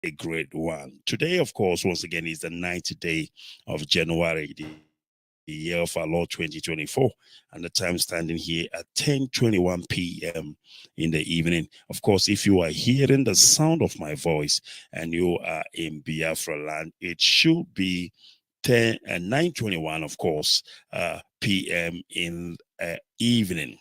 a great one. Today, of course, once again, is the 9th day of January, the year of our Lord 2024, and the time standing here at 10:21 p.m. in the evening. Of course, if you are hearing the sound of my voice and you are in Biafra land, it should be 10 and 9:21, of course, p.m. in evening.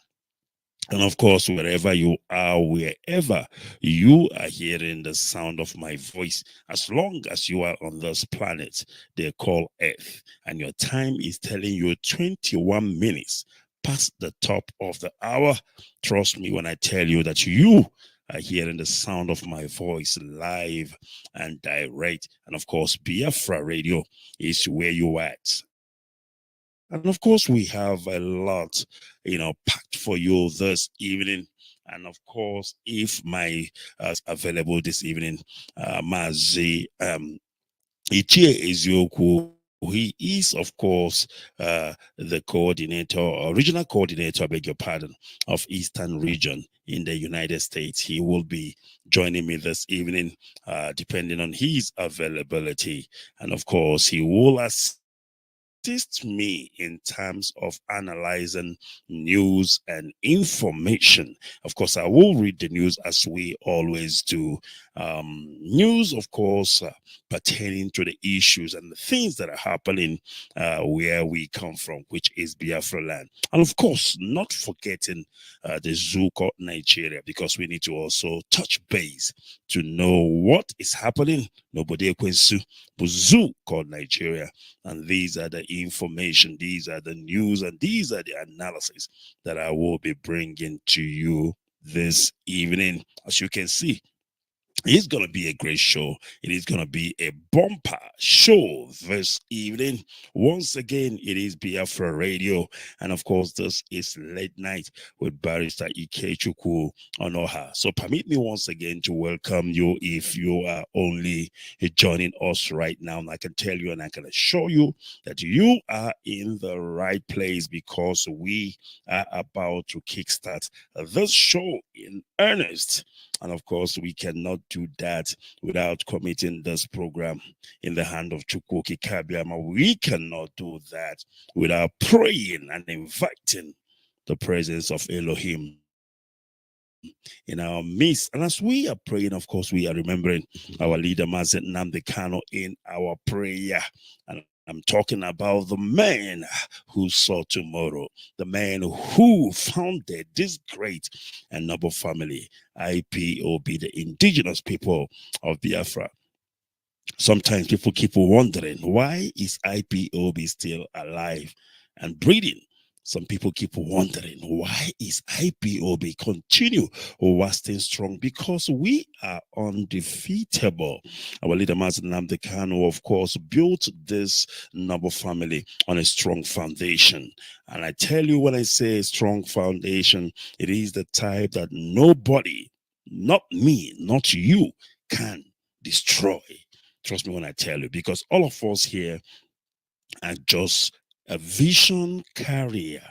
And of course, wherever you are, wherever you are hearing the sound of my voice, as long as you are on this planet they call Earth, and your time is telling you 21 minutes past the top of the hour, trust me when I tell you that you are hearing the sound of my voice live and direct. And of course, Biafra Radio is where you are at. And of course, we have a lot, packed for you this evening. And of course, if my available this evening, Mazi Ichie Ezioku, he is, of course, the coordinator, original coordinator, I beg your pardon, of Eastern Region in the United States. He will be joining me this evening, depending on his availability. And of course, he will assist me in terms of analyzing news and information. Of course, I will read the news as we always do. News, of course, pertaining to the issues and the things that are happening where we come from, which is Biafra land. And of course, not forgetting the zoo called Nigeria, because we need to also touch base to know what is happening. Nobody Kwensu, but zoo called Nigeria. And these are the information, these are the news, and these are the analysis that I will be bringing to you this evening. As you can see, it's going to be a great show. It is going to be a bumper show this evening. Once again, it is Biafra Radio. And of course, this is Late Night with Barrister Ikechukwu Onoha. So permit me once again to welcome you if you are only joining us right now. And I can tell you and I can assure you that you are in the right place, because we are about to kickstart this show in earnest. And of course, we cannot do that without committing this program in the hand of Chukwuki Kabiama. We cannot do that without praying and inviting the presence of Elohim in our midst. And as we are praying, of course, we are remembering our leader, Mazet Namdekano, in our prayer. And I'm talking about the man who saw tomorrow, the man who founded this great and noble family, IPOB, the indigenous people of Biafra. Sometimes people keep wondering, why is IPOB still alive and breathing? Some people keep wondering, why is IPOB continue lasting strong? Because we are undefeatable. Our leader Mazen Namdekano, of course, built this noble family on a strong foundation. And I tell you, when I say strong foundation, it is the type that nobody, not me, not you, can destroy. Trust me when I tell you, because all of us here are just a vision carrier.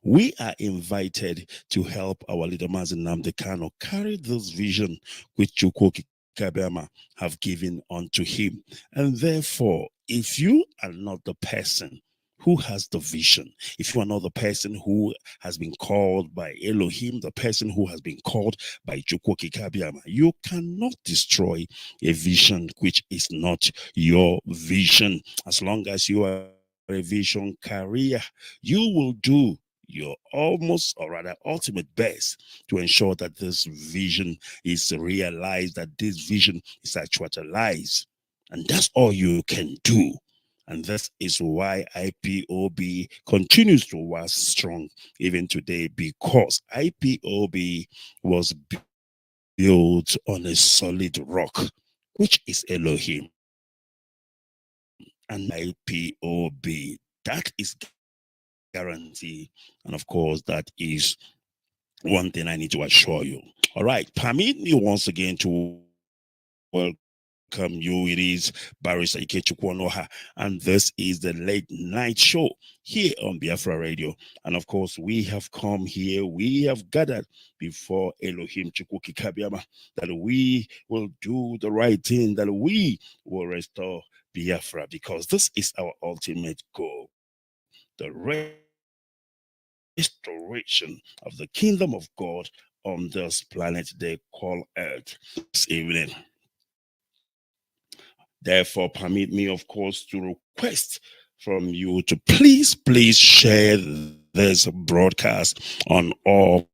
We are invited to help our leader Mazin Namdekano carry this vision which Chukwuki Kabema have given unto him. And therefore, if you are not the person who has the vision, if you are not the person who has been called by Elohim, the person who has been called by Chukwuki Kabiama, you cannot destroy a vision which is not your vision. As long as you are a vision carrier, you will do your almost, or rather ultimate best to ensure that this vision is realized, that this vision is actualized. And that's all you can do. And this is why IPOB continues to was strong even today, because IPOB was built on a solid rock, which is Elohim. And IPOB, that is guarantee. And of course, that is one thing I need to assure you. All right, permit me once again to welcome you. It is Barrister Ikechukwonoha, and this is the late night show here on Biafra Radio. And of course, we have come here, we have gathered before Elohim Chukwuki Kabiama, that we will do the right thing, that we will restore Biafra, because this is our ultimate goal, the restoration of the kingdom of God on this planet they call Earth. This evening, therefore, permit me, of course, to request from you to please share this broadcast on all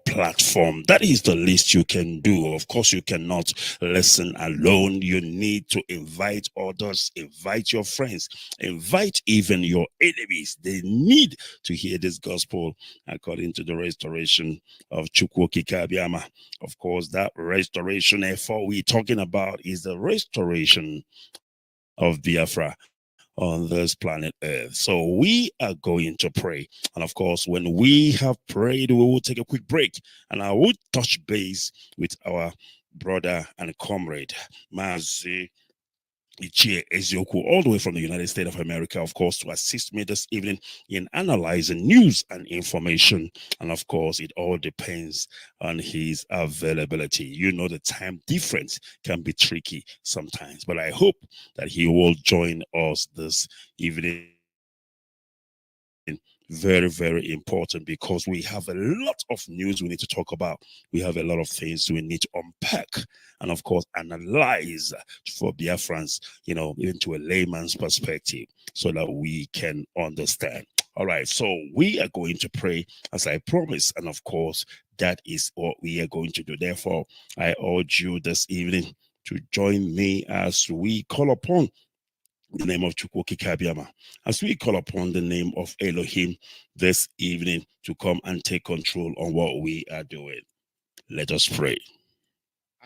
platform. That is the least you can do. Of course, you cannot listen alone. You need to invite others, invite your friends, invite even your enemies. They need to hear this gospel according to the restoration of Chukwuki Kabiama. Of course, that restoration effort we're talking about is the restoration of Biafra on this planet Earth. So we are going to pray. And of course, when we have prayed, we will take a quick break. And I will touch base with our brother and comrade, Mazi Ichie Ezioku, all the way from the United States of America, of course, to assist me this evening in analyzing news and information. And of course, it all depends on his availability. You know, the time difference can be tricky sometimes, but I hope that he will join us this evening. Very important, because we have a lot of news we need to talk about. We have a lot of things we need to unpack and of course analyze for Biafrans, you know, into a layman's perspective, so that we can understand. All right, so we are going to pray as I promised, and of course that is what we are going to do. Therefore, I urge you this evening to join me as we call upon the name of Chukwuki Kabiama, as we call upon the name of Elohim this evening to come and take control on what we are doing. Let us pray.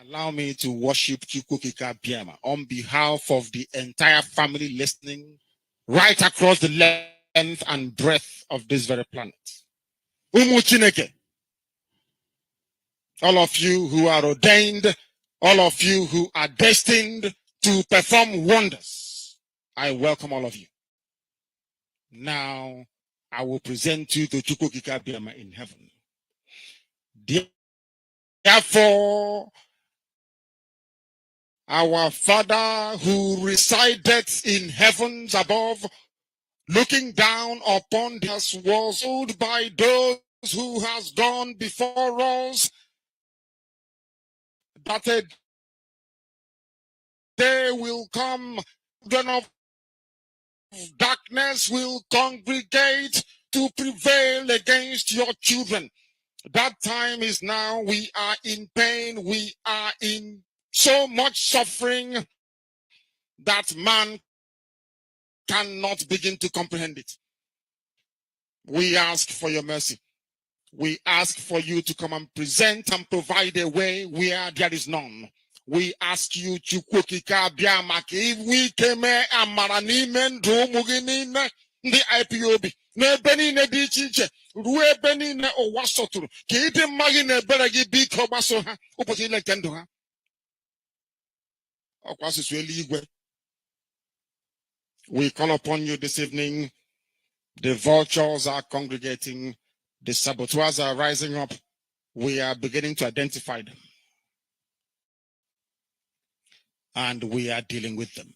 Allow me to worship Chukwuki Kabiama on behalf of the entire family listening right across the length and breadth of this very planet. Umu Chineke, all of you who are ordained, all of you who are destined to perform wonders, I welcome all of you. Now, I will present you to Chukwuki Kabiama in heaven. Therefore, our Father who resideth in heavens above, looking down upon us, was ruled by those who has gone before us, that a day will come, children of darkness will congregate to prevail against your children. That time is now. We are in pain. We are in so much suffering that man cannot begin to comprehend it. We ask for your mercy. We ask for you to come and present and provide a way where there is none. We ask you, Chukwuki Kabiama, if we came amara n'ime ndụ ụmụ gị niile ndị IPOB n'ebe niile dị iche iche ruo ebe niile ụwa sọtụrụ ka ịdị mma gị na ebere gị biko gbaso ha ụbọchị ile nke ndụ ha. Ọkwa asụsụ eluigwe. We call upon you this evening. The vultures are congregating. The saboteurs are rising up. We are beginning to identify them. And we are dealing with them.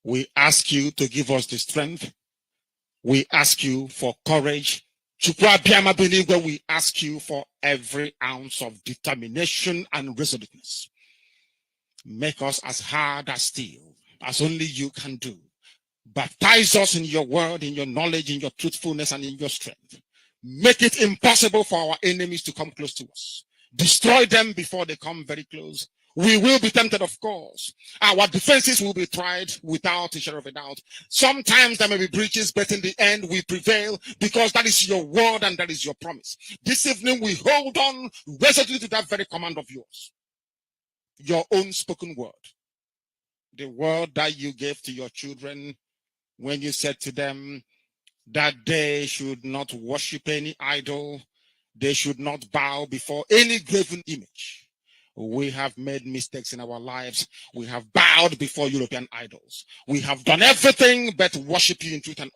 We ask you to give us the strength. We ask you for courage. We ask you for every ounce of determination and resoluteness. Make us as hard as steel, as only you can do. Baptize us in your word, in your knowledge, in your truthfulness, and in your strength. Make it impossible for our enemies to come close to us. Destroy them before they come very close. We will be tempted, of course. Our defenses will be tried without a shadow of a doubt. Sometimes there may be breaches, but in the end we prevail, because that is your word and that is your promise. This evening we hold on resolutely to that very command of yours. Your own spoken word. The word that you gave to your children when you said to them that they should not worship any idol, they should not bow before any graven image. We have made mistakes in our lives. We have bowed before European idols. We have done everything but worship you in truth and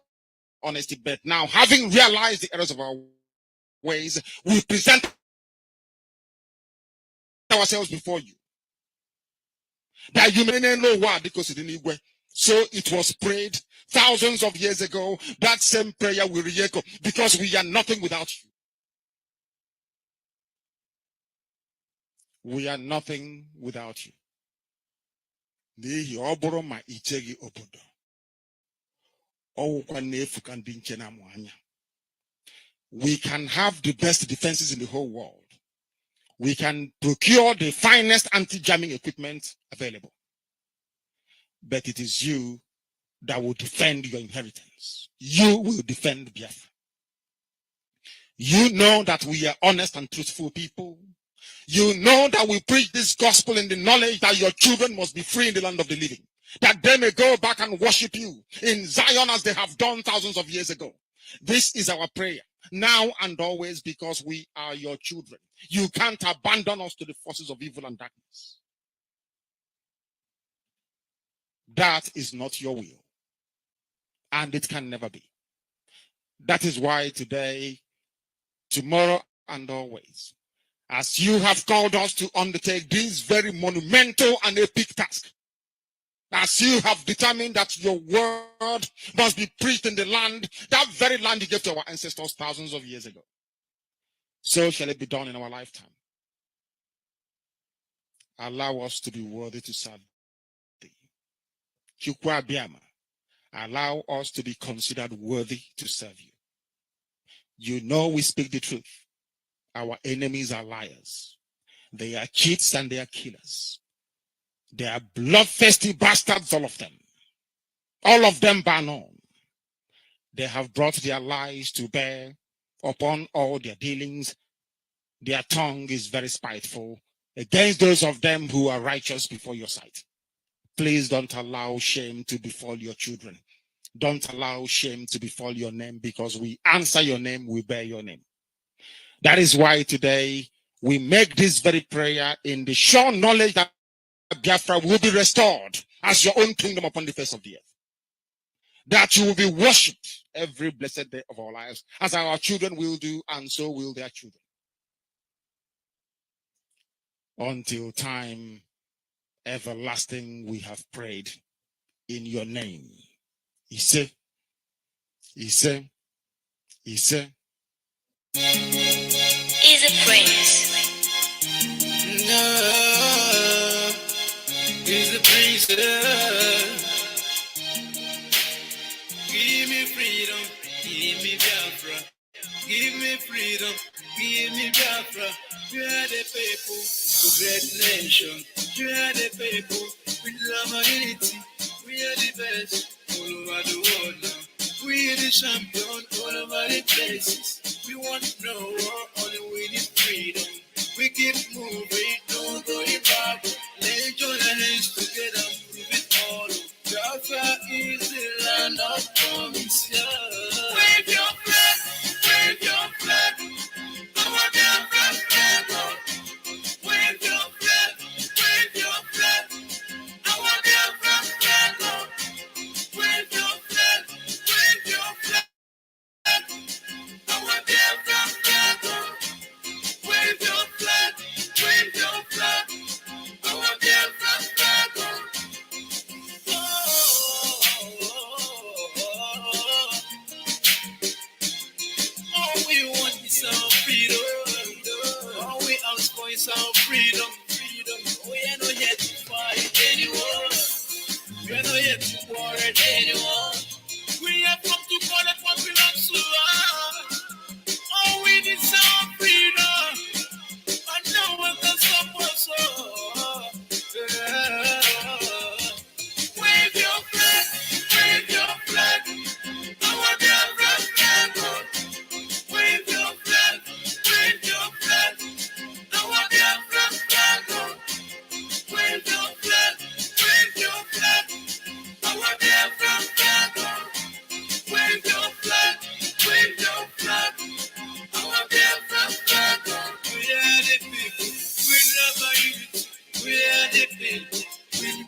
honesty. But now, having realized the errors of our ways, we present ourselves before you. That you may know why, because it didn't work. So it was prayed thousands of years ago. That same prayer will re-echo, because we are nothing without you. We are nothing without you. We can have the best defenses in the whole world. We can procure the finest anti-jamming equipment available. But it is you that will defend your inheritance. You will defend Biafra. You know that we are honest and truthful people. You know that we preach this gospel in the knowledge that your children must be free in the land of the living, that they may go back and worship you in Zion as they have done thousands of years ago. This is our prayer now and always, because we are your children. You can't abandon us to the forces of evil and darkness. That is not your will, and it can never be. That is why today, tomorrow, and always, as you have called us to undertake this very monumental and epic task, as you have determined that your word must be preached in the land, that very land you gave to our ancestors thousands of years ago, so shall it be done in our lifetime. Allow us to be worthy to serve thee. Chukwa Biama, allow us to be considered worthy to serve you. You know we speak the truth. Our enemies are liars. They are cheats and they are killers. They are bloodthirsty bastards, all of them. All of them bar none. They have brought their lies to bear upon all their dealings. Their tongue is very spiteful against those of them who are righteous before your sight. Please don't allow shame to befall your children. Don't allow shame to befall your name, because we answer your name, we bear your name. That is why today we make this very prayer in the sure knowledge that Biafra will be restored as your own kingdom upon the face of the earth. That you will be worshipped every blessed day of our lives, as our children will do, and so will their children. Until time everlasting, we have prayed in your name. Ise, Ise, Ise. Is a praise. No, is a praise. Give me freedom, give me Biafra. Give me freedom, give me Biafra. We are the people, the great nation. We are the people with love and unity. We are the best all over the world now. We are the champion all over the places. We want no war, only we need freedom. We keep moving, no going back. Let's join our hands together, prove it all. Biafra is the land of promise. Yeah. Wave your flag, wave your flag. Our Biafra flag, oh. Wave your flag, wave your flag. Our Biafra flag, oh. Wave your flag, wave your flag. Our Biafra flag, oh. Wave your flag, wave your flag. Our Biafra flag, oh. All we want is our freedom. All we ask for is our freedom. We are not here to fight anyone. We are not here to quarrel anyone. We have come to collect what belongs to us. All we need is our freedom. And no one can stop us. Wave your flag, wave your flag. Our Biafra flag, oh. Wave your flag, wave your flag. Our Biafra flag, oh. Wave your flag, wave your flag. Our Biafra flag, oh. Wave your flag.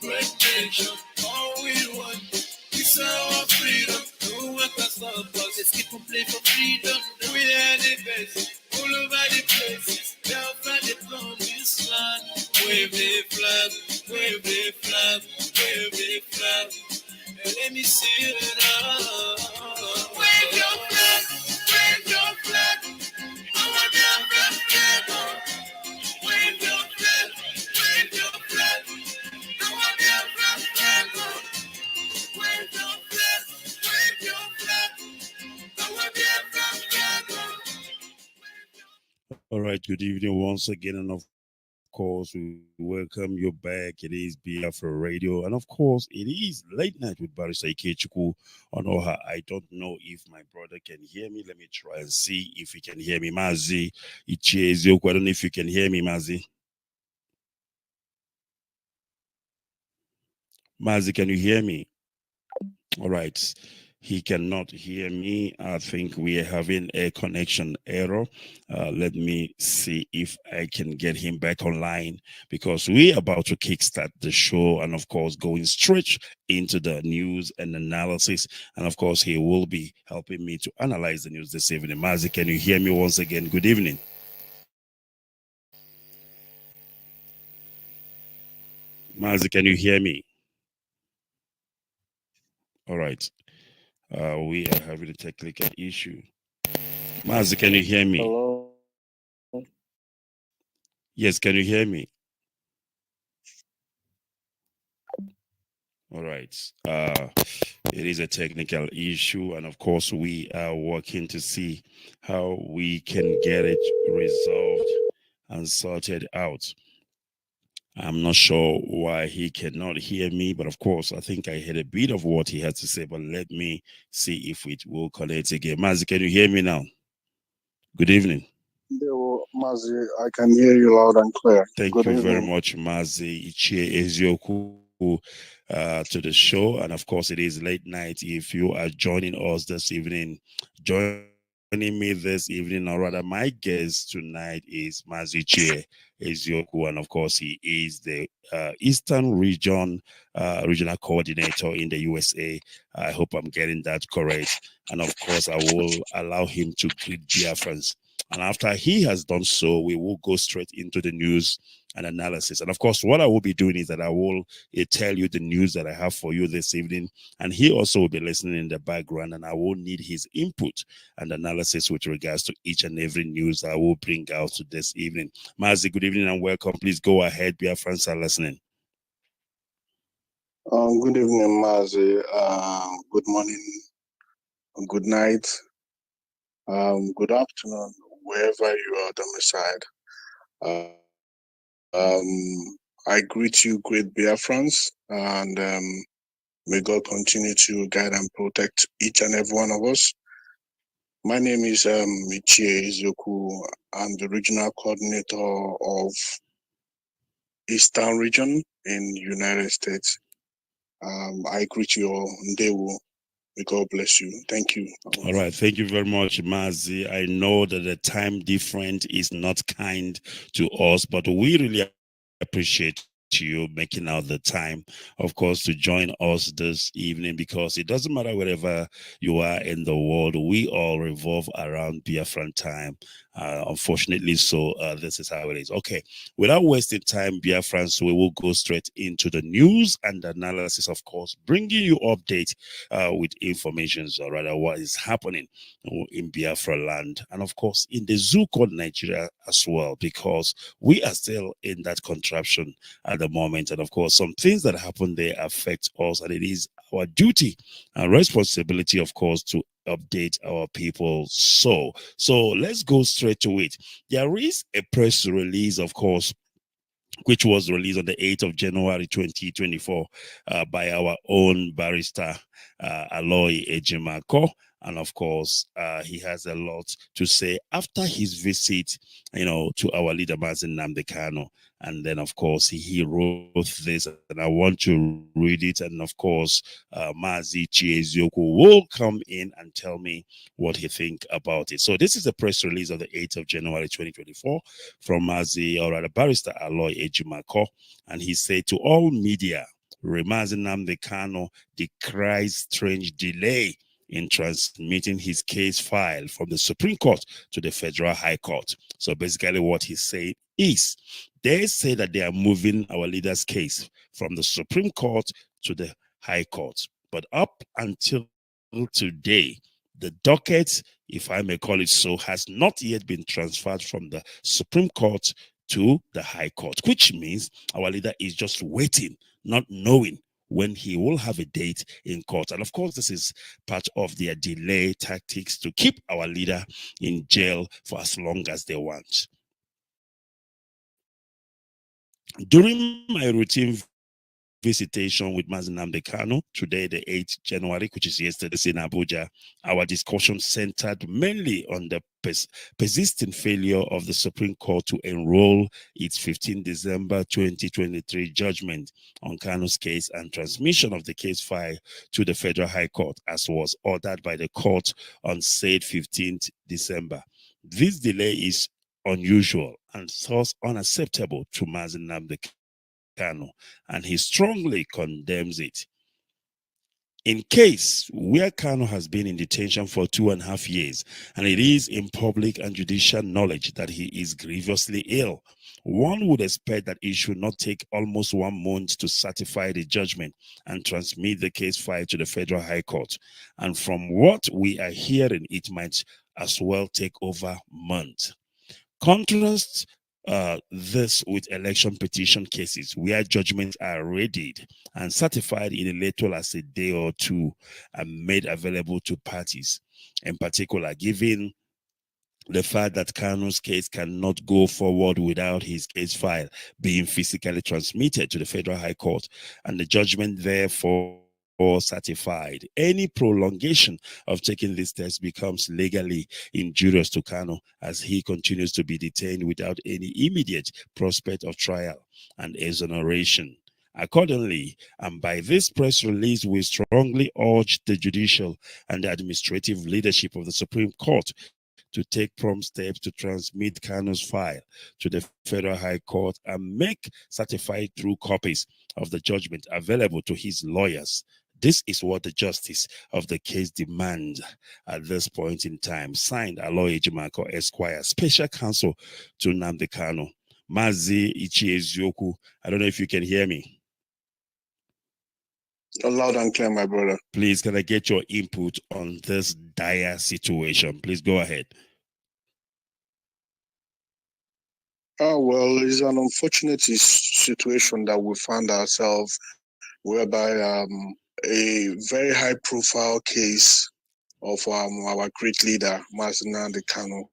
great nation. All we want is our freedom. No one can stop us. Let's keep on playing for freedom. We are the best all over the places. Biafra the promised land. Wave the flag, wave the flag, wave the flag. And let me see it now. Wave your flag, wave your flag. Our Biafra flag. Wave your flag, wave your flag. Our Biafra flag. Wave your flag, wave your flag. Our Biafra flag. All right, good evening once again, and of course, we welcome you back. It is Biafra Radio, and of course, it is late night with Barista Ikechukwu on Oha. I don't know if my brother can hear me. Let me try and see if he can hear me. Mazi Ichiezoku. I don't know if you can hear me, Mazi. Mazi, can you hear me? All right. He cannot hear me. I think we are having a connection error. Let me see if I can get him back online, because we're about to kickstart the show, and of course going straight into the news and analysis. And of course he will be helping me to analyze the news this evening. Mazi, can you hear me once again? Good evening. Mazi, can you hear me? All right. We are having a technical issue. Mazi, can you hear me? Hello. Yes, can you hear me? All right. It is a technical issue, and of course, we are working to see how we can get it resolved and sorted out. I'm not sure why he cannot hear me, but of course, I think I heard a bit of what he had to say. But let me see if it will connect again. Mazi, can you hear me now? Good evening. Mazi, I can hear you loud and clear. Thank Good you evening. very much, Mazi Ichie Ezioku, to the show. And of course, it is late night. If you are joining us this evening, joining me this evening, or rather, my guest tonight is Mazi Ichie Ezioku, and of course, he is the Eastern Region Regional Coordinator in the USA. I hope I'm getting that correct. And of course, I will allow him to greet Biafrans. And after he has done so, we will go straight into the news and analysis. And of course, what I will be doing is that I will tell you the news that I have for you this evening. And he also will be listening in the background, and I will need his input and analysis with regards to each and every news I will bring out this evening. Mazi, good evening and welcome. Please go ahead. Biafrans are listening. Good evening, Mazi. Good morning, good night, good afternoon, wherever you are domiciled. I greet you, great Biafrans, and may God continue to guide and protect each and every one of us. My name is Michie Izoku. I'm the regional coordinator of Eastern Region in United States. I greet you all. Ndewo. May God bless you. Thank you. All right. Thank you very much, Mazi. I know that the time difference is not kind to us, but we really appreciate you making out the time, of course, to join us this evening, because it doesn't matter wherever you are in the world, we all revolve around Biafran time. Unfortunately, so this is how it is. Okay, without wasting time, Biafrans, we will go straight into the news and analysis, of course, bringing you update with information, or rather what is happening in Biafra land, and of course in the zoo called Nigeria as well, because we are still in that contraption at the moment. And of course, some things that happen there affect us, and it is our duty and responsibility, of course, to update our people. So let's go straight to it. There is a press release, of course, which was released on the 8th of January 2024 by our own barrister, Aloy Ejimako. And of course, he has a lot to say after his visit, to our leader, Mazi Nnamdi Kanu. And then, of course, he wrote this, and I want to read it. And of course, Mazi Chiezoku will come in and tell me what he thinks about it. So this is a press release of the 8th of January 2024 from Mazi, or rather barrister Aloy Ejimako. And he said, to all media, Remazi Nnamdi Kanu decries strange delay in transmitting his case file from the Supreme Court to the Federal High Court. So basically what he's saying is, they say that they are moving our leader's case from the Supreme Court to the High Court. But up until today, the docket, if I may call it so, has not yet been transferred from the Supreme Court to the High Court, which means our leader is just waiting, not knowing when he will have a date in court. And of course, this is part of their delay tactics to keep our leader in jail for as long as they want. During my routine visitation with Mazi Nnamdi Kanu today, the 8th January, which is yesterday in Abuja, our discussion centered mainly on the persistent failure of the Supreme Court to enroll its 15 December 2023 judgment on Kanu's case and transmission of the case file to the Federal High Court, as was ordered by the court on said 15th December. This delay is unusual and thus unacceptable to Mazi Nnamdi Kanu, and he strongly condemns it. In case where Kanu has been in detention for 2.5 years, and it is in public and judicial knowledge that he is grievously ill, one would expect that it should not take almost 1 month to certify the judgment and transmit the case file to the Federal High Court. And from what we are hearing, it might as well take over months. Contrast this with election petition cases where judgments are readied and certified in a little as a day or two and made available to parties. In particular, given the fact that Kanu's case cannot go forward without his case file being physically transmitted to the Federal High Court and the judgment therefore certified, any prolongation of taking this test becomes legally injurious to Kanu as he continues to be detained without any immediate prospect of trial and exoneration. Accordingly, and by this press release, we strongly urge the judicial and the administrative leadership of the Supreme Court to take prompt steps to transmit Kanu's file to the Federal High Court and make certified true copies of the judgment available to his lawyers. This is what the justice of the case demands at this point in time. Signed, Aloy Ejimako Esquire, Special Counsel to Nnamdi Kanu. Mazi Ichiezuoku, I don't know if you can hear me. Loud and clear, my brother. Please, can I get your input on this dire situation? Please go ahead. Well, it's an unfortunate situation that we found ourselves whereby a very high-profile case of our great leader, Mazi Nnamdi Kanu,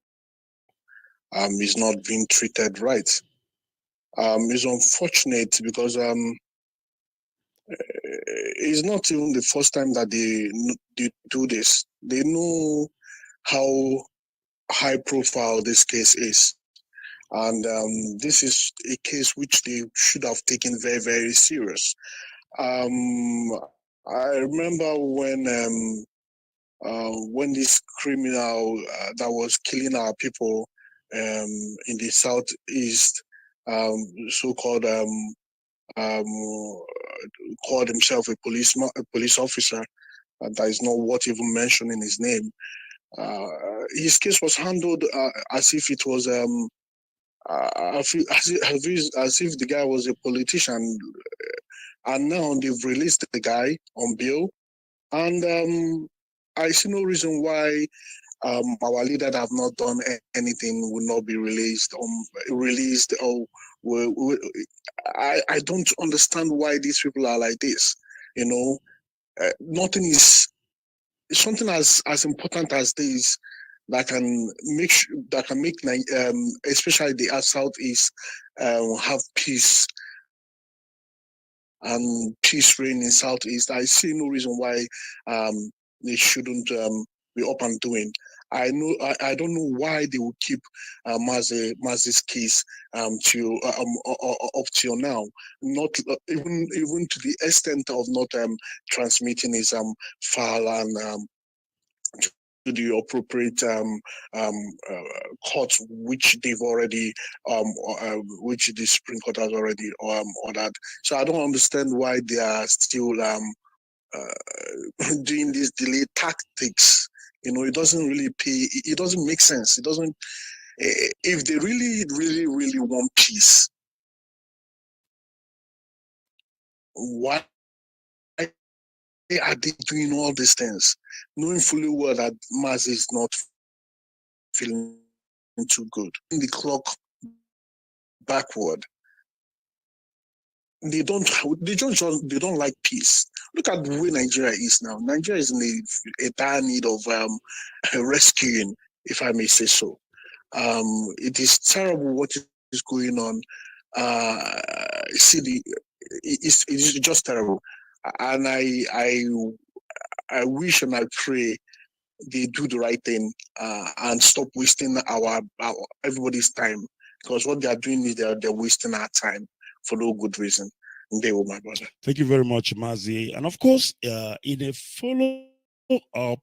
is not being treated right. It's unfortunate because it's not even the first time that they do this. They know how high-profile this case is. And this is a case which they should have taken very, very serious. I remember when this criminal that was killing our people in the southeast, so-called called himself a police officer, that is not worth even mentioning his name. His case was handled as if it was as if the guy was a politician, and now they've released the guy on bail, and I see no reason why our leader that have not done anything will not be released. I don't understand why these people are like this. You know, nothing is something as important as this that can make especially the Southeast have peace and peace reign in Southeast. I see no reason why they shouldn't be up and doing. I don't know why they will keep Mazi's case to up till now, not even to the extent of not transmitting his file and to the appropriate courts, which they've already which the Supreme Court has already ordered. So I don't understand why they are still doing these delay tactics. It doesn't really pay. It doesn't make sense. It doesn't. If they really, really, really want peace, why are they doing all these things, knowing fully well that Maz is not feeling too good? In the clock backward, they don't like peace. Look at the way Nigeria is now. Nigeria is in a dire need of rescuing, if I may say so. It is terrible what is going on. It's just terrible, and I wish and I pray they do the right thing and stop wasting our everybody's time, because what they are doing is they're wasting our time for no good reason. They were my brother. Thank you very much, Mazi. And of course, in a follow up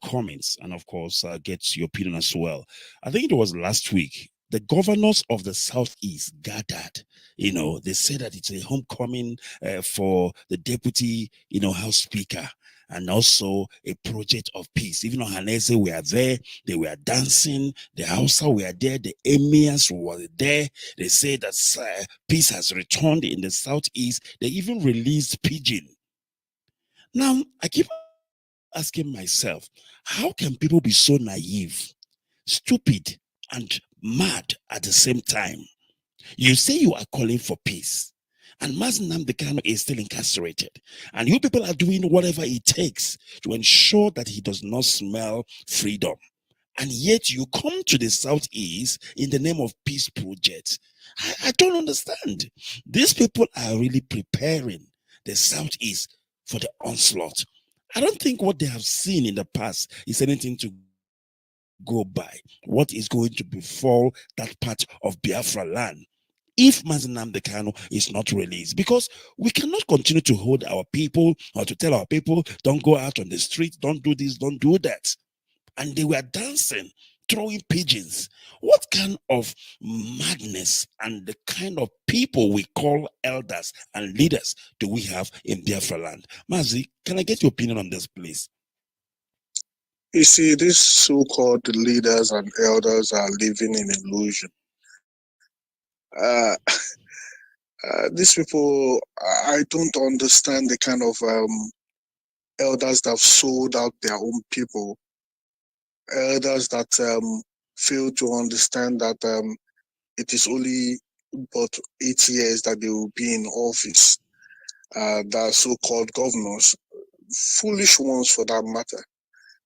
comments, and of course get your opinion as well. I think it was last week the governors of the Southeast gathered. They said that it's a homecoming for the deputy House Speaker, and also a project of peace. Even on Hanese were there, they were dancing, the Hausa were there, the emirs were there. They say that peace has returned in the Southeast. They even released pigeon. Now, I keep asking myself, how can people be so naive, stupid, and mad at the same time? You say you are calling for peace, and Mazi Nnamdi Kanu is still incarcerated, and you people are doing whatever it takes to ensure that he does not smell freedom. And yet you come to the Southeast in the name of peace projects. I don't understand. These people are really preparing the Southeast for the onslaught. I don't think what they have seen in the past is anything to go by. What is going to befall that part of Biafra land if Mazi Nnamdi Kanu is not released? Because we cannot continue to hold our people or to tell our people, don't go out on the street, don't do this, don't do that. And they were dancing, throwing pigeons. What kind of madness and the kind of people we call elders and leaders do we have in Biafra land? Mazi, can I get your opinion on this, please? You see, these so-called leaders and elders are living in illusion. These people, I don't understand the kind of elders that have sold out their own people. Elders that fail to understand that it is only about 8 years that they will be in office. The so-called governors, foolish ones for that matter,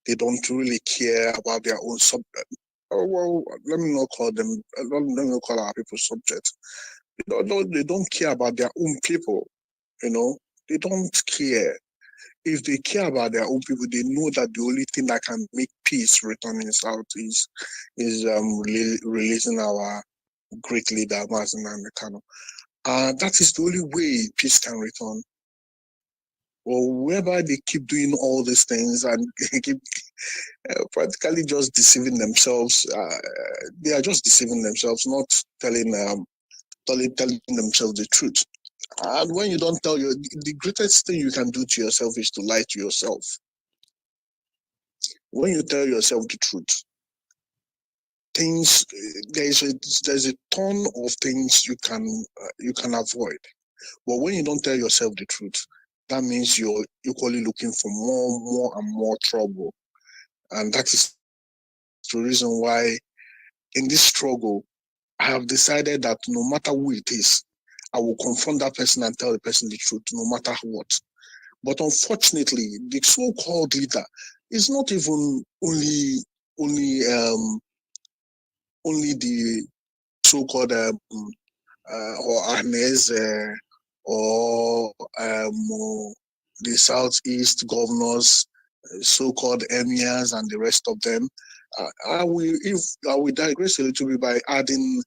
they don't really care about their own subject. Well, let me not call them. Let me not call our people subjects. They don't care about their own people. They don't care. If they care about their own people, they know that the only thing that can make peace return in South is releasing our great leader, Mazi Nnamdi Kanu. That is the only way peace can return. Well, whereby they keep doing all these things and keep practically just deceiving themselves, they are just deceiving themselves, not telling themselves the truth. And when you don't tell the greatest thing you can do to yourself is to lie to yourself. When you tell yourself the truth, there's a ton of things you can avoid. But when you don't tell yourself the truth, that means you're equally looking for more and more trouble. And that is the reason why in this struggle, I have decided that no matter who it is, I will confront that person and tell the person the truth, no matter what. But unfortunately, the so-called leader is not even only the so-called or Arnes or the Southeast governors, so-called emirs, and the rest of them. I will digress a little bit by adding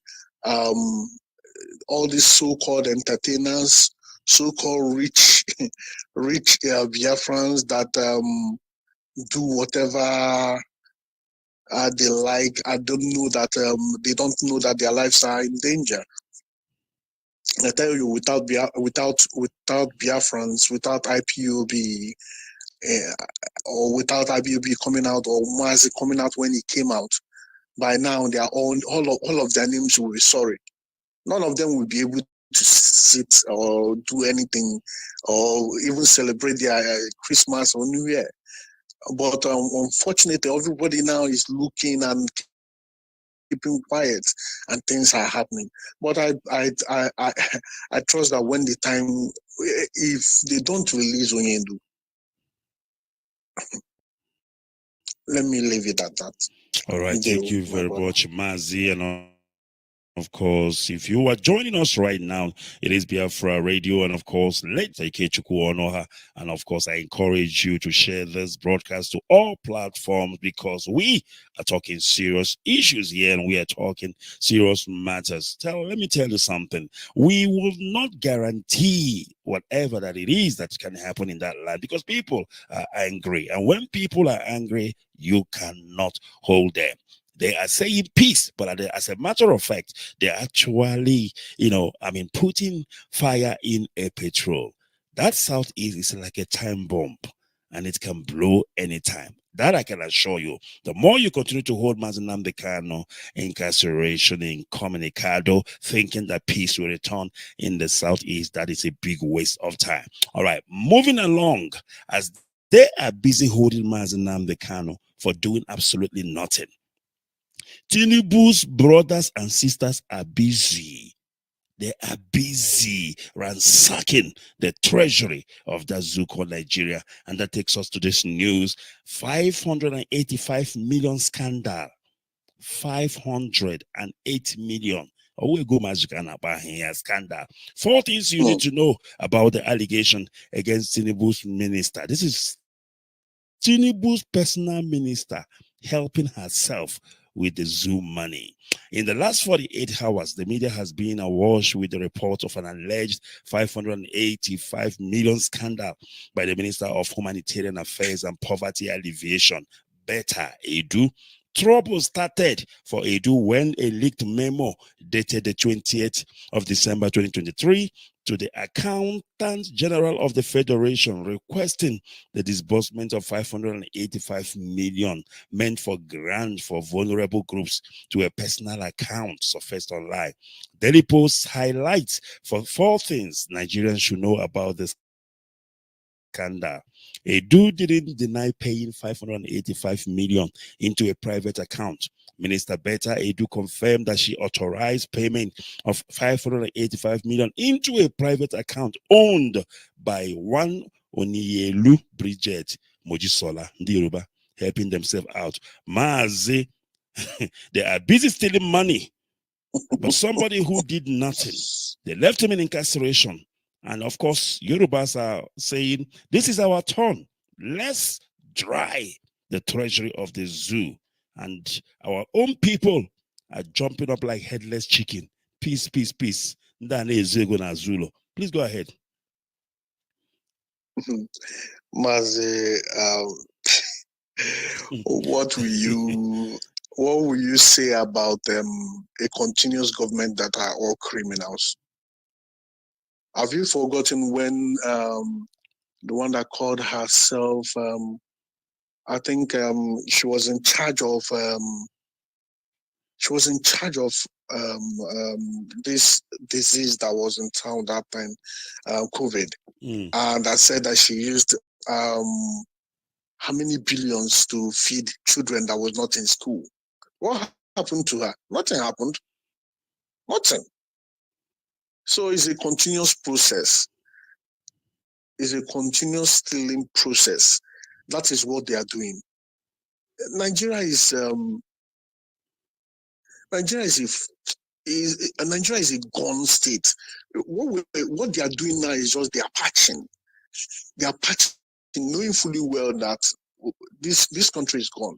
all these so-called entertainers, so-called rich Biafrans that do whatever they like. I don't know that they don't know that their lives are in danger. I tell you, without Biafrans, without IPOB, or without IPOB coming out, or Mazi coming out when he came out, by now they are all of their names will be sorry. None of them will be able to sit or do anything, or even celebrate their Christmas or New Year. But unfortunately, everybody now is looking and keeping quiet, and things are happening. But I trust that when the time, if they don't release Onyendu, let me leave it at that. All right, thank you very much, Mazi, and of course, if you are joining us right now, it is Biafra Radio, and of course, let's take Onoha. And of course, I encourage you to share this broadcast to all platforms, because we are talking serious issues here and we are talking serious matters. Let me tell you something. We will not guarantee whatever that it is that can happen in that land, because people are angry. And when people are angry, you cannot hold them. They are saying peace, but as a matter of fact, they're actually, putting fire in a petrol. That Southeast is like a time bomb, and it can blow anytime. That I can assure you. The more you continue to hold Mazi Nnamdi Kanu incarceration, incommunicado, thinking that peace will return in the Southeast, that is a big waste of time. All right, moving along, as they are busy holding Mazi Nnamdi Kanu for doing absolutely nothing. Tinubu's brothers and sisters are busy. They are busy ransacking the treasury of that zoo called Nigeria. And that takes us to this news. 585 million scandal. 508 million. We go magic and about here scandal. 4 things you need to know about the allegation against Tinubu's minister. This is Tinubu's personal minister helping herself with the zoo money. In the last 48 hours, the media has been awash with the report of an alleged 585 million scandal by the Minister of Humanitarian Affairs and Poverty Alleviation, Betta Edu. Trouble started for Edu when a leaked memo dated the 20th of December 2023 to the Accountant General of the Federation requesting the disbursement of 585 million meant for grant for vulnerable groups to a personal account surfaced online. Daily Post highlights for 4 things Nigerians should know about this scandal. Edu didn't deny paying 585 million into a private account. Minister Betta Edu confirmed that she authorized payment of 585 million into a private account owned by one Onyelu Bridget Mojisola, Yoruba, helping themselves out. Mazi, they are busy stealing money, but somebody who did nothing, they left him in incarceration. And of course, Yorubas are saying, this is our turn. Let's dry the treasury of the zoo. And our own people are jumping up like headless chicken. Peace, peace, peace. Please go ahead. Mazi, what will you say about a continuous government that are all criminals? Have you forgotten when the one that called herself, I think she was in charge of this disease that was in town that time, COVID, and I said that she used how many billions to feed children that was not in school. What happened to her? Nothing happened. Nothing. So it's a continuous process. It's a continuous stealing process. That is what they are doing. Nigeria is a gone state. What they are doing now is just they are patching. They are patching, knowing fully well that this country is gone.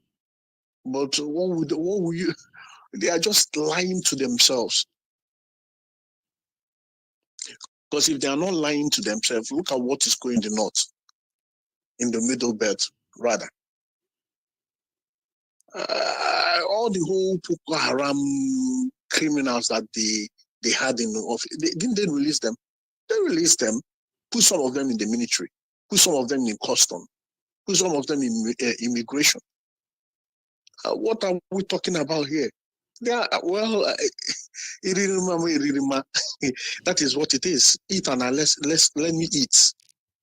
But what would you? They are just lying to themselves. Because if they are not lying to themselves, look at what is going in the north, in the middle belt, rather. All the whole Boko Haram criminals that they had in the office, didn't they release them? They released them, put some of them in the military, put some of them in custom, put some of them in immigration. What are we talking about here? Yeah, well, that is what it is. Eat and let me eat.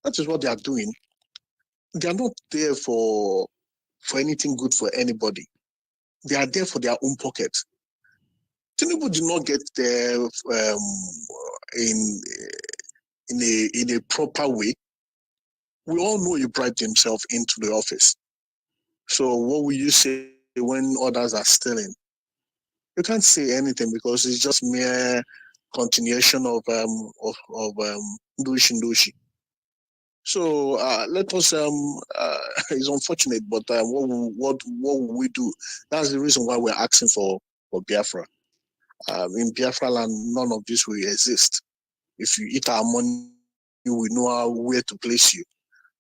That is what they are doing. They are not there for anything good for anybody. They are there for their own pocket. Tinubu did not get there in a proper way. We all know he bribed himself into the office. So what will you say when others are stealing? You can't say anything because it's just mere continuation of Ndushi. So let us. It's unfortunate, but what will we do? That's the reason why we're asking for Biafra. In Biafra land, none of this will exist. If you eat our money, we know where to place you.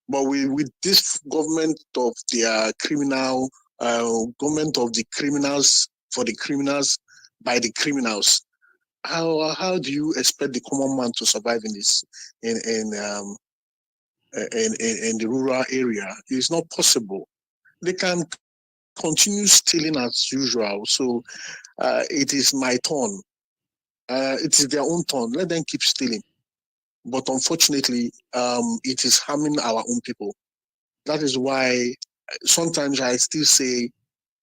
But with this government of their criminal, government of the criminals for the criminals by the criminals, how do you expect the common man to survive in this in the rural area? It's not possible. They can continue stealing as usual. So it is my turn. It is their own turn. Let them keep stealing. But unfortunately, it is harming our own people. That is why sometimes I still say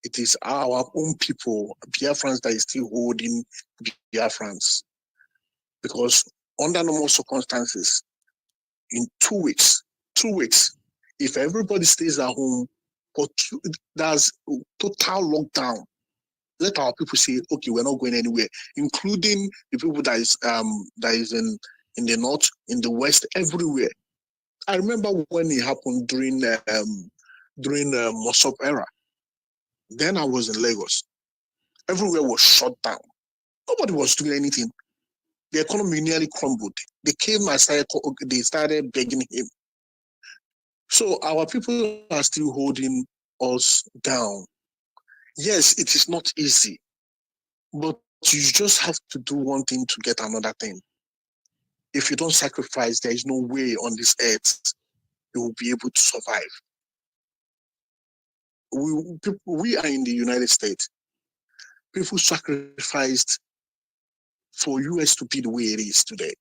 it is our own people, Biafrans, that is still holding Biafrans. Because under normal circumstances, in 2 weeks, if everybody stays at home, but there's total lockdown, let our people say, okay, we're not going anywhere, including the people that is in the north, in the west, everywhere. I remember when it happened during Mosop era. Then I was in Lagos. Everywhere was shut down. Nobody was doing anything. The economy nearly crumbled. They came and they started begging him. So our people are still holding us down. Yes, it is not easy, but you just have to do one thing to get another thing. If you don't sacrifice, there is no way on this earth you will be able to survive. We are in the United States. People sacrificed for US to be the way it is today.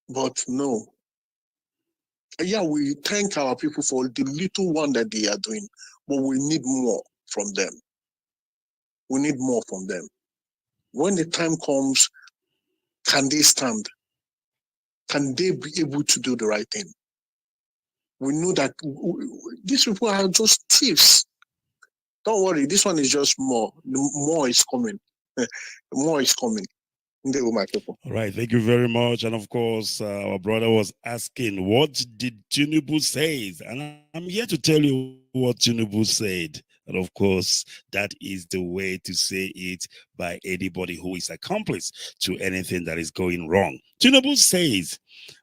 But no. Yeah, we thank our people for the little one that they are doing, but we need more from them. We need more from them. When the time comes, can they stand? Can they be able to do the right thing? We know that these people are just thieves. Don't worry, this one is just more. More is coming. More is coming. They were my people. All right, thank you very much. And of course, our brother was asking, what did Tinubu say? And I'm here to tell you what Tinubu said. And of course, that is the way to say it by anybody who is accomplice to anything that is going wrong. Tinubu says,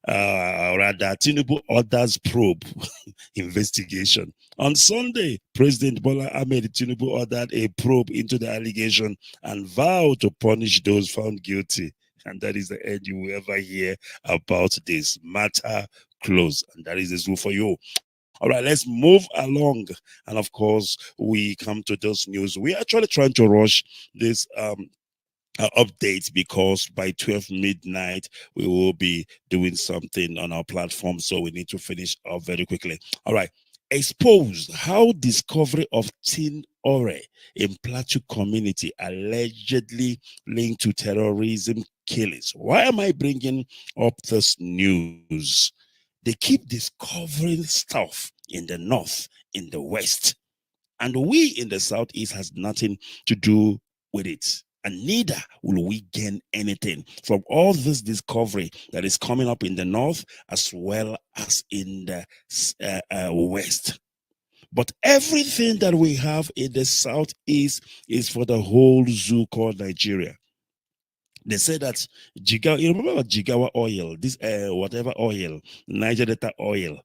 rather, Tinubu orders probe investigation. On Sunday, President Bola Ahmed Tinubu ordered a probe into the allegation and vowed to punish those found guilty. And that is the end you will ever hear about this matter. Close. And that is the zoo for you. All right, let's move along. And of course, we come to those news. We're actually trying to rush this updates because by 12 midnight we will be doing something on our platform, so we need to finish up very quickly. All right, exposed how discovery of tin ore in Plateau community allegedly linked to terrorism killings. Why am I bringing up this news? They keep discovering stuff in the north, in the west, and we in the southeast has nothing to do with it. And neither will we gain anything from all this discovery that is coming up in the north as well as in the west. But everything that we have in the southeast is for the whole zoo called Nigeria. They say that Jigawa, you remember Jigawa oil, this whatever oil, Niger Delta oil,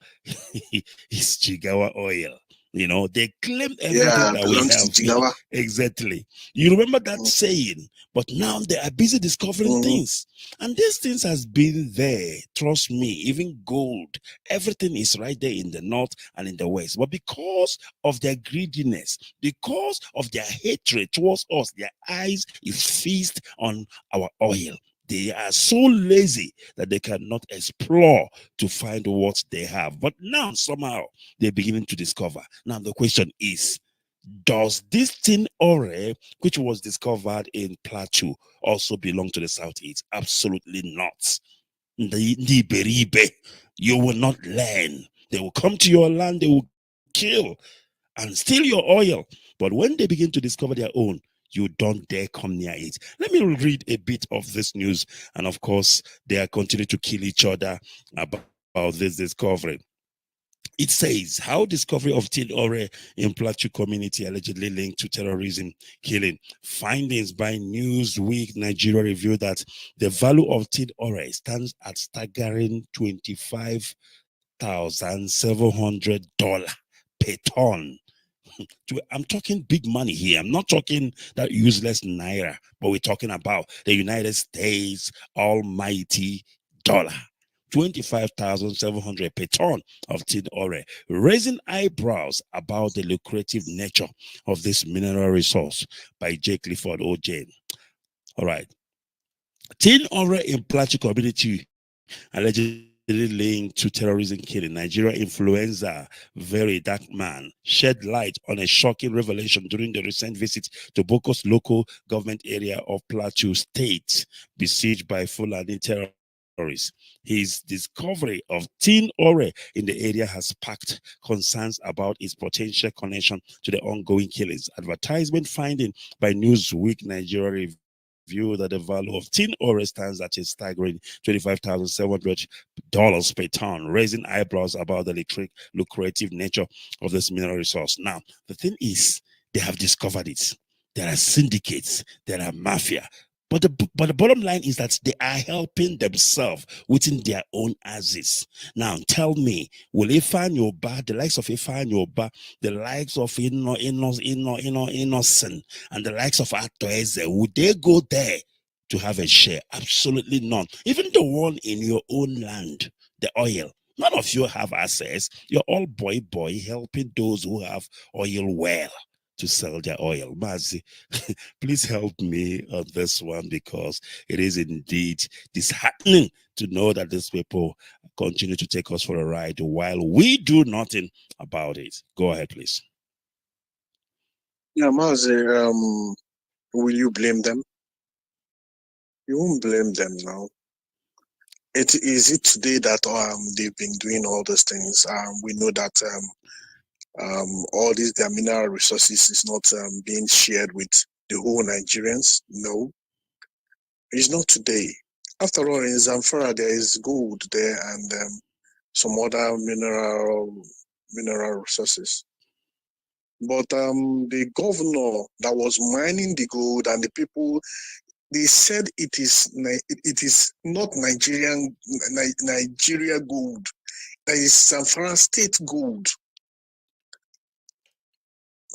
is Jigawa oil. You know, they claimed everything Yeah, that we belongs to have. Jigawa. Exactly. You remember that Mm, saying, but now they are busy discovering mhm. things. And these things has been there. Trust me, even gold. Everything is right there in the north and in the west. But because of their greediness, because of their hatred towards us, their eyes is feast on our oil. They are so lazy that they cannot explore to find what they have. But now somehow they're beginning to discover. Now the question is, does this tin ore, which was discovered in Plateau, also belong to the southeast? Absolutely not. The Beribe, you will not learn. They will come to your land, they will kill and steal your oil. But when they begin to discover their own, you don't dare come near it. Let me read a bit of this news. And of course, they are continuing to kill each other about this discovery. It says how discovery of tin ore in Plateau community allegedly linked to terrorism killing. Findings by Newsweek Nigeria reveal that the value of tin ore stands at staggering $25,700 per ton. I'm talking big money here. I'm not talking that useless naira, but we're talking about the United States almighty dollar. 25,700 per ton of tin ore, raising eyebrows about the lucrative nature of this mineral resource by J. Clifford O.J. All right. Tin ore in Plateau community allegedly linked to terrorism killing. Nigeria influencer, very dark man, shed light on a shocking revelation during the recent visit to Boko's local government area of Plateau State, besieged by Fulani terrorists. His discovery of tin ore in the area has sparked concerns about its potential connection to the ongoing killings. Advertisement finding by Newsweek Nigeria revealed that the value of tin ore stands at a staggering $25,700 per ton, raising eyebrows about the lucrative nature of this mineral resource. Now, the thing is, they have discovered it. There are syndicates, there are mafia. But the bottom line is that they are helping themselves within their own asses. Now, tell me, will Ifan Yoba, the likes of Ifan Yoba, the likes of Innocent, and the likes of Atoeze, would they go there to have a share? Absolutely none. Even the one in your own land, the oil. None of you have access. You're all boy helping those who have oil well to sell their oil. Mazi, please help me on this one because it is indeed disheartening to know that these people continue to take us for a ride while we do nothing about it. Go ahead, please. Yeah, Mazi, will you blame them? You won't blame them now. It today that they've been doing all those things. We know that all these their mineral resources is not being shared with the whole Nigerians. No, it's not today. After all, in Zamfara there is gold there and some other mineral resources. But the governor that was mining the gold and the people, they said it is not Nigeria gold. That is Zamfara state gold.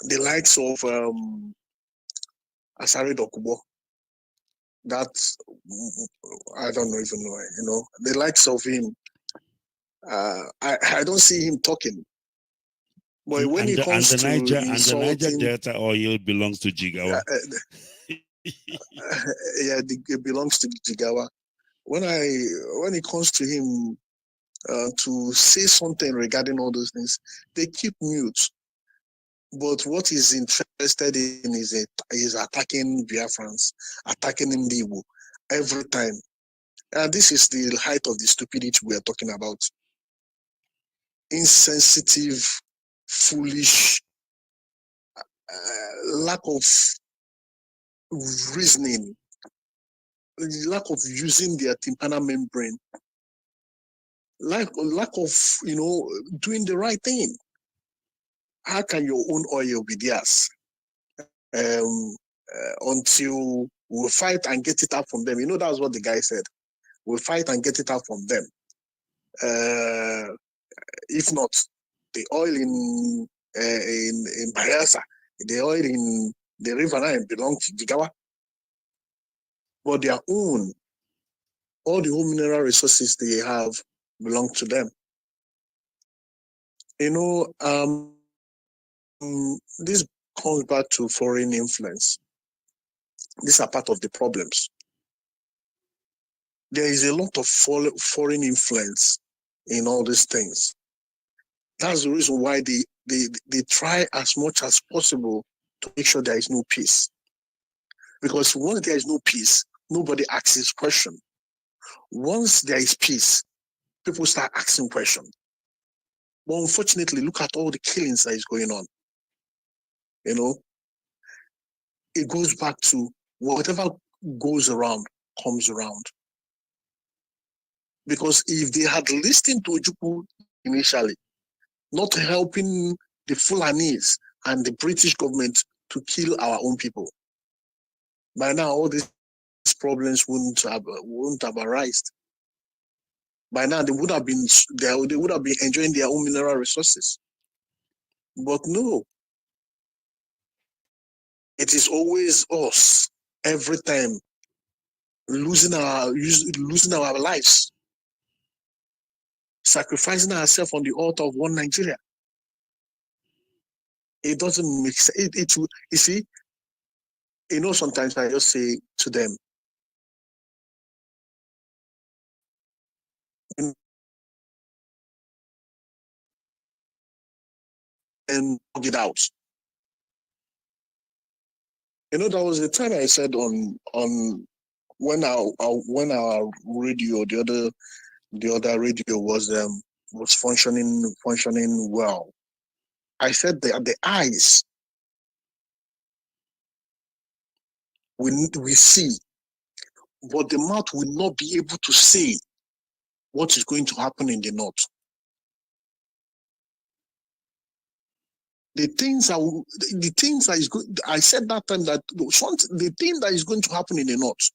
The likes of Asari Dokubo. That I don't know even know. You know, the likes of him. I don't see him talking. But when it comes to And the Niger insulting, Delta oil belongs to uh, Jigawa. yeah, it belongs to Jigawa. When it comes to him to say something regarding all those things, they keep mute. But what he's interested in is attacking Biafrans, attacking Ndibo every time. And this is the height of the stupidity we are talking about. Insensitive, foolish, lack of reasoning, lack of using their tympanic membrane, lack of doing the right thing. How can your own oil be theirs until we fight and get it out from them? You know, that's what the guy said. We'll fight and get it out from them. If not, the oil in in Bayelsa. The oil in the River Nile belongs to Jigawa. But their own, all the whole mineral resources they have belong to them. This comes back to foreign influence. These are part of the problems. There is a lot of foreign influence in all these things. That's the reason why they try as much as possible to make sure there is no peace. Because once there is no peace, nobody asks questions. Once there is peace, people start asking questions. But unfortunately, look at all the killings that is going on. It goes back to whatever goes around comes around. Because if they had listened to Ojukwu initially, not helping the Fulanese and the British government to kill our own people, by now all these problems wouldn't have arisen. By now they would have been enjoying their own mineral resources. But no, it is always us every time losing our lives, sacrificing ourselves on the altar of one Nigeria. It doesn't make sense. You see, sometimes I just say to them, and get out. There was a time I said on when our radio, the other radio was functioning well. I said that the eyes we see, but the mouth will not be able to say what is going to happen in the north. The things that is good. I said that time that the thing that is going to happen in the north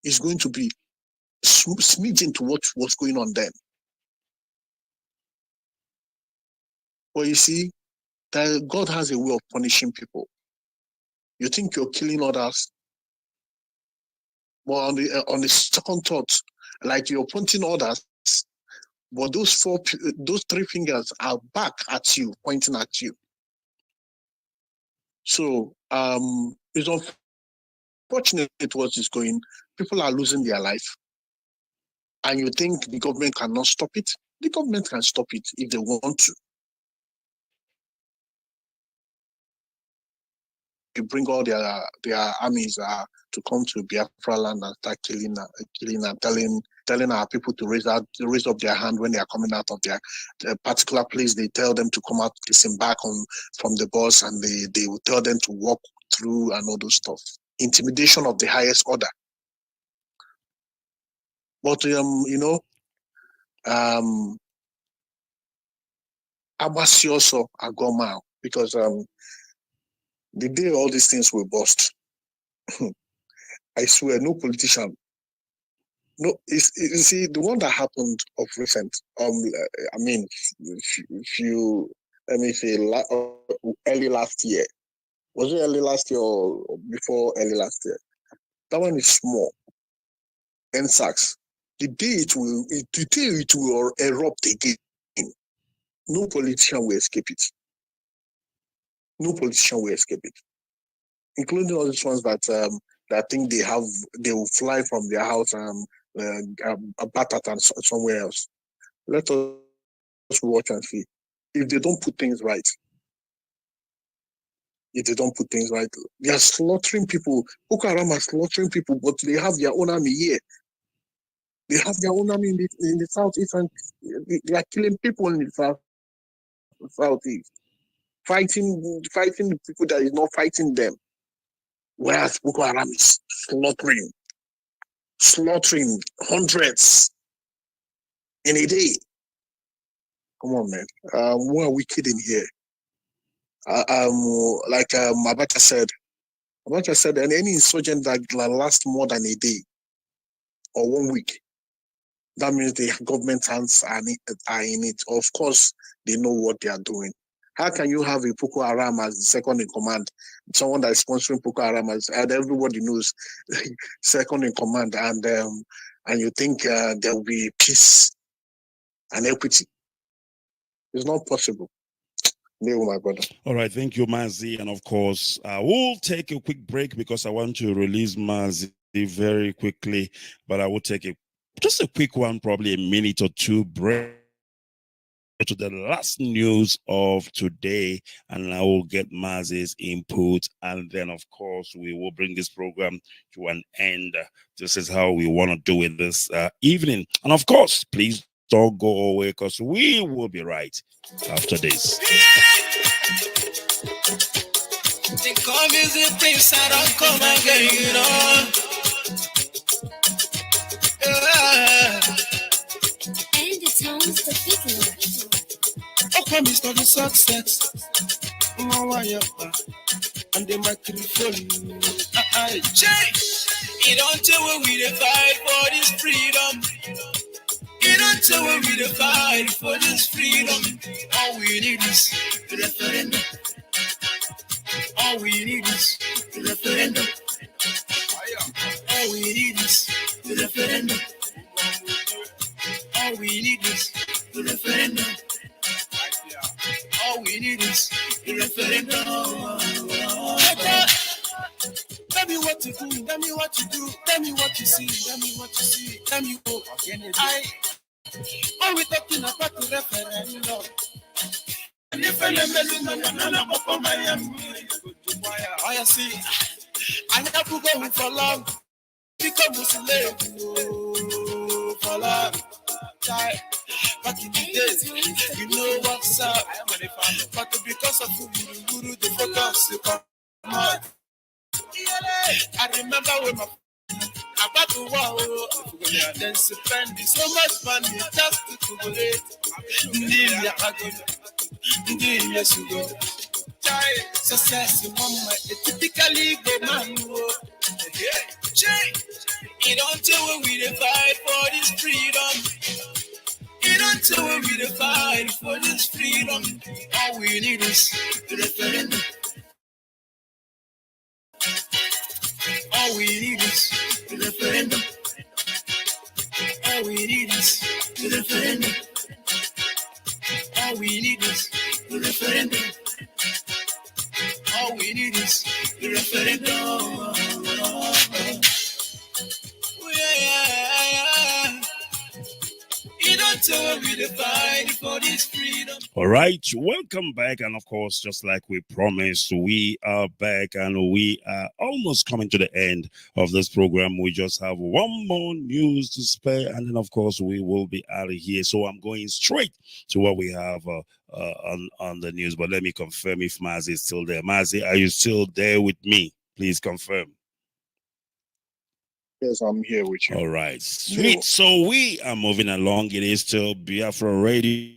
is going to be smidgen to what's going on then. But you see, that God has a way of punishing people. You think you're killing others, but on the second thought, like you're pointing others, but those three fingers are back at you, pointing at you. So it's unfortunate what is going. People are losing their life, and you think the government cannot stop it? The government can stop it if they want to. They bring all their armies to come to Biafra land and start killing and telling our people to raise up their hand when they are coming out of their particular place. They tell them to come out, disembark from the bus, and they will tell them to walk through and all those stuff. Intimidation of the highest order. But Abasi also Agoma, because the day all these things will burst, I swear, no politician. No, you see, the one that happened of recent. Let me say, early last year. Was it early last year or before early last year? That one is small. NSACS. The day it will erupt again, no politician will escape it. No politician will escape it, including all these ones that think they will fly from their house and Batat and somewhere else. Let us watch and see. If they don't put things right, they are slaughtering people. Boko Haram are slaughtering people, but they have their own army here. They have their own army in the southeast, and they are killing people in the southeast. Fighting the people that is not fighting them. Whereas Boko Haram is slaughtering hundreds in a day. Come on, man. Why are we kidding here? Like Abacha said, and any insurgent that lasts more than a day or 1 week, that means the government hands are in it. Of course, they know what they are doing. How can you have a Boko Haram as the second in command? Someone that is sponsoring Boko Haram as, and everybody knows, second in command, and you think there will be peace and equity? It's not possible. No, my brother. All right, thank you, Mazi. And of course, we'll take a quick break because I want to release Mazi very quickly, but I will take just a quick one, probably a minute or two break to the last news of today, and I will get Mazi's input, and then of course we will bring this program to an end. This is how we want to do it this evening, and of course, please don't go away because we will be right after this. They call me the prince, I don't come again, you know. And it sounds the fiddler. I promise to the success. And the microphone. You don't tell when we the fight for this freedom. You don't tell when we the fight for this freedom. All we need is the referendum. All we need is the referendum. All we need is the referendum. All we need is the referendum. All we need is the referendum. Tell me what to do, tell me what to do, tell me what you see, tell me what you see, tell me what are we talking about the referendum? And if I see, I never go for long, become a slave for long. Back in the days, you know what's up. But because of who you guru, the focus you come on. I remember when my about to wow, then spend so much money just to jubilate. Yes, you go. Success, mama, it typically go man. You don't tell when we fight for this freedom. You don't tell when we fight for this freedom. All we need is the referendum. All we need is the referendum. All we need is the referendum. All we need is the referendum. All we need is the referendum. All right, welcome back. And of course, just like we promised, we are back and we are almost coming to the end of this program. We just have one more news to spare, and then of course we will be out of here. So I'm going straight to what we have on the news. But let me confirm if Mazi is still there. Mazi, are you still there with me? Please confirm. Yes, I'm here with you. All right, sweet. So we are moving along. It is still Biafra Radio.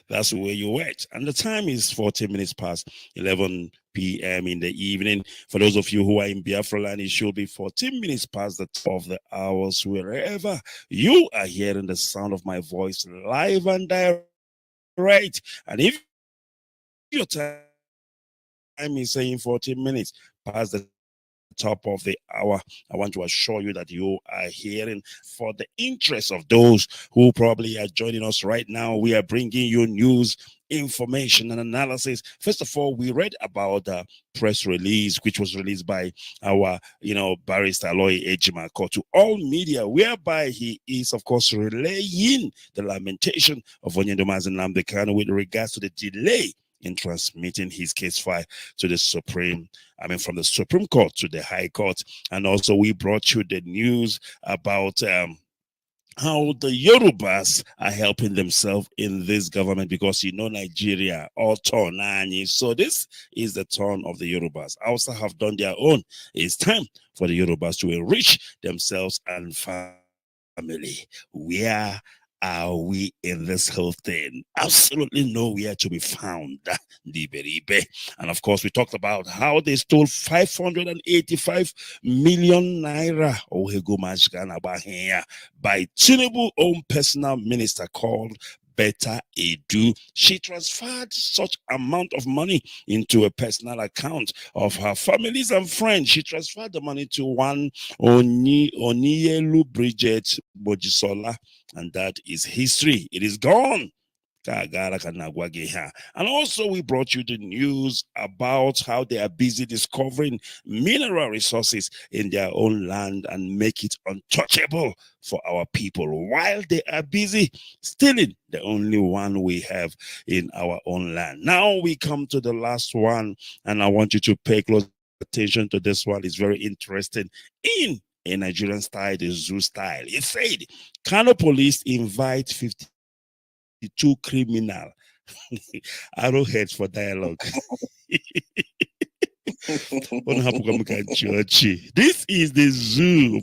That's where you're at. And the time is 40 minutes past 11 p.m. in the evening. For those of you who are in Biafra land, it should be 14 minutes past the top of the hours, wherever you are hearing the sound of my voice live and direct. And if your time is saying 14 minutes past the top of the hour, I want to assure you that you are hearing. For the interest of those who probably are joining us right now, we are bringing you news, information, and analysis. First of all, we read about the press release which was released by our barrister Aloy Ejimako to all media, whereby he is of course relaying the lamentation of Onyendomazi Nnamdi Kanu with regards to the delay in transmitting his case file to the from the Supreme Court to the High Court. And also we brought you the news about how the Yorubas are helping themselves in this government, because Nigeria all turn. So this is the turn of the Yorubas. Also have done their own. It's time for the Yorubas to enrich themselves and family. Are we in this whole thing? Absolutely nowhere to be found. And of course, we talked about how they stole 585 million naira by Tinubu's own personal minister called better Edu. She transferred such amount of money into a personal account of her families and friends. She transferred the money to one Onielu Bridget Bojisola, and that is history. It is gone. And also, we brought you the news about how they are busy discovering mineral resources in their own land and make it untouchable for our people, while they are busy stealing the only one we have in our own land. Now we come to the last one, and I want you to pay close attention to this one. It's very interesting. In a Nigerian style, the zoo style, it said Kano police invite 52 criminal arrowheads for dialogue. This is the zoo.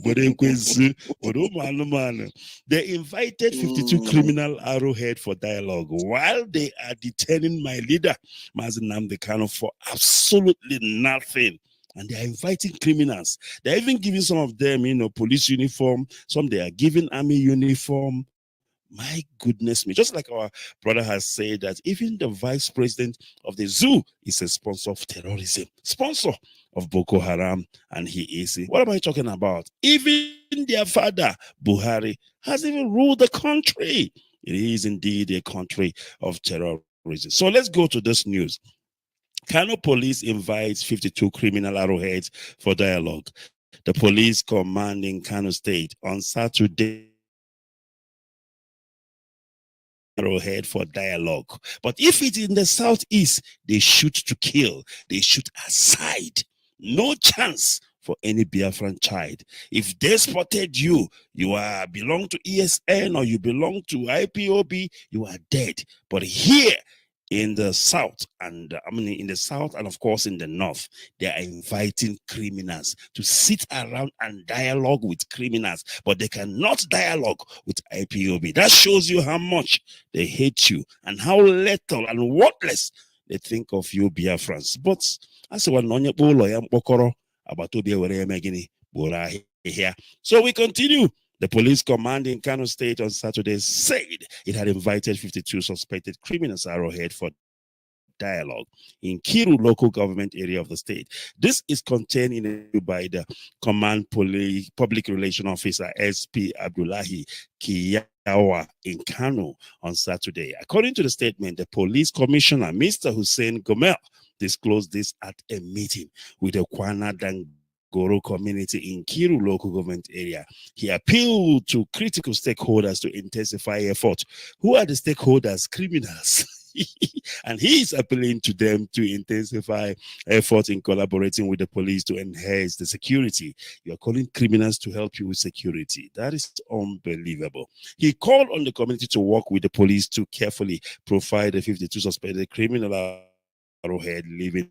They invited 52 criminal arrowhead for dialogue while they are detaining my leader, Mazen Nnamdi Kanu, for absolutely nothing. And they are inviting criminals. They're even giving some of them, police uniform. Some they are giving army uniform. My goodness me. Just like our brother has said that even the vice president of the zoo is a sponsor of terrorism, sponsor of Boko Haram, and he is. What am I talking about? Even their father, Buhari, has even ruled the country. It is indeed a country of terrorism. So let's go to this news. Kano police invites 52 criminal arrowheads for dialogue. The police command in Kano State on Saturday arrowhead for dialogue. But if it's in the southeast, they shoot to kill. They shoot aside. No chance for any Biafran child. If they spotted you, you belong to ESN or you belong to IPOB, you are dead. But here in the south, and in the south and of course in the north, they are inviting criminals to sit around and dialogue with criminals, but they cannot dialogue with IPOB. That shows you how much they hate you and how little and worthless they think of you Biafrans. But as one so we continue. The police command in Kano State on Saturday said it had invited 52 suspected criminals arrowhead for dialogue in Kiru local government area of the state. This is contained in by the command public relation officer SP Abdullahi Kiyawa in Kano on Saturday. According to the statement, the police commissioner, Mr. Hussein Gomel, disclosed this at a meeting with the Kwana Goro community in Kiru local government area. He appealed to critical stakeholders to intensify effort. Who are the stakeholders? Criminals. And he is appealing to them to intensify effort in collaborating with the police to enhance the security. You are calling criminals to help you with security. That is unbelievable. He called on the community to work with the police to carefully profile the 52 suspected criminal arrowhead living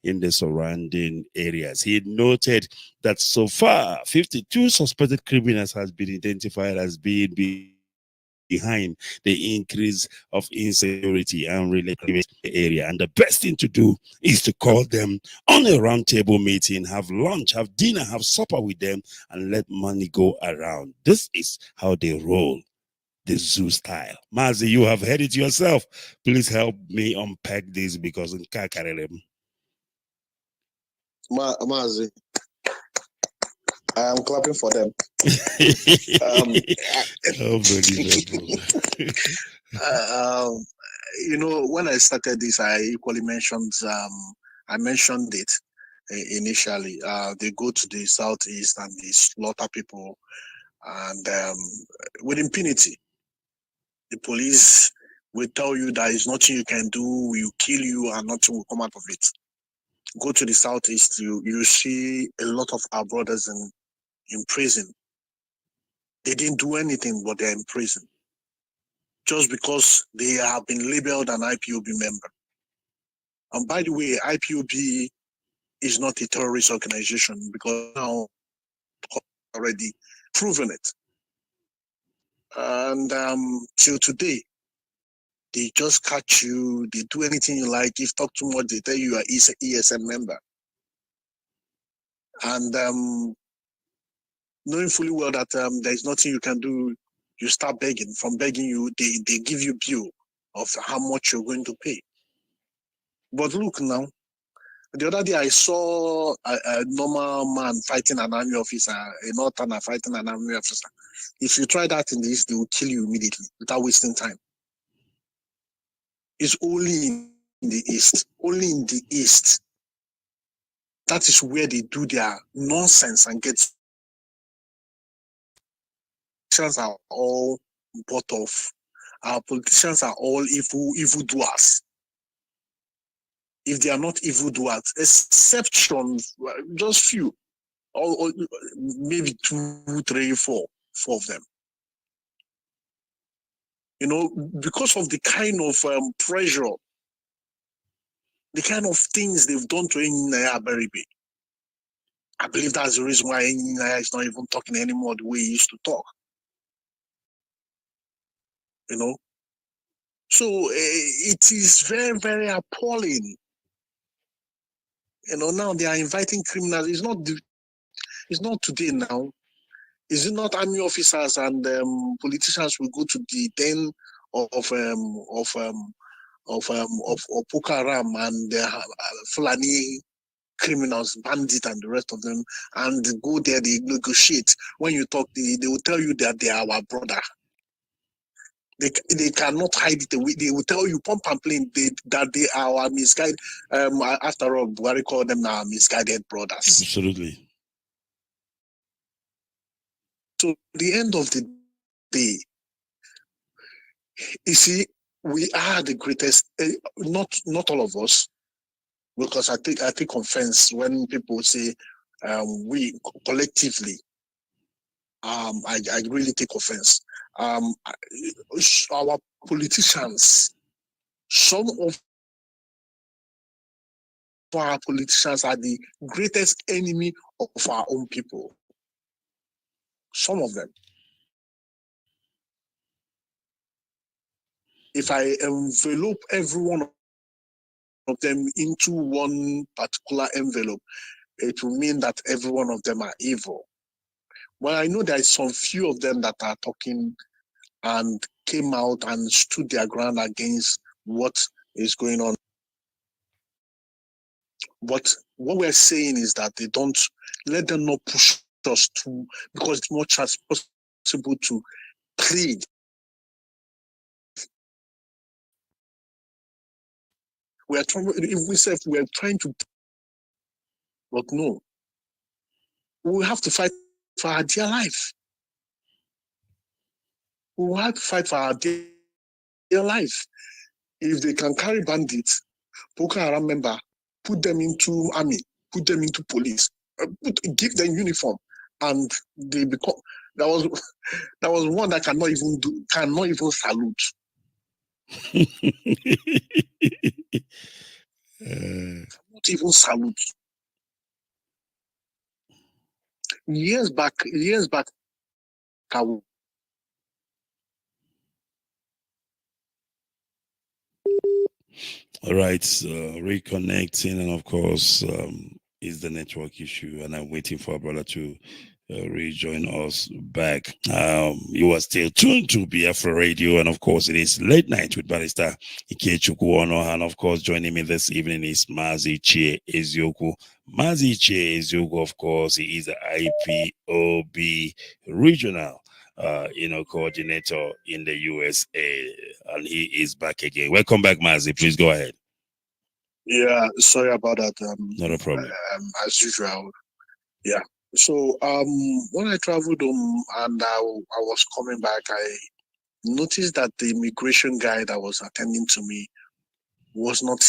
in the surrounding areas. He noted that so far 52 suspected criminals has been identified as being behind the increase of insecurity and related area. And the best thing to do is to call them on a roundtable meeting, have lunch, have dinner, have supper with them, and let money go around. This is how they roll. The zoo style. Mazi, you have heard it yourself. Please help me unpack this because in Kakarelem. Mazi, I am clapping for them. When I started this, I equally mentioned, I mentioned it initially. They go to the southeast and they slaughter people, and with impunity. The police will tell you there is nothing you can do, we will kill you, and nothing will come out of it. Go to the southeast, you see a lot of our brothers in prison. They didn't do anything, but they're in prison just because they have been labeled an IPOB member. And by the way, IPOB is not a terrorist organization because now already proven it. And till today, they just catch you, they do anything you like. If you talk too much, they tell you are ESM member. And knowing fully well that there is nothing you can do, You start begging. From begging, they give you bill of how much you're going to pay. But look now, the other day I saw a normal man fighting an army officer, a northerner fighting an army officer. If you try that in the East, they will kill you immediately without wasting time. It's only in the East. Only in the East. That is where they do their nonsense and get. Politicians are all bought off. Our politicians are all evildoers. If they are not evildoers, exceptions, just few, or maybe 2, 3, 4 of them. You know, because of the kind of pressure, the kind of things they've done to Enyinaya Beribe. I believe that's the reason why Enyinaya is not even talking anymore the way he used to talk. You know, so it is very, very appalling. You know, now they are inviting criminals. It's not today now. Is it not army officers and politicians will go to the den of Boko Haram and Fulani criminals, bandits, and the rest of them, and go there, they negotiate. When you talk, they will tell you that they are our brother. They cannot hide it away. They will tell you, pump and plain, that they are our misguided. After all, Buhari called them our misguided brothers. Absolutely. So at the end of the day, you see, we are the greatest. Not all of us, because I take offense when people say we collectively. I really take offense. Our politicians, some of our politicians are the greatest enemy of our own people. Some of them. If I envelope every one of them into one particular envelope, it will mean that every one of them are evil. Well, I know there is some few of them that are talking and came out and stood their ground against what is going on. But what we're saying is that they don't let them not push us to, because it's much as possible to plead. We are trying. If we say we are trying to, but no, we have to fight for our dear life. We will have to fight for our dear life. If they can carry bandits, Boko Haram member, put them into army, put them into police, give them uniform, and they become. That was one that cannot even salute. Not even salute. Years back, All right, reconnecting, and of course, is the network issue, and I'm waiting for our brother to rejoin us back. You are still tuned to Biafra Radio, and of course, it is late night with Barrister Ikechukwu Ono, and of course, joining me this evening is Mazi Chie Ezioku. Mazi Chie Ezioku, of course, he is the IPOB regional coordinator in the USA, and he is back again. Welcome back, Mazi. Please go ahead. Yeah, sorry about that. Not a problem. As usual. Yeah. So when I traveled home and I was coming back, I noticed that the immigration guy that was attending to me was not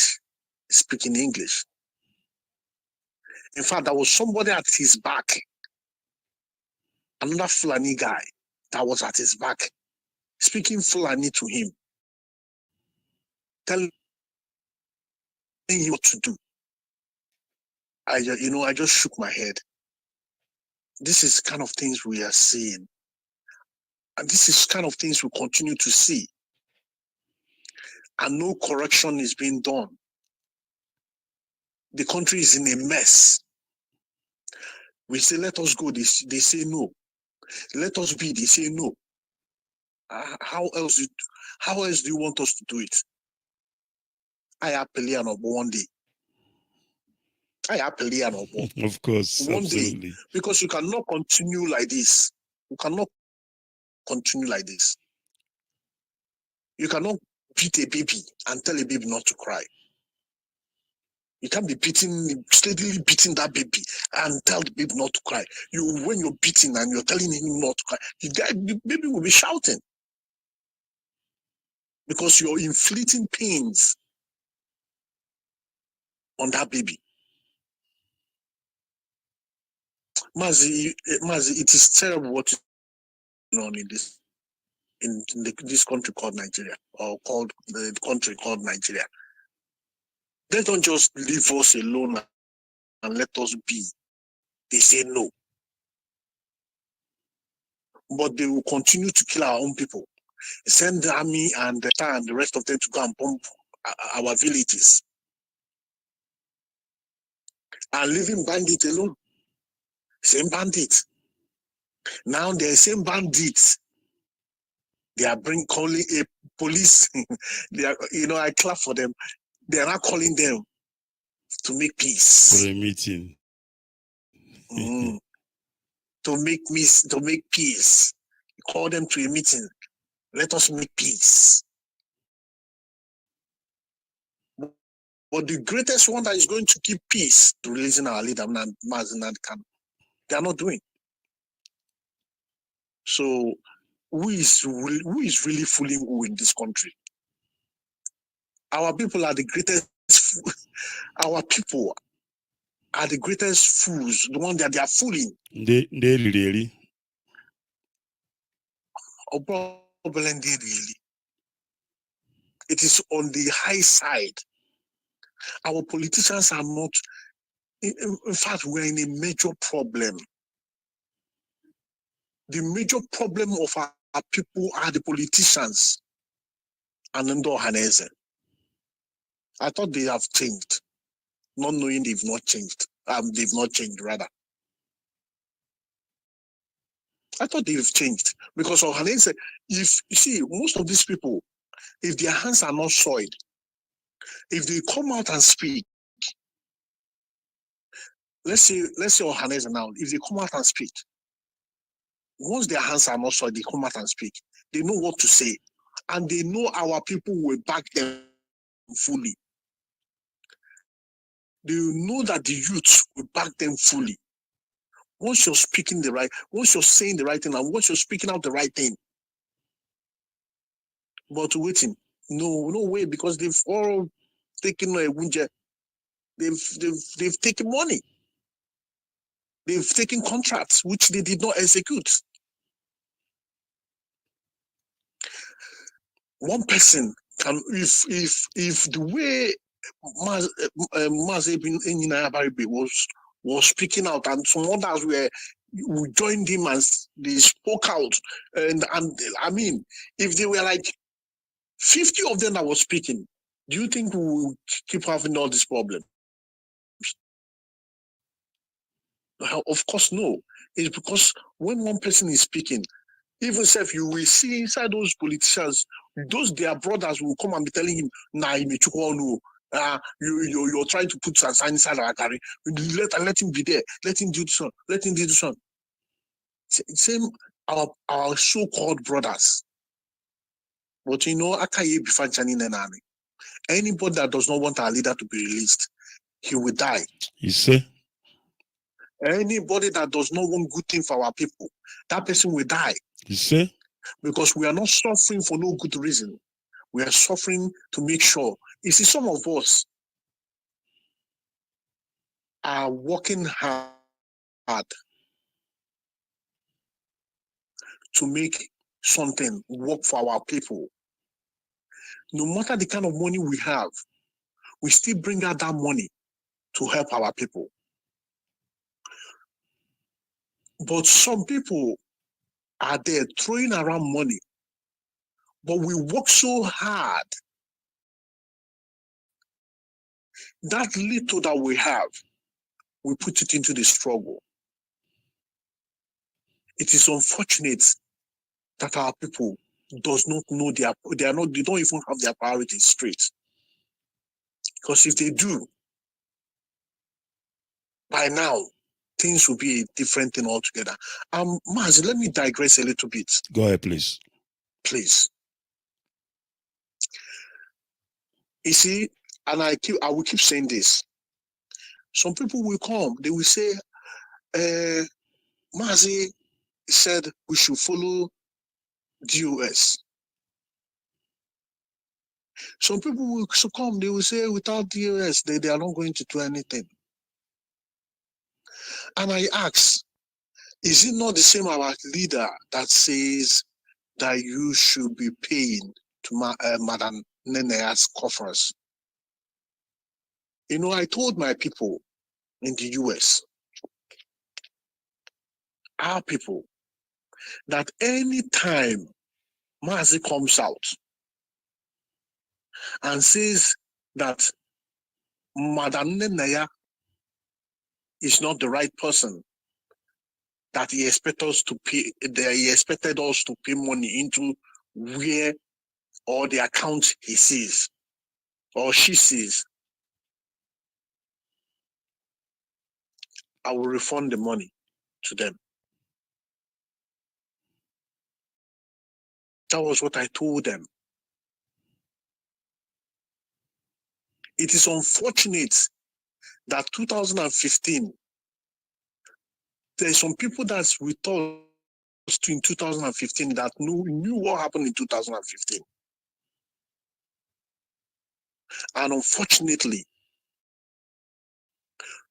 speaking English. In fact, there was somebody at his back, another Fulani guy that was at his back, speaking Fulani to him, telling him what to do. I just shook my head. This is kind of things we are seeing. And this is kind of things we continue to see. And no correction is being done. The country is in a mess. We say, let us go. They say no. Let us be. They say no. How else do you want us to do it? I appeal one day. Of course, one absolutely. day, because you cannot continue like this. You cannot continue like this. You cannot beat a baby and tell a baby not to cry. You can't be steadily beating that baby and tell the baby not to cry. When you're beating and you're telling him not to cry, the baby will be shouting because you're inflicting pains on that baby. Mazi, it is terrible what is going on in this country called Nigeria, or called the country called Nigeria. They don't just leave us alone and let us be. They say no. But they will continue to kill our own people. Send the army and the rest of them to go and bomb our villages. And leaving bandits alone. Same bandits. Now the same bandits. They are calling a police. They are, I clap for them. They are not calling them to make peace. For a meeting. To make peace. Call them to a meeting. Let us make peace. But the greatest one that is going to keep peace, to releasing our leader, Mazi Khan, they are not doing. So who is really fooling who in this country? Our people are the greatest. Our people are the greatest fools, the one that they are fooling. They really. Really. It is on the high side. Our politicians are not. In fact, we're in a major problem. The major problem of our people are the politicians and Ndo Hanese. I thought they have changed, not knowing they've not changed. They've not changed, rather. I thought they've changed because of Hanese. If you see, most of these people, if their hands are not soiled, if they come out and speak, let's say Hanese now, if they come out and speak, once their hands are not soiled, they come out and speak. They know what to say, and they know our people will back them fully. They know that the youth will back them fully. Once you're speaking once you're saying the right thing, and once you're speaking out the right thing. But waiting, no way, because they've all taken a winja. They've taken money. They've taken contracts which they did not execute. One person can, if the way Mazi was speaking out, and some others we joined him and they spoke out, and I mean, if they were like 50 of them that was speaking, do you think we will keep having all these problems? Of course, no. It's because when one person is speaking, even if you will see inside those politicians, their brothers will come and be telling him, "Nah, you're trying to put Sansan inside our carry. Let him be there. Let him do this one. Let him do this one." Same our so-called brothers. But Akaye Bifanchani Nenani. Anybody that does not want our leader to be released, he will die. You say? Anybody that does not want good thing for our people, that person will die. You say? Because we are not suffering for no good reason. We are suffering to make sure. You see, some of us are working hard to make something work for our people. No matter the kind of money we have, we still bring out that money to help our people. But some people are there throwing around money, but we work so hard. That little that we have, we put it into the struggle. It is unfortunate that our people does not know they don't even have their priorities straight. Because if they do, by now, things will be a different thing altogether. Mazi, let me digress a little bit. Go ahead, please. Please. You see, and I will keep saying this. Some people will come, they will say, Mazi said we should follow DOS. Some people will come, they will say without DOS, they are not going to do anything. And I ask, is it not the same our leader that says that you should be paying to Madam Nenea's coffers? You know, I told my people in the US, our people, that anytime Mazi comes out and says that Madam Nenea is not the right person, that he expected us to pay money into where or the account he sees or she sees, I will refund the money to them. That was what I told them. It is unfortunate that 2015, there's some people that's with us in 2015 that knew what happened in 2015. And unfortunately,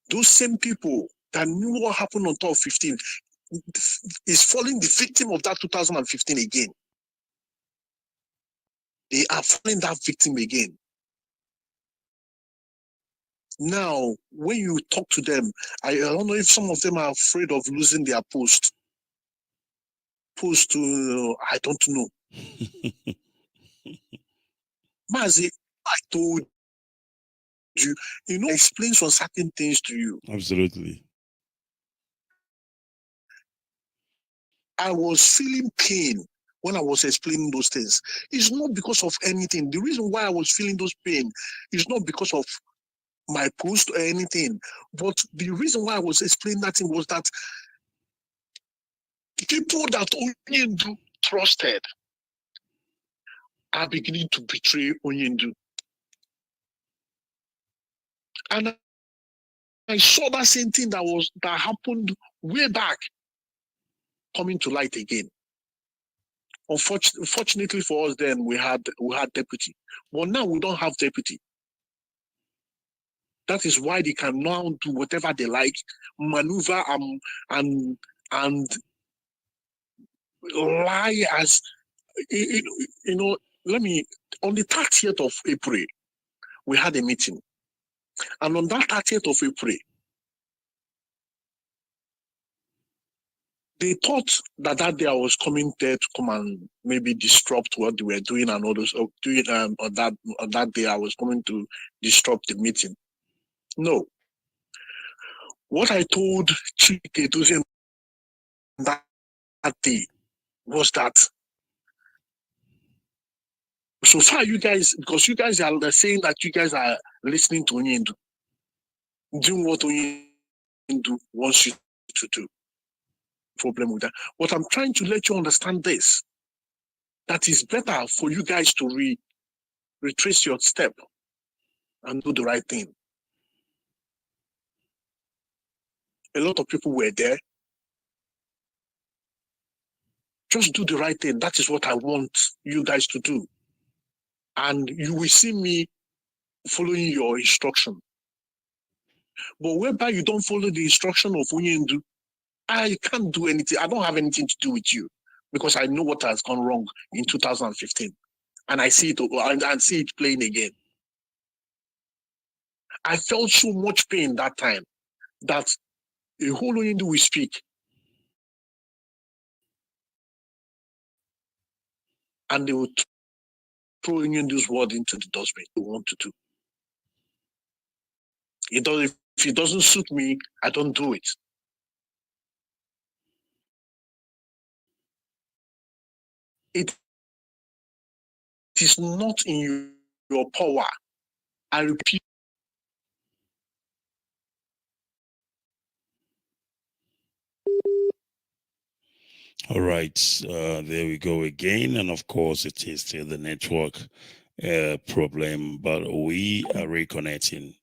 those same people that knew what happened on 2015 is falling the victim of that 2015 again. They are falling that victim again. Now, when you talk to them, I don't know if some of them are afraid of losing their post. I don't know. Mazi, I told you, I explain some certain things to you. Absolutely. I was feeling pain when I was explaining those things. It's not because of anything. The reason why I was feeling those pain is not because of my post or anything. But the reason why I was explaining that thing was that people that Onyendu trusted are beginning to betray Onyendu. And I saw that same thing that happened way back coming to light again. Unfortunately for us, then we had deputy, but now we don't have deputy. That is why they can now do whatever they like, maneuver and lie as Let me. On the 30th of April, we had a meeting, and on that 30th of April, they thought that day I was coming there to come and maybe disrupt what they were doing and others on that day I was coming to disrupt the meeting. No. What I told Chike Dozie that day was that so far you guys, because you guys are saying that you guys are listening to Onyendu, doing what Onyendu wants you to do. Problem with that. But I'm trying to let you understand this. That is better for you guys to retrace your step and do the right thing. A lot of people were there. Just do the right thing. That is what I want you guys to do. And you will see me following your instruction. But whereby you don't follow the instruction of Onyendu, I can't do anything. I don't have anything to do with you because I know what has gone wrong in 2015. And I see it and see it playing again. I felt so much pain that time that a whole Onyendu will speak. And they will throw Onyendu's word into the dustbin. They want to do. If it doesn't suit me, I don't do it. It is not in your power. I repeat. All right, there we go again. And of course, it is still the network problem, but we are reconnecting.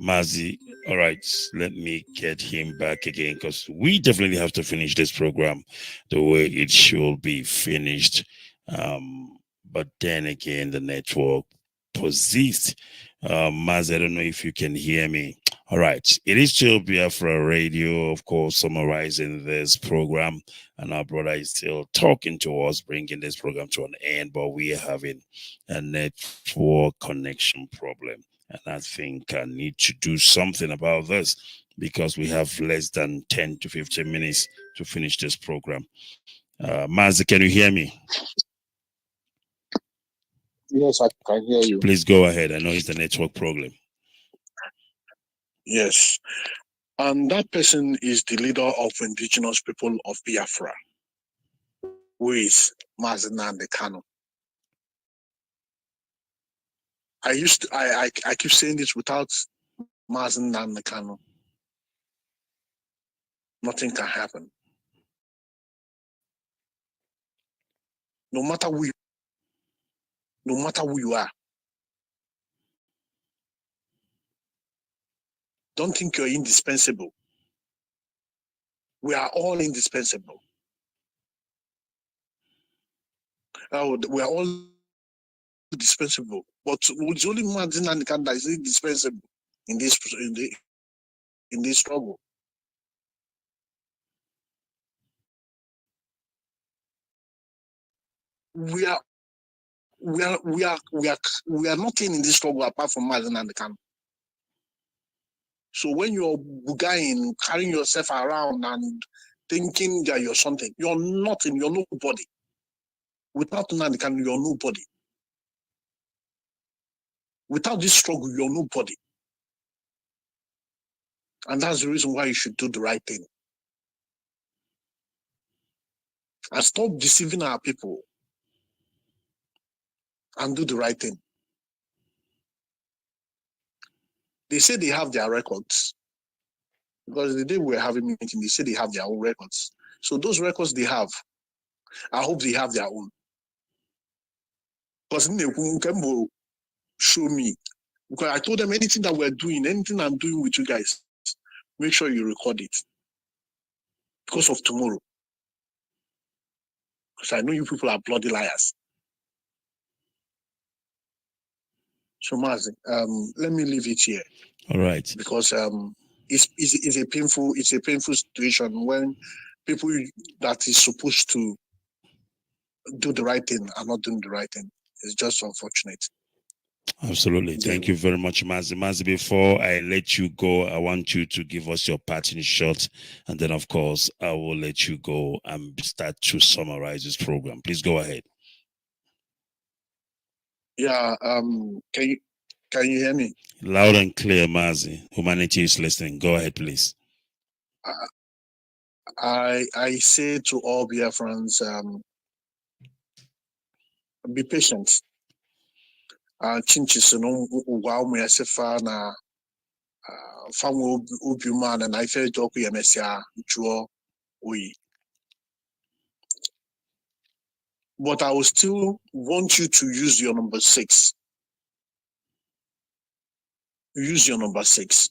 Mazi, all right, let me get him back again because we definitely have to finish this program the way it should be finished. But then again, the network persists. Mazi, I don't know if you can hear me. All right, it is still Biafra Radio, of course, summarizing this program, and our brother is still talking to us, bringing this program to an end, but we are having a network connection problem. And I think I need to do something about this because we have less than 10 to 15 minutes to finish this program. Mazi, can you hear me? Yes, I can hear you. Please go ahead. I know it's the network problem. Yes. And that person is the leader of indigenous people of Biafra, who is Mazinande Kano. I keep saying this without Mazinande Kano. Nothing can happen. No matter who you are, don't think you're indispensable. We are all indispensable. We are all indispensable. But it's only Mazinande Kano that is indispensable in this struggle. We are nothing in this struggle apart from Mazinande Kano. So when you're bugaing, carrying yourself around and thinking that you're something, you're nothing, you're nobody. Without Nnamdi Kanu, you're nobody. Without this struggle, you're nobody. And that's the reason why you should do the right thing. And stop deceiving our people. And do the right thing. They say they have their records. Because the day we were having a meeting, they say they have their own records. So those records they have, I hope they have their own. Because show me. Because I told them anything that we're doing, anything I'm doing with you guys, make sure you record it. Because of tomorrow. Because I know you people are bloody liars. So Mazi, let me leave it here. All right. Because it's a painful situation when people that is supposed to do the right thing are not doing the right thing. It's just unfortunate. Absolutely. Thank you very much, Mazi. Mazi, before I let you go, I want you to give us your parting shot. And then, of course, I will let you go and start to summarize this program. Please go ahead. Yeah. Can you hear me? Loud and clear, Mazi. Humanity is listening. Go ahead, please. I say to all Biafrans, be patient. Chinchis no wow me asefa na famu obiuma na ife joku yemesia juo oyi. But I will still want you to use your number 6. Use your number 6.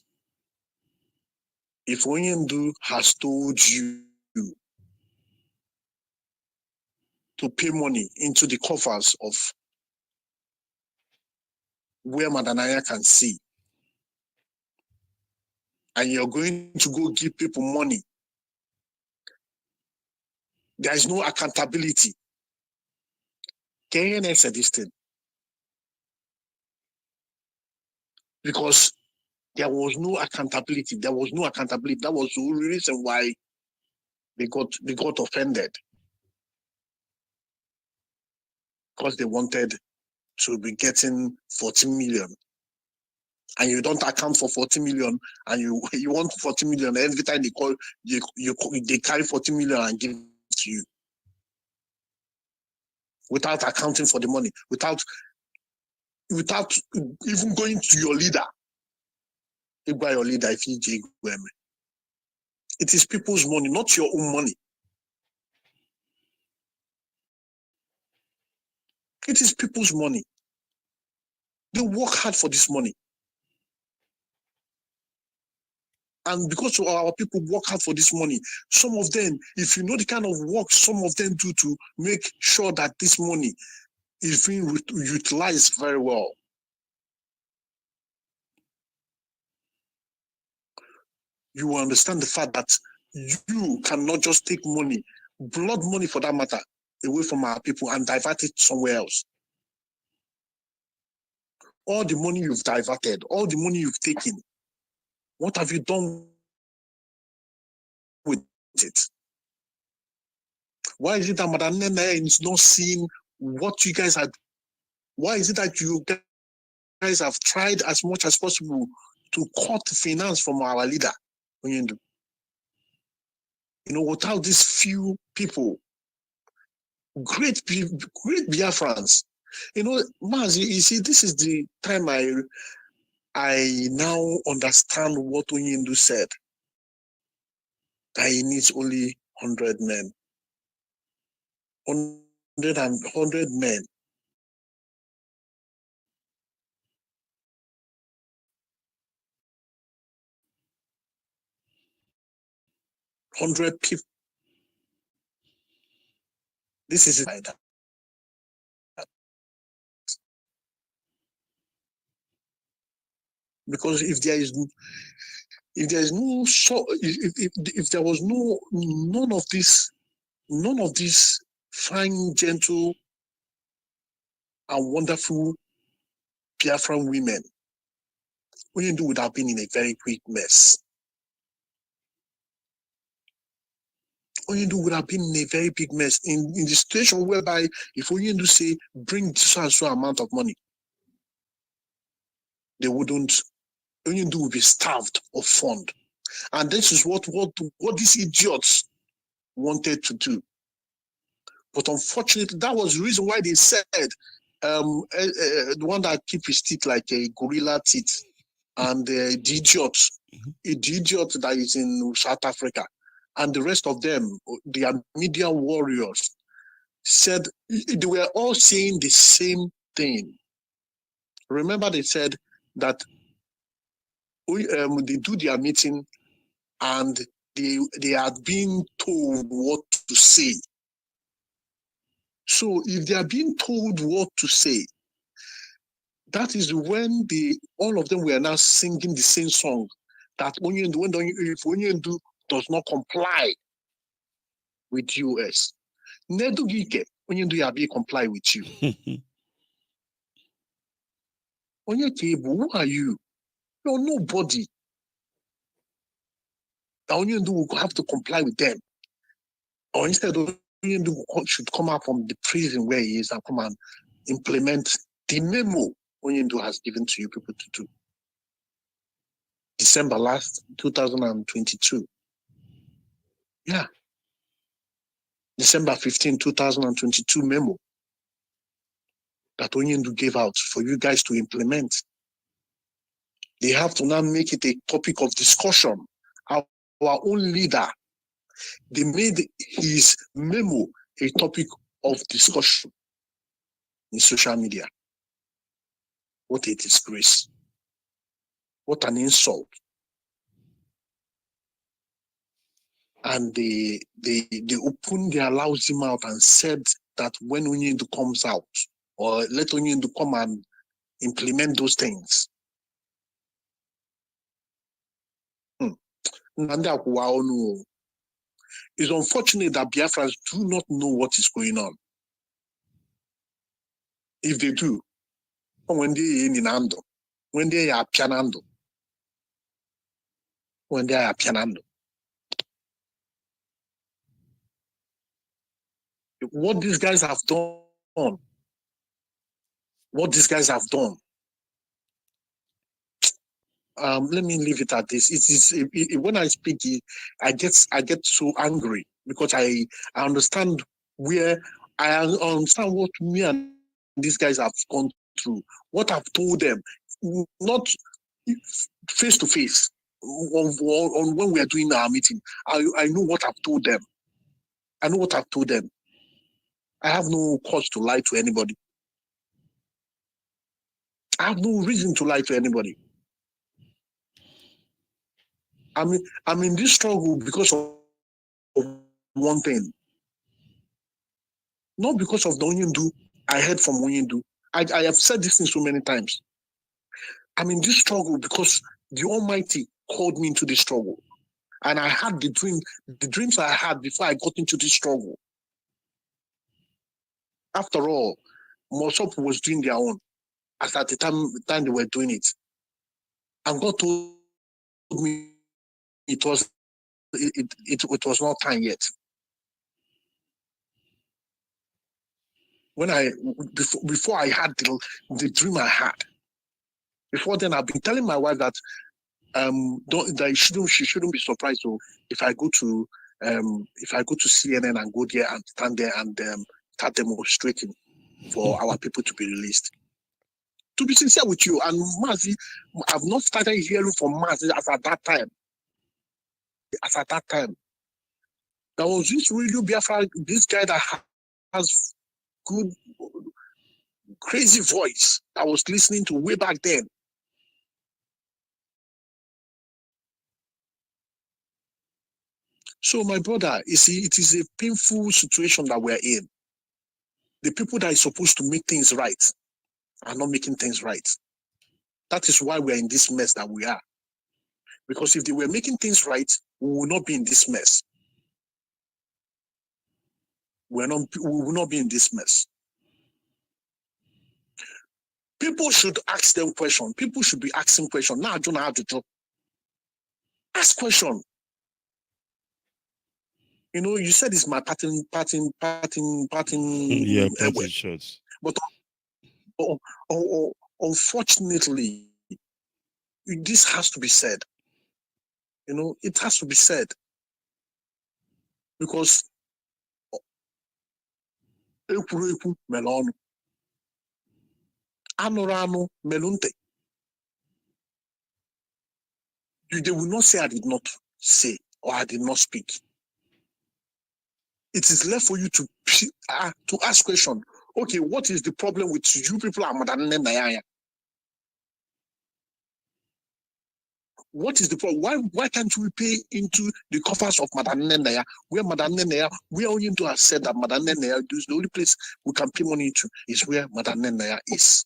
If Onyendu has told you to pay money into the coffers of where Madanaya can see, and you're going to go give people money, there is no accountability. KNS said this thing. Because there was no accountability. There was no accountability. That was the only reason why they got offended. Because they wanted to be getting 14 million. And you don't account for 40 million, and you want 40 million every time they call they carry 40 million and give it to you. without accounting for the money, without even going to your leader. Your leader, if it is people's money, not your own money. It is people's money. They work hard for this money. And because our people work hard for this money, some of them, if you know the kind of work some of them do to make sure that this money is being utilized very well. You will understand the fact that you cannot just take money, blood money for that matter, away from our people and divert it somewhere else. All the money you've diverted, all the money you've taken, what have you done with it? Why is it that Madam Nene is not seeing what you guys had? Why is it that you guys have tried as much as possible to cut finance from our leader? You know, without these few people, great Biafrans. You know, Maz, you see, this is the time I now understand what Onyindu said. That he needs only 100 men. 100 men. 100 people. This is like that. Because if there was none of these fine, gentle, and wonderful Biafran women, Onyindu would have been in a very big mess. Onyindu would have been in a very big mess in the situation whereby if Onyindu say bring so and so amount of money, they wouldn't. Onyindu would be starved of fund, and this is what these idiots wanted to do. But unfortunately, that was the reason why they said the one that keep his teeth like a gorilla teeth, and the idiot that is in South Africa, and the rest of them, their media warriors, said they were all saying the same thing. Remember, they said that they do their meeting and they are being told what to say. So if they are being told what to say, that is when all of them were now singing the same song that if Onyindu does not comply with US, Nedugike, Onyindu yabi comply with you. Onyeke, who are you? You're nobody. Onyindu will have to comply with them. Or instead, Onyindu should come out from the prison where he is and come and implement the memo Onyindu has given to you people to do. December last, 2022. Yeah. December 15, 2022 memo that Onyindu gave out for you guys to implement. They have to now make it a topic of discussion. Our own leader, they made his memo a topic of discussion in social media. What a disgrace. What an insult. And they opened their lousy mouth and said that when Onyindu comes out, or let Onyindu come and implement those things. It's unfortunate that Biafrans do not know what is going on. If they do, when they are in Nando, when they are pianando, what these guys have done, let me leave it at this. When I speak, I get so angry because I understand where I understand what me and these guys have gone through, what I've told them, not face to face, on when we are doing our meeting. I know what I've told them. I know what I've told them. I have no cause to lie to anybody. I have no reason to lie to anybody. I'm in this struggle because of one thing. Not because of the Onyindu I heard from Onyindu. I have said this thing so many times. I'm in this struggle because the Almighty called me into this struggle. And I had the dreams I had before I got into this struggle. After all, Mosop was doing their own as at the time they were doing it. And God told me it was not time yet. When before I had the dream I had, before then I've been telling my wife that she shouldn't be surprised if I go to CNN and go there and stand there and start demonstrating for our people to be released. To be sincere with you, and Mazi, I've not started hearing from Mazi as at that time. There was this Radio Biafra, this guy that has good, crazy voice I was listening to way back then. So, my brother, you see, it is a painful situation that we're in. The people that are supposed to make things right are not making things right. That is why we're in this mess that we are. Because if they were making things right, we will not be in this mess. We will not be in this mess. People should ask them questions. People should be asking questions. Now I don't know how to do. Ask question. You know, you said it's my parting. Yeah, parting shots. But unfortunately, this has to be said. You know, it has to be said. Because ekwuru mere ọnụ. Anụrụ anụ mere ntị. They will not say I did not say or I did not speak. It is left for you to ask question. Okay, what is the problem with you people? What is the problem? Why can't we pay into the coffers of Madam Nenaya? Where Madam Nenaya, we are going to have said that Madam Nenaya is the only place we can pay money to is where Madam Nenaya is.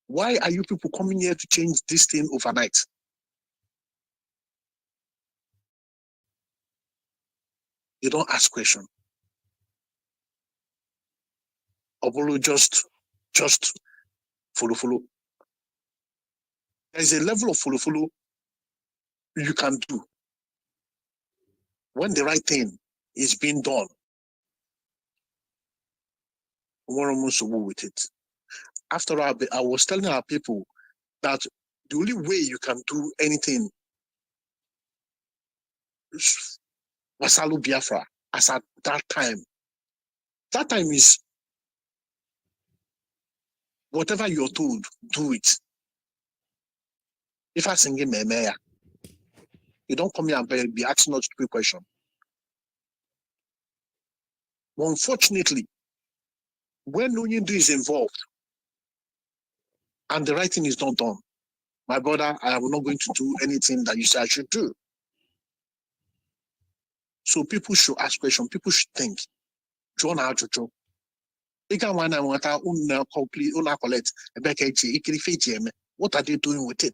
Why are you people coming here to change this thing overnight? You don't ask question. Obolo just follow. There's a level of follow you can do when the right thing is being done. We're almost with it. After all, I was telling our people that the only way you can do anything is Wasalu Biafra as at that time. That time is whatever you're told, do it. If I sing in Memeya, you don't come here and be asking us stupid question. But unfortunately, when Onyindu is involved and the right thing is not done, my brother, I am not going to do anything that you say I should do. So people should ask questions. People should think. What are they doing with it?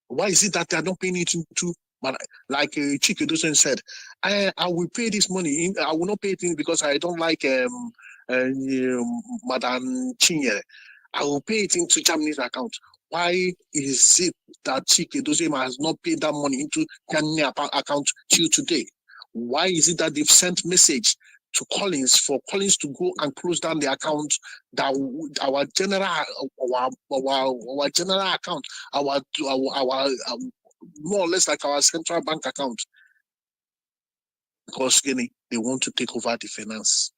Why is it that they are not paying it into, like Chike Dosen said, I will pay this money in, I will not pay it in because I don't like Madam Chinyere. I will pay it into Germany's account. Why is it that Chike Dosen has not paid that money into Germany's account till today? Why is it that they've sent message to Collins for Collins to go and close down the account that our general account, our more or less like our central bank account, because again, they want to take over the finance.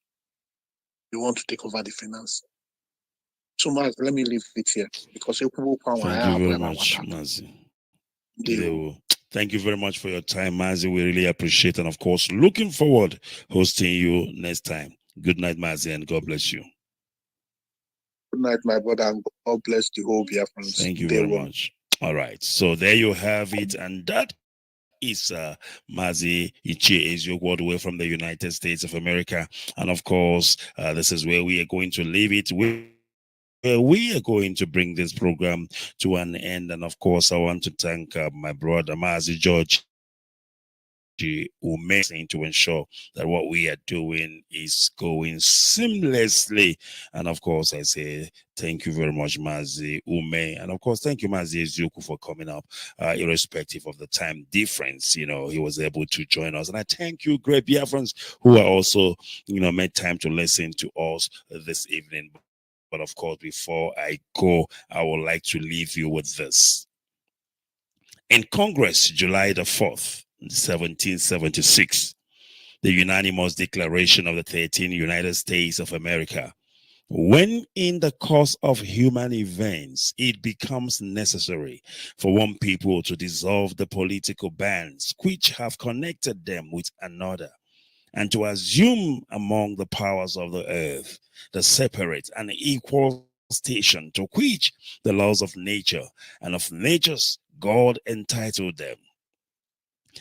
They want to take over the finance. So, Mark, let me leave it here because Thank you very much, Mazi. Thank you very much for your time, Mazi. We really appreciate, and of course, looking forward hosting you next time. Good night, Mazi, and God bless you. Good night, my brother, and God bless the whole Biafrans. Thank you very much. All right, so there you have it, and that is Mazi Ichie Eziokwu, all the way from the United States of America. And of course, this is where we are going to leave it. We are going to bring this program to an end. And of course, I want to thank my brother Mazi George Ume to ensure that what we are doing is going seamlessly. And of course, I say thank you very much, Mazi Ume. And of course, thank you, Mazi Eziokwu, for coming up, irrespective of the time difference. You know, he was able to join us. And I thank you, great Biafrans, who are also, made time to listen to us this evening. But of course, before I go, I would like to leave you with this. In Congress, July the 4th, 1776, the unanimous declaration of the 13 United States of America, when in the course of human events, it becomes necessary for one people to dissolve the political bands which have connected them with another, and to assume among the powers of the earth the separate and equal station to which the laws of nature and of nature's God entitled them.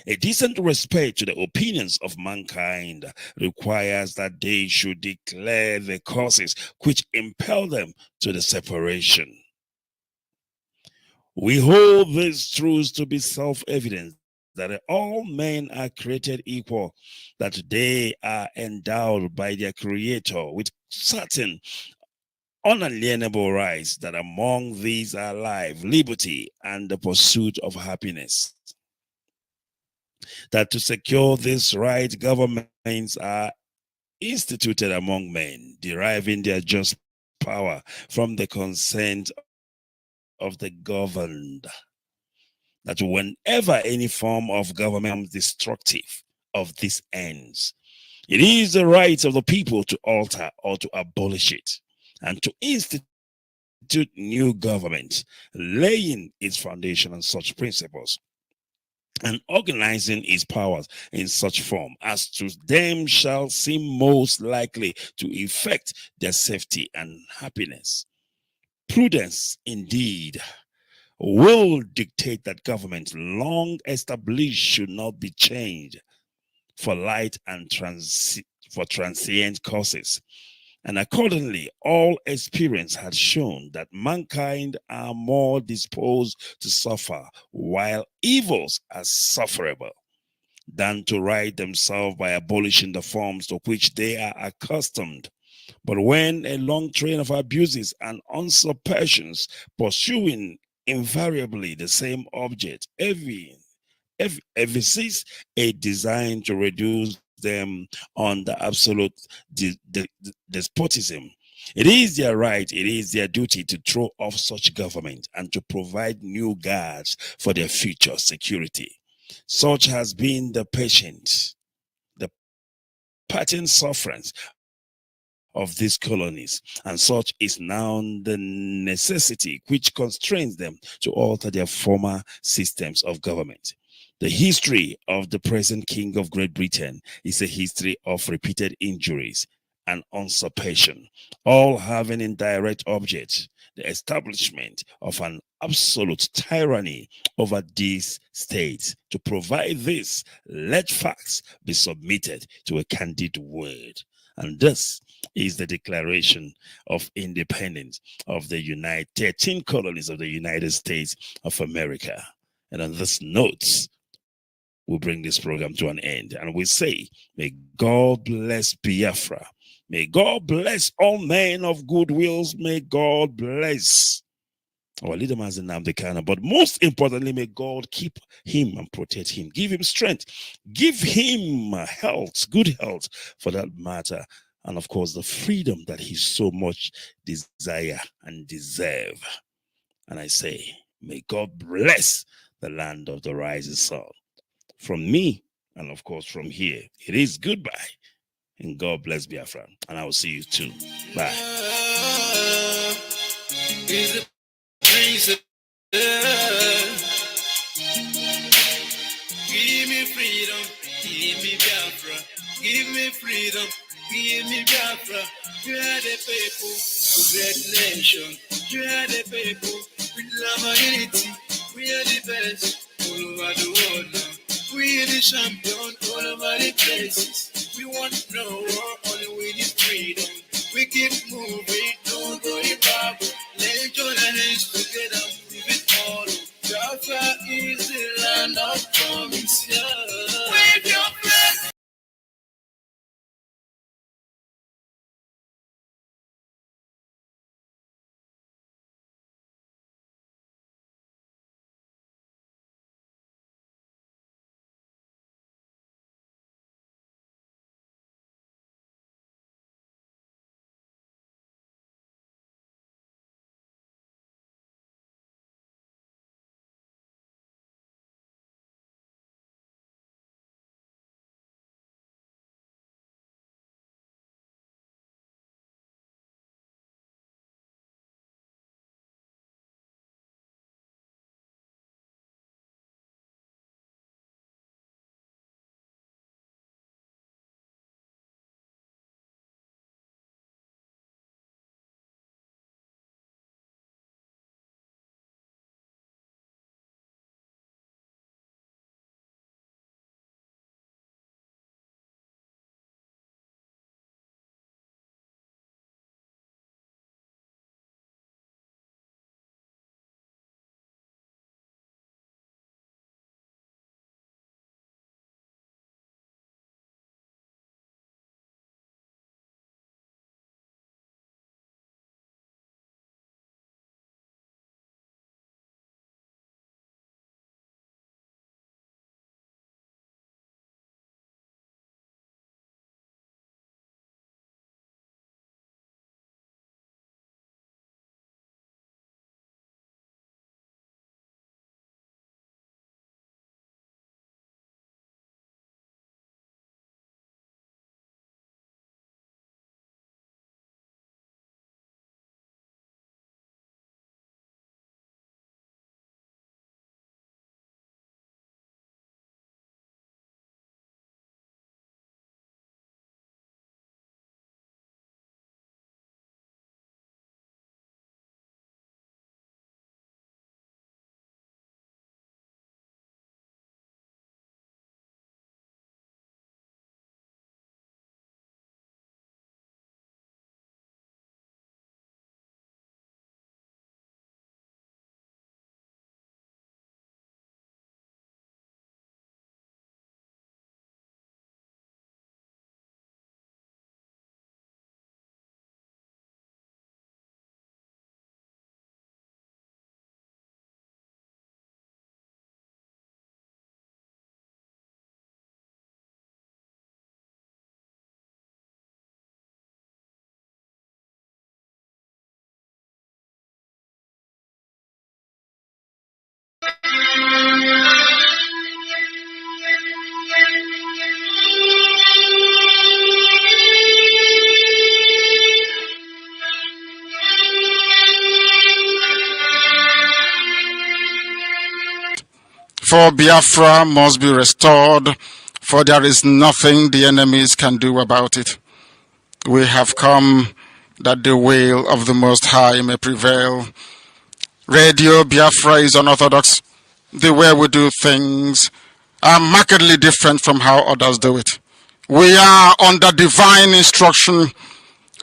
A decent respect to the opinions of mankind requires that they should declare the causes which impel them to the separation. We hold these truths to be self-evident, that all men are created equal, that they are endowed by their Creator with certain unalienable rights, that among these are life, liberty, and the pursuit of happiness. That to secure this right, governments are instituted among men, deriving their just power from the consent of the governed. That whenever any form of government becomes destructive of these ends, it is the right of the people to alter or to abolish it, and to institute new government, laying its foundation on such principles and organizing its powers in such form as to them shall seem most likely to effect their safety and happiness. Prudence, indeed, will dictate that government long established should not be changed for light and for transient causes. And accordingly, all experience had shown that mankind are more disposed to suffer while evils are sufferable than to right themselves by abolishing the forms to which they are accustomed. But when a long train of abuses and usurpations pursuing invariably the same object, evinces a design to reduce them under absolute despotism, it is their right, it is their duty to throw off such government and to provide new guards for their future security. Such has been the pattern sufferance of these colonies, and such is now the necessity which constrains them to alter their former systems of government. The history of the present King of Great Britain is a history of repeated injuries and usurpation, all having in direct object the establishment of an absolute tyranny over these states. To provide this, let facts be submitted to a candid word. And this is the Declaration of Independence of the 13 colonies of the United States of America. And on this note, we'll bring this program to an end. And we say, may God bless Biafra. May God bless all men of good wills. May God bless our leader, Mazi Nnamdi Kanu. But most importantly, may God keep him and protect him. Give him strength. Give him health, good health for that matter. And of course, the freedom that he so much desire and deserve. And I say, may God bless the land of the rising sun. From me And of course, from here, it is goodbye. And God bless Biafra. And I will see you soon. Bye. Give me freedom, give me Biafra. Give me freedom, give me Biafra. You are the people, great nation. You are the people, with love and unity. We are the best all over the world now. We are the champion all over the places. We want no war, only we need freedom. We keep moving, don't go back. Let's join our hands together, move it all. Biafra is the land of promise. Wave your flag. For Biafra must be restored, for there is nothing the enemies can do about it. We have come that the will of the Most High may prevail. Radio Biafra is unorthodox. The way we do things are markedly different from how others do it. We are under divine instruction.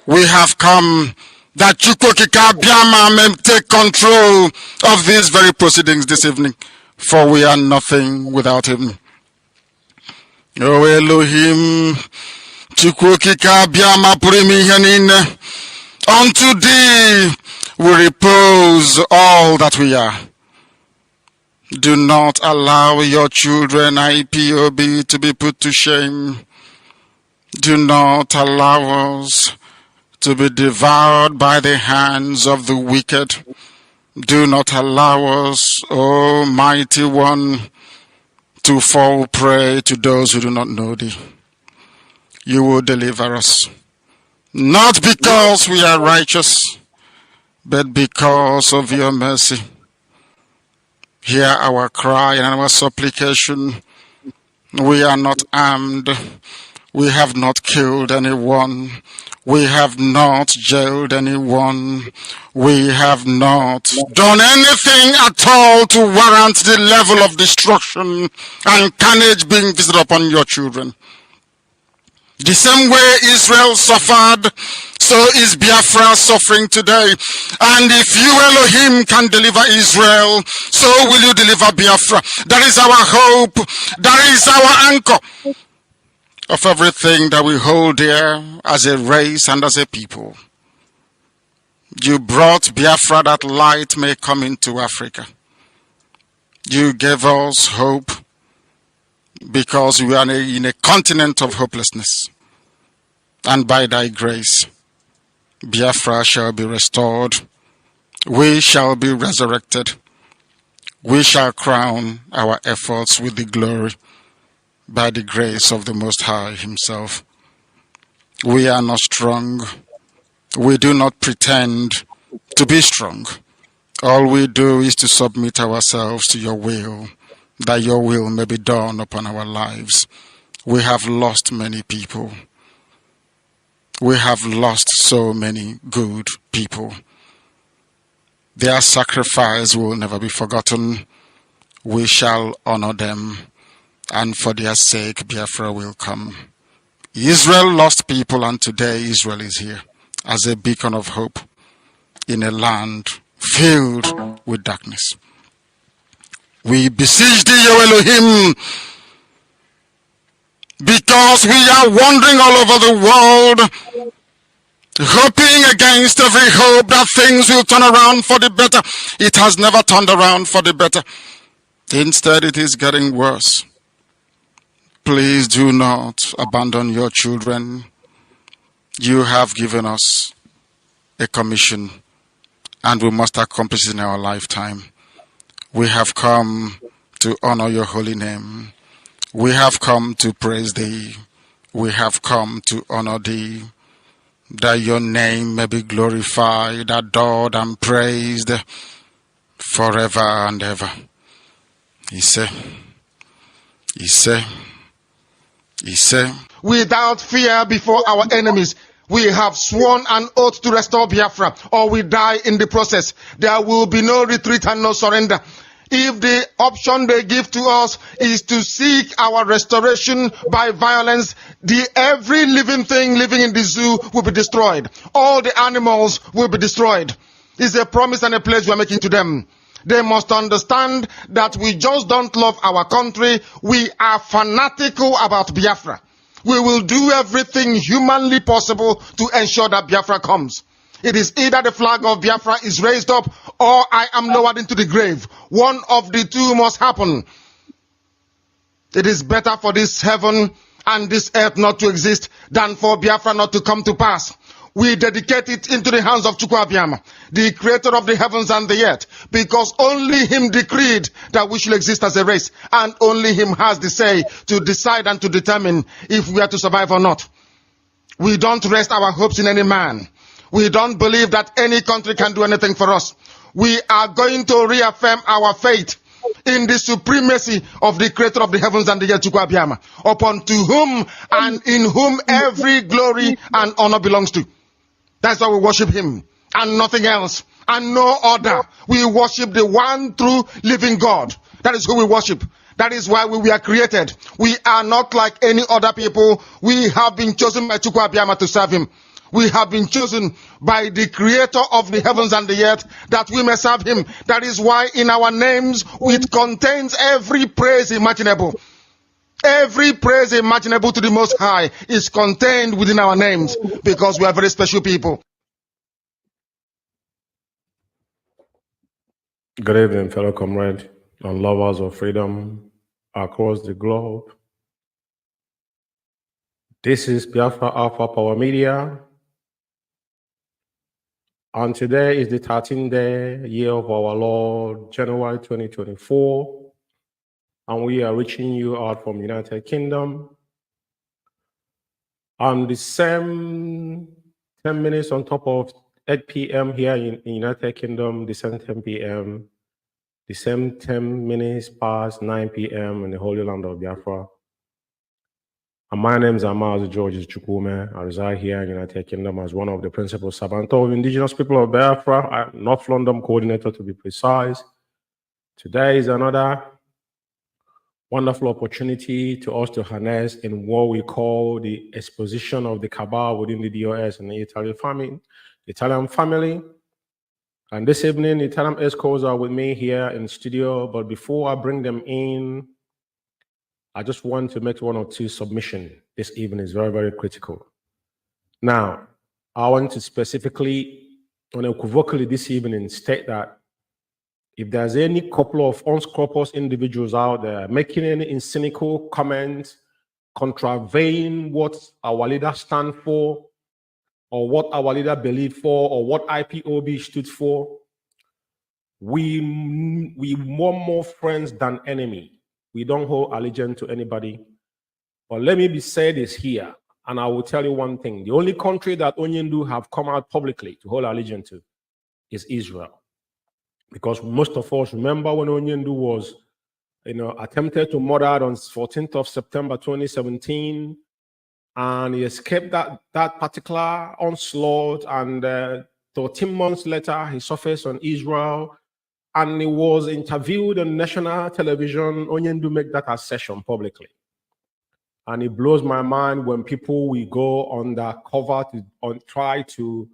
We have come that Chukwokika Biama may take control of these very proceedings this evening, for we are nothing without him. O Elohim, Chukwokika Biama Purimi Henine, unto thee we repose all that we are. Do not allow your children IPOB to be put to shame. Do not allow us to be devoured by the hands of the wicked. Do not allow us, O Mighty One, to fall prey to those who do not know thee. You will deliver us, not because we are righteous, but because of your mercy. Hear our cry and our supplication. We are not armed. We have not killed anyone. We have not jailed anyone. We have not done anything at all to warrant the level of destruction and carnage being visited upon your children. The same way Israel suffered, so is Biafra suffering today. And if you, Elohim, can deliver Israel, so will you deliver Biafra. That is our hope. That is our anchor of everything that we hold dear as a race and as a people. You brought Biafra that light may come into Africa. You gave us hope because we are in a continent of hopelessness. And by thy grace, Biafra shall be restored. We shall be resurrected. We shall crown our efforts with the glory by the grace of the Most High himself. We are not strong. We do not pretend to be strong. All we do is to submit ourselves to your will, that your will may be done upon our lives. We have lost many people. We have lost so many good people. Their sacrifice will never be forgotten. We shall honor them, and for their sake, Biafra will come. Israel lost people, and today Israel is here as a beacon of hope in a land filled with darkness. We beseech thee, O Elohim, because we are wandering all over the world, hoping against every hope that things will turn around for the better. It has never turned around for the better. Instead, it is getting worse. Please do not abandon your children. You have given us a commission, and we must accomplish it in our lifetime. We have come to honor your holy name. We have come to praise thee. We have come to honor thee, that your name may be glorified, adored, and praised forever and ever. He said, without fear before our enemies, we have sworn an oath to restore Biafra, or we die in the process. There will be no retreat and no surrender. If the option they give to us is to seek our restoration by violence, every living thing living in the zoo will be destroyed. All the animals will be destroyed. It's a promise and a pledge we are making to them. They must understand that we just don't love our country. We are fanatical about Biafra. We will do everything humanly possible to ensure that Biafra comes. It is either the flag of Biafra is raised up or I am lowered into the grave. One of the two must happen. It is better for this heaven and this earth not to exist than for Biafra not to come to pass. We dedicate it into the hands of Chukwu Abiyama, the creator of the heavens and the earth, because only him decreed that we should exist as a race, and only him has the say to decide and to determine if we are to survive or not. We don't rest our hopes in any man. We don't believe that any country can do anything for us. We are going to reaffirm our faith in the supremacy of the creator of the heavens and the earth, Chukwu Abiyama, upon to whom and in whom every glory and honor belongs to. That's why we worship him and nothing else and no other. We worship the one true living God. That is who we worship. That is why we were created. We are not like any other people. We have been chosen by Chukwu Abiyama to serve him. We have been chosen by the creator of the heavens and the earth that we may serve him. That is why in our names it contains every praise imaginable. Every praise imaginable to the Most High is contained within our names because we are very special people. Good evening, fellow comrade and lovers of freedom across the globe. This is Biafra Alpha Power Media. And today is the 13th day, year of our Lord, January 2024. and we are reaching you out from United Kingdom. On the same 10 minutes on top of 8 p.m. here in United Kingdom, the same 10 p.m., the same 10 minutes past 9 p.m. in the Holy Land of Biafra. And my name is Amaz George Chukwume. I reside here in United Kingdom as one of the principal servants of indigenous people of Biafra, North London coordinator to be precise. Today is another wonderful opportunity to us to harness in what we call the exposition of the cabal within the DOS and the Italian family. And this evening, Italian escorts are with me here in the studio. But before I bring them in, I just want to make one or two submissions. This evening is very, very critical. Now, I want to specifically, unequivocally this evening, state that if there's any couple of unscrupulous individuals out there making any cynical comments, contraveying what our leader stand for, or what our leader believed for, or what IPOB stood for, we want more friends than enemy. We don't hold allegiance to anybody. But let me be said this here, and I will tell you one thing. The only country that Onyendu have come out publicly to hold allegiance to is Israel. Because most of us remember when Onyendu was, attempted to murder on 14th of September 2017, and he escaped that particular onslaught, and 13 months later, he surfaced on Israel, and he was interviewed on national television. Onyendu make that assertion publicly. And it blows my mind when people will go undercover to try to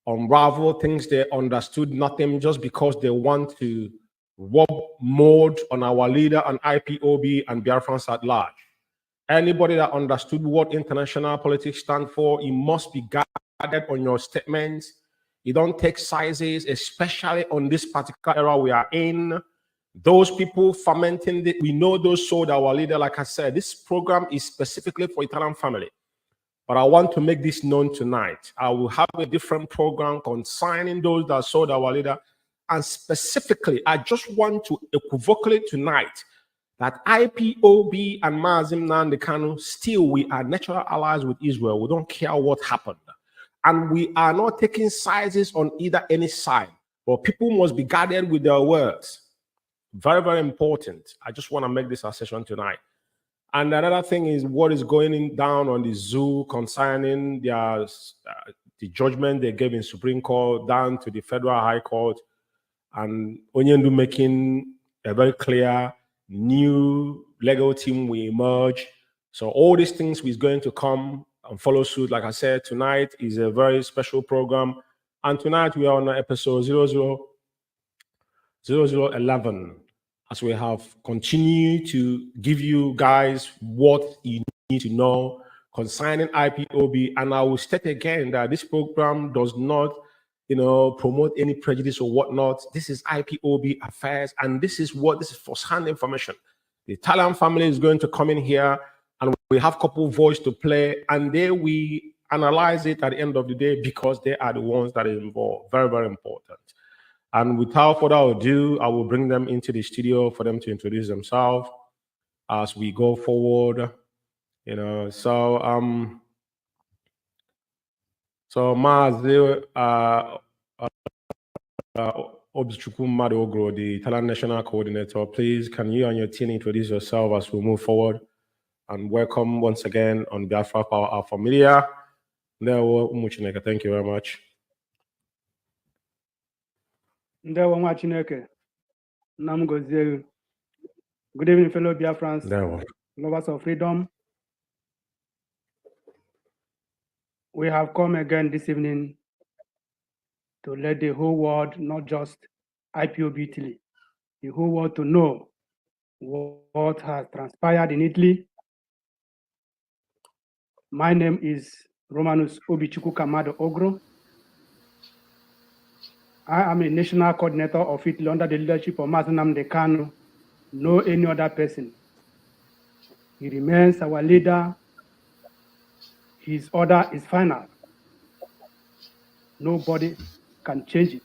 unravel things they understood nothing just because they want to rub mold on our leader and IPOB and Biafrans at large. Anybody that understood what international politics stand for, you must be guided on your statements. You don't take sizes, especially on this particular era we are in. Those people fermenting, we know those sold our leader. Like I said, this program is specifically for Italian family. But I want to make this known tonight. I will have a different program concerning those that sold our leader. And specifically, I just want to equivocate tonight that IPOB and Mazim Nnamdi Kanu, still we are natural allies with Israel. We don't care what happened. And we are not taking sizes on either any side. But people must be guarded with their words. Very, very important. I just want to make this assertion tonight. And another thing is what is going down on the zoo concerning the judgment they gave in Supreme Court down to the Federal High Court, and Onyendu making a very clear new legal team will emerge. So all these things is going to come and follow suit. Like I said, tonight is a very special program. And tonight we are on episode 0011. As we have continued to give you guys what you need to know concerning IPOB. And I will state again that this program does not, promote any prejudice or whatnot. This is IPOB affairs, and this is first-hand information. The Italian family is going to come in here, and we have couple voice to play, and we analyze it at the end of the day because they are the ones that are involved. Very, very important. And without further ado, I will bring them into the studio for them to introduce themselves as we go forward. So Maazi Obichukwu Madogro, the Italian National Coordinator, please can you and your team introduce yourself as we move forward? And welcome once again on Biafra Power Our Familia. Thank you very much. Ndewo nwa Chineke, nna m gozie gị. Good evening, fellow Biafrans, lovers of freedom. We have come again this evening to let the whole world, not just IPOB Italy, the whole world to know what has transpired in Italy. My name is Romanus Obichukwu Kamado Ogro. I am a national coordinator of Italy under the leadership of Mazi Nnamdi Kanu, no any other person. He remains our leader. His order is final. Nobody can change it.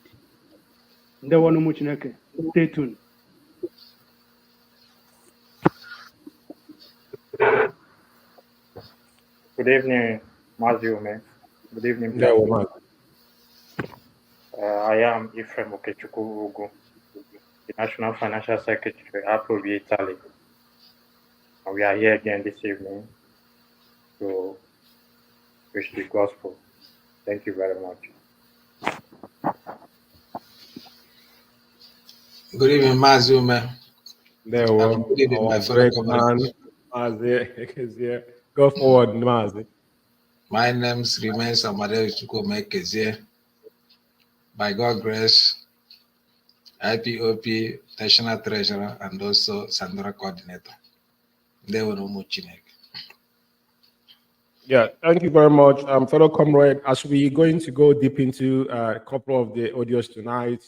Stay tuned. Good evening, Maziume. Good evening, Yeah, Biafra. woman. I am Ephraim Okechukwu Ugu, the National Financial Secretary, Afrobi Italy. And we are here again this evening to preach the gospel. Thank you very much. Good evening, Mazume. There Good evening, our my fellow great man, comrades. Mazi, is here. Go forward, Mazi. My name remains Amadeo Chukwume Kezie. By God's grace, IPOP National Treasurer and also Sandra Coordinator. They were no Chineke. Yeah, thank you very much, fellow comrade. As we're going to go deep into a couple of the audios tonight,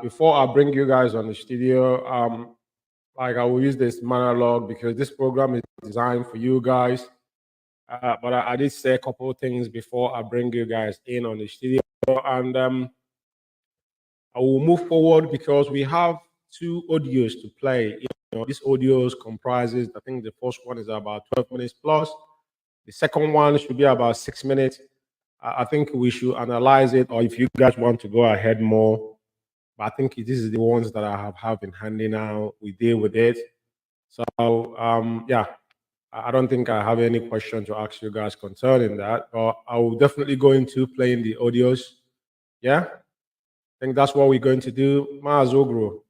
before I bring you guys on the studio, like I will use this monologue because this program is designed for you guys. But I did say a couple of things before I bring you guys in on the studio, and I will move forward because we have two audios to play. This audios comprises, I think the first one is about 12 minutes plus. The second one should be about 6 minutes. I think we should analyze it, or if you guys want to go ahead more. But I think this is the ones that I have in handy now. We deal with it. So, yeah, I don't think I have any question to ask you guys concerning that. But I will definitely go into playing the audios. Yeah? I think that's what we're going to do. Maazogro,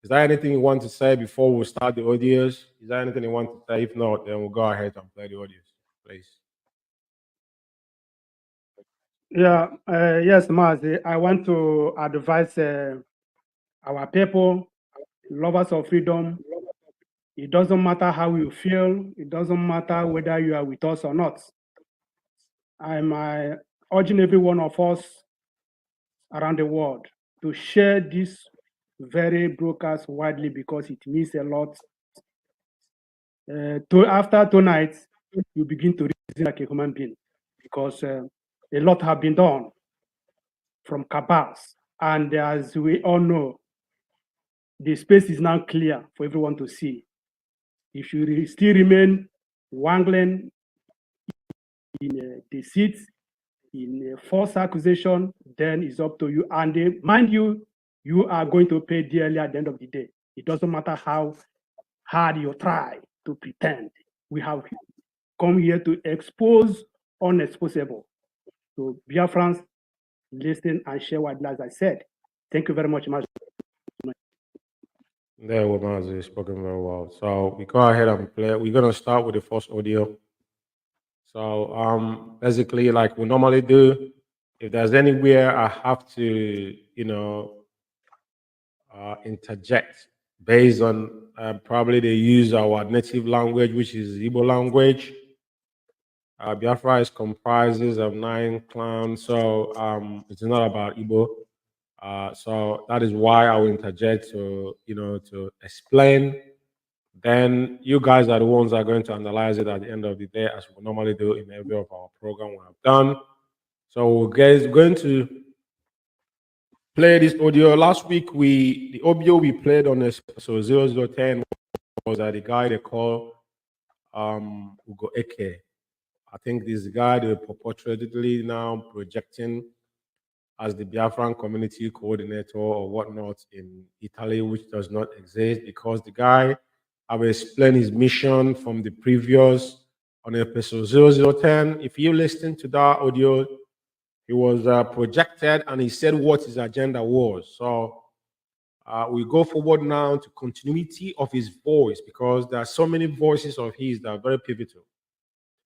is there anything you want to say before we start the audios? Is there anything you want to say? If not, then we'll go ahead and play the audios, please. Yeah, yes, Mazi. I want to advise our people, lovers of freedom. It doesn't matter how you feel. It doesn't matter whether you are with us or not. I'm urging every one of us around the world to share this very broadcast widely because it means a lot. After tonight, you begin to reason like a human being because a lot have been done from cabals. And as we all know, the space is now clear for everyone to see. If you still remain wangling in deceit, in false accusation, then it's up to you. And mind you, you are going to pay dearly at the end of the day. It doesn't matter how hard you try to pretend. We have come here to expose unexposable. So, Biafrans, listen and share what, as I said. Thank you very much. There, Mazi, spoken very well. So we go ahead and play. We're gonna start with the first audio. So basically, like we normally do, if there's anywhere I have to, interject based on probably they use our native language, which is Igbo language. Biafra is comprises of 9 clans, so it's not about Igbo. So that is why I will interject to, to explain. Then you guys are the ones that are going to analyze it at the end of the day, as we normally do in every of our program we have done. So we're going to play this audio. Last week, the audio we played on this, so 0010 was that the guy they call Ugo Eke. I think this guy they purportedly now projecting as the Biafran community coordinator or whatnot in Italy, which does not exist because the guy have explained his mission from the previous on episode 0010. If you listen to that audio, he was projected and he said what his agenda was. So we go forward now to continuity of his voice because there are so many voices of his that are very pivotal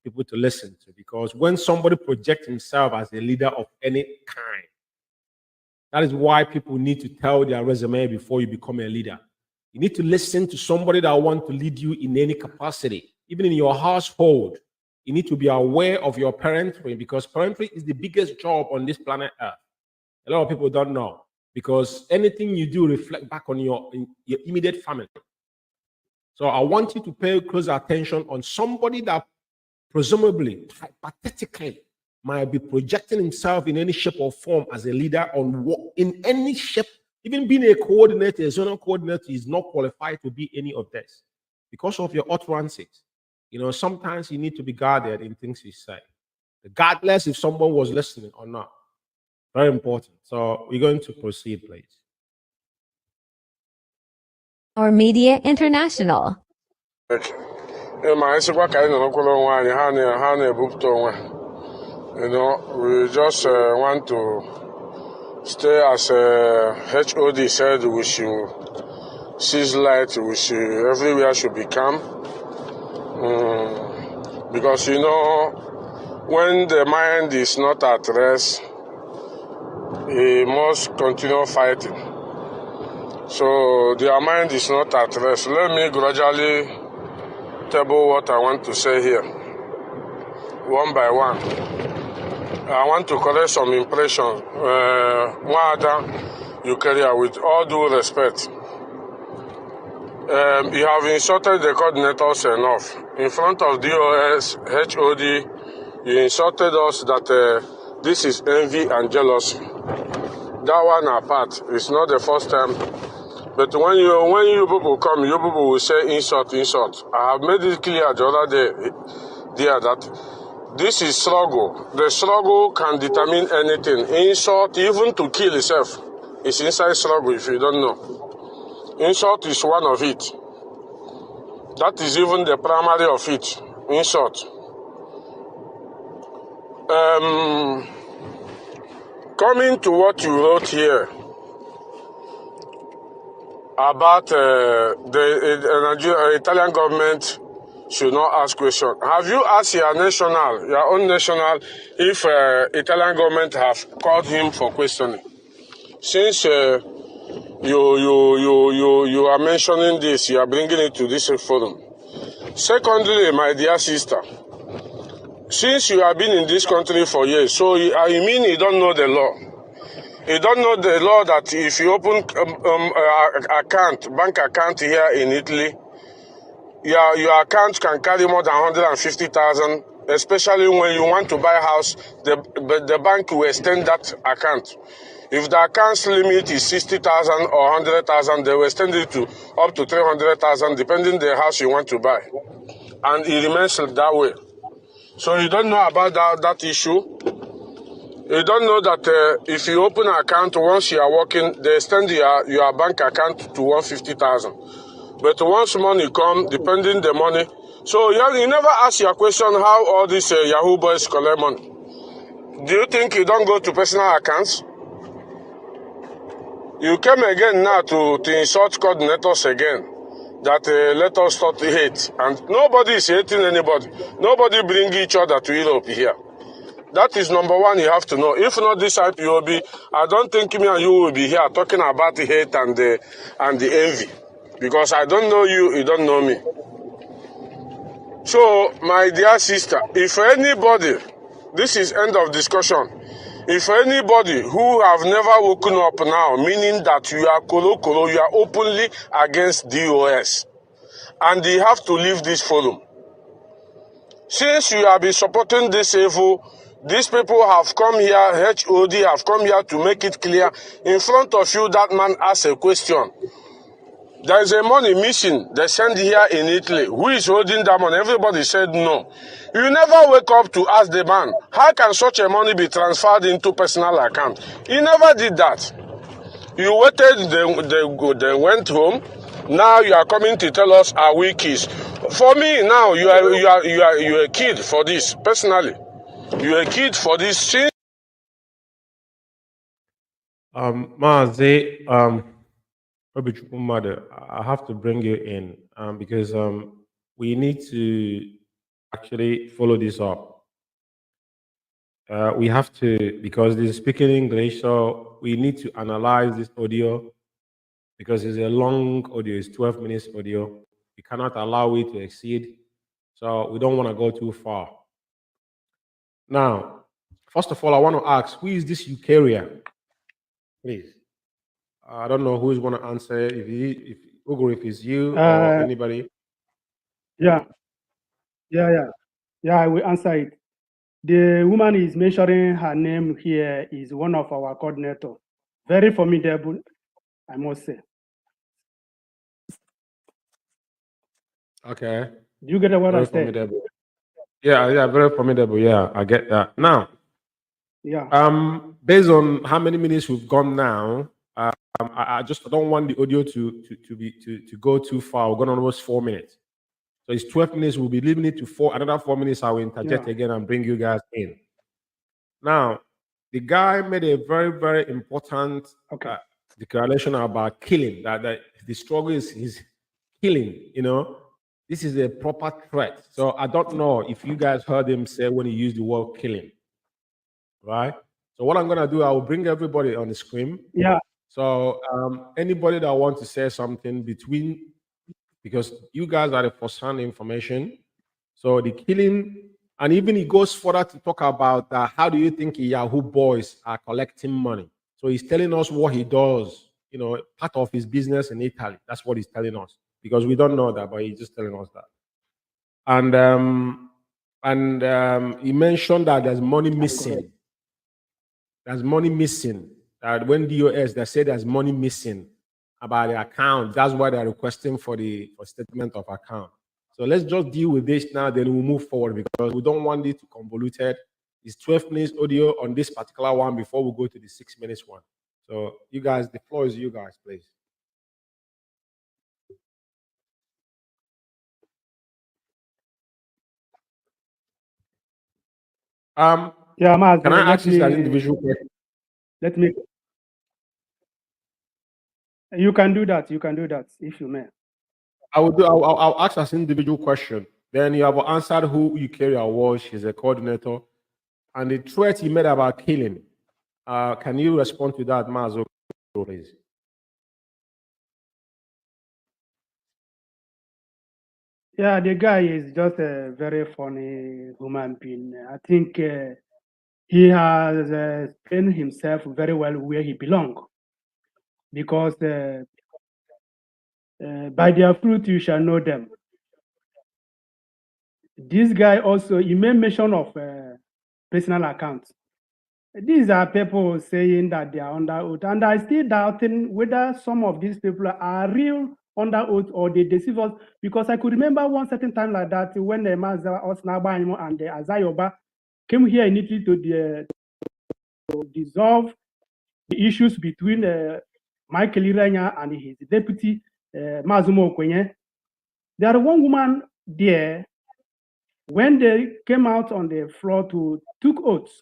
people to listen to. Because when somebody projects himself as a leader of any kind, that is why people need to tell their resume before you become a leader. You need to listen to somebody that wants to lead you in any capacity, even in your household. You need to be aware of your parenthood because parenthood is the biggest job on this planet Earth. A lot of people don't know because anything you do reflect back on your immediate family. So I want you to pay close attention on somebody that presumably, hypothetically, might be projecting himself in any shape or form as a leader on what, in any shape. Even being a coordinator, a zonal coordinator is not qualified to be any of this because of your utterances. sometimes you need to be guarded in things you say, regardless if someone was listening or not. Very important. So we're going to proceed, please. Our Media International. Ma ịsịkwa ka anyị nọrọkwara onwe anyị ha na-ebupụta onwe we just want to stay as HOD said we should cease light, everywhere should be calm, because when the mind is not at rest, he must continue fighting. So their mind is not at rest. Let me gradually table what I want to say here, one by one. I want to correct some impressions. You carry out with all due respect. You have insulted the coordinators enough. In front of DOS, HOD, you insulted us that this is envy and jealousy. That one apart, it's not the first time. But when you people come, you people will say insult. I have made it clear the other day that this is struggle. The struggle can determine anything. Insult, even to kill itself, is inside struggle if you don't know. Insult is one of it. That is even the primary of it. Insult. Coming to what you wrote here about the Italian government should not ask questions. Have you asked your own national, if Italian government have called him for questioning? Since you are mentioning this, you are bringing it to this forum. Secondly, my dear sister, since you have been in this country for years, so I mean you don't know the law. You don't know the law that if you open bank account here in Italy, your account can carry more than 150,000, especially when you want to buy a house, the bank will extend that account. If the account limit is 60,000 or 100,000, they will extend it to up to 300,000, depending the house you want to buy. And it remains that way. So you don't know about that issue. You don't know that if you open an account, once you are working, they extend your bank account to 150,000. But once money come, depending the money. So you never ask your question how all these Yahoo boys collect money. Do you think you don't go to personal accounts? You came again now to insult coordinators again. That let us start hate. And nobody is hating anybody. Nobody bring each other to Europe here. That is number one you have to know. If not this IPOB, I don't think me and you will be here talking about the hate and the envy. Because I don't know you, you don't know me. So, my dear sister, if anybody, this is end of discussion. If anybody who have never woken up now, meaning that you are you are openly against DOS, and you have to leave this forum. Since you have been supporting this evil, these people have come here, HOD have come here to make it clear. In front of you, that man asked a question. There is a money missing. They send here in Italy. Who is holding that money? Everybody said no. You never wake up to ask the man, how can such a money be transferred into personal account? He never did that. You waited, they went home. Now you are coming to tell us are we kids. For me now, you are a kid for this. Personally, you are a kid for this. Mazi, Mother, I have to bring you in because we need to actually follow this up. We have to, because this is speaking English, so we need to analyze this audio because it's a long audio, it's 12 minutes audio. We cannot allow it to exceed, so we don't want to go too far. Now, first of all, I want to ask, who is this Eukarya? Please. I don't know who's going to answer. If it's you or anybody. Yeah, I will answer it. The woman is mentioning her name here is one of our coordinators. Very formidable, I must say. Okay. Do you get what Very I said? formidable. Yeah, very formidable. Yeah, I get that. Now, Yeah. based on how many minutes we've gone now, I just don't want the audio to go too far. We're going on almost 4 minutes. So it's 12 minutes. We'll be leaving it to another 4 minutes. I will interject Yeah. again and bring you guys in. Now, the guy made a very, very important Okay. declaration about killing. That the struggle is killing. You know, this is a proper threat. So I don't know if you guys heard him say when he used the word killing, right? So what I'm gonna do, I will bring everybody on the screen. Yeah. So anybody that wants to say something because you guys are the first-hand information. So the killing, and even he goes further to talk about how do you think Yahoo boys are collecting money? So he's telling us what he does, you know, part of his business in Italy. That's what he's telling us, because we don't know that, but he's just telling us that. And he mentioned that there's money missing. There's money missing. That when DOS, they say there's money missing about the account. That's why they're requesting for statement of account. So let's just deal with this now, then we'll move forward, because we don't want it to convoluted. It's 12 minutes audio on this particular one before we go to the 6 minutes one. So you guys, the floor is you guys, please. Yeah, Maz, can I ask you an individual question? Let me. You can do that. You can do that if you may. I'll ask as an individual question. Then you have answered who you carry award. She's a coordinator, and the threat he made about killing. Can you respond to that, Mazo, please? Yeah, the guy is just a very funny human being. I think he has explained himself very well where he belongs, because by their fruit you shall know them. This guy also, he made mention of personal accounts. These are people saying that they are under oath, and I still doubting whether some of these people are real under oath or they deceive us, because I could remember one certain time like that when the Mazda Osnaba and the Azayoba came here in Italy to dissolve the issues between Michael Iranya and his deputy Mazumo Okwenye. There was one woman there, when they came out on the floor to took oaths,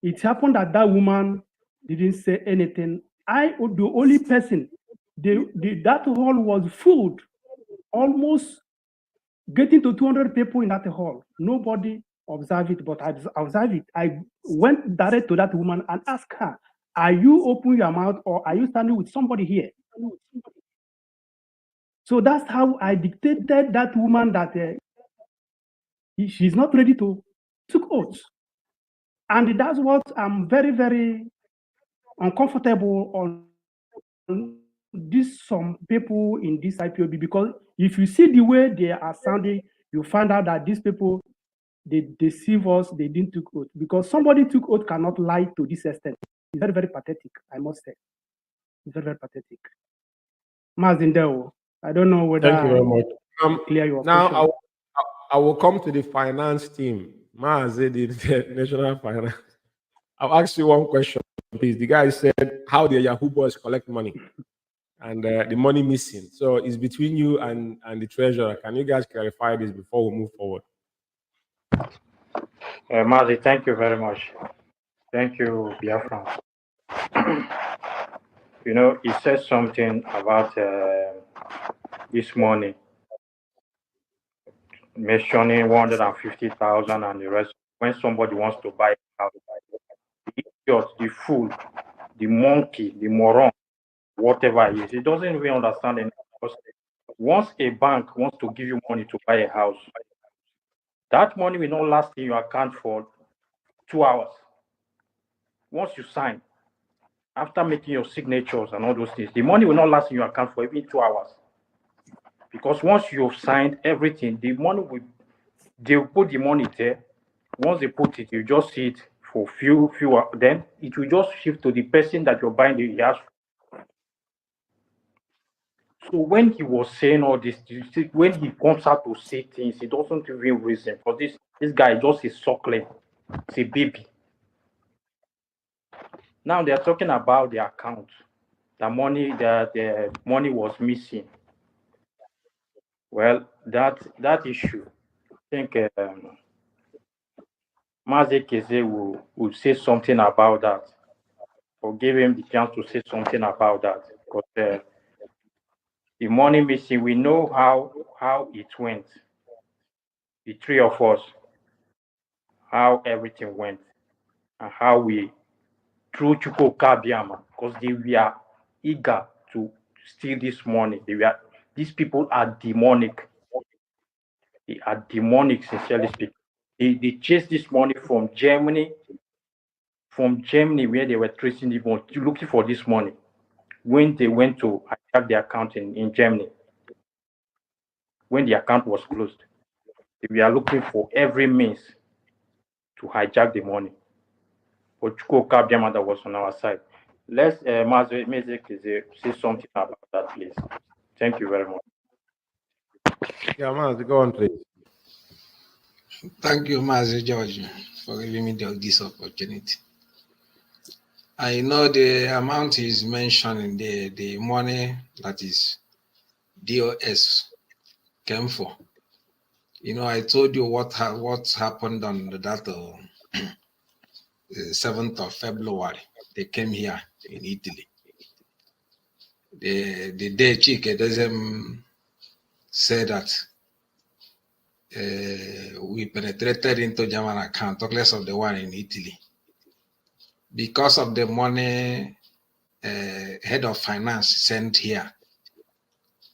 it happened that that woman didn't say anything. The only person, that hall was full, almost getting to 200 people in that hall. Nobody observed it, but I observed it. I went direct to that woman and asked her, are you opening your mouth or are you standing with somebody here? So that's how I dictated that woman that she's not ready to take oaths. And that's what I'm very, very uncomfortable on some people in this IPOB, because if you see the way they are sounding, you find out that these people, they deceive us, they didn't take oath. Because somebody took oath cannot lie to this extent. It's very, very pathetic, I must say. It's very, very pathetic. Mazindeo, I don't know whether Thank you very much. clear your now question. I will come to the finance team. Maazi, the national finance. I'll ask you one question, please. The guy said, how the Yahoo boys collect money and the money missing. So it's between you and the treasurer. Can you guys clarify this before we move forward? Mazi, thank you very much. Thank you, Biafra. You know, he said something about this morning, mentioning 150,000 and the rest. When somebody wants to buy a house, the idiot, the fool, the monkey, the moron, whatever it is, he doesn't even understand it. Because once a bank wants to give you money to buy a house, that money will not last in your account for 2 hours. Once you sign, after making your signatures and all those things, the money will not last in your account for even 2 hours. Because once you've signed everything, the money they'll put the money there. Once they put it, you just see it for few hours. Then it will just shift to the person that you're buying the house. So when he was saying all this, you see, when he comes out to say things, he doesn't even reason. For this guy just is suckling. It's a baby. Now they're talking about the account. The money was missing. Well, that issue, I think Mazi Keze will say something about that, or give him the chance to say something about that. Because the money missing, we know how it went. The three of us, how everything went, and how we through Chuko Kabiama, because they were eager to steal this money. These people are demonic. They are demonic, sincerely speaking. They chased this money from Germany, where they were tracing the money, looking for this money. When they went to hijack the account in Germany, when the account was closed, we are looking for every means to hijack the money. But Chuko Kabiama that was on our side. Let's say something about that, please. Thank you very much. Yeah, Maz, go on, please. Thank you, Mazi George, for giving me this opportunity. I know the amount is mentioned in the money that is DOS came for. You know, I told you what happened on that 7th of February. They came here in Italy. The day Chike doesn't say that we penetrated into German account, talk less of the one in Italy. Because of the money head of finance sent here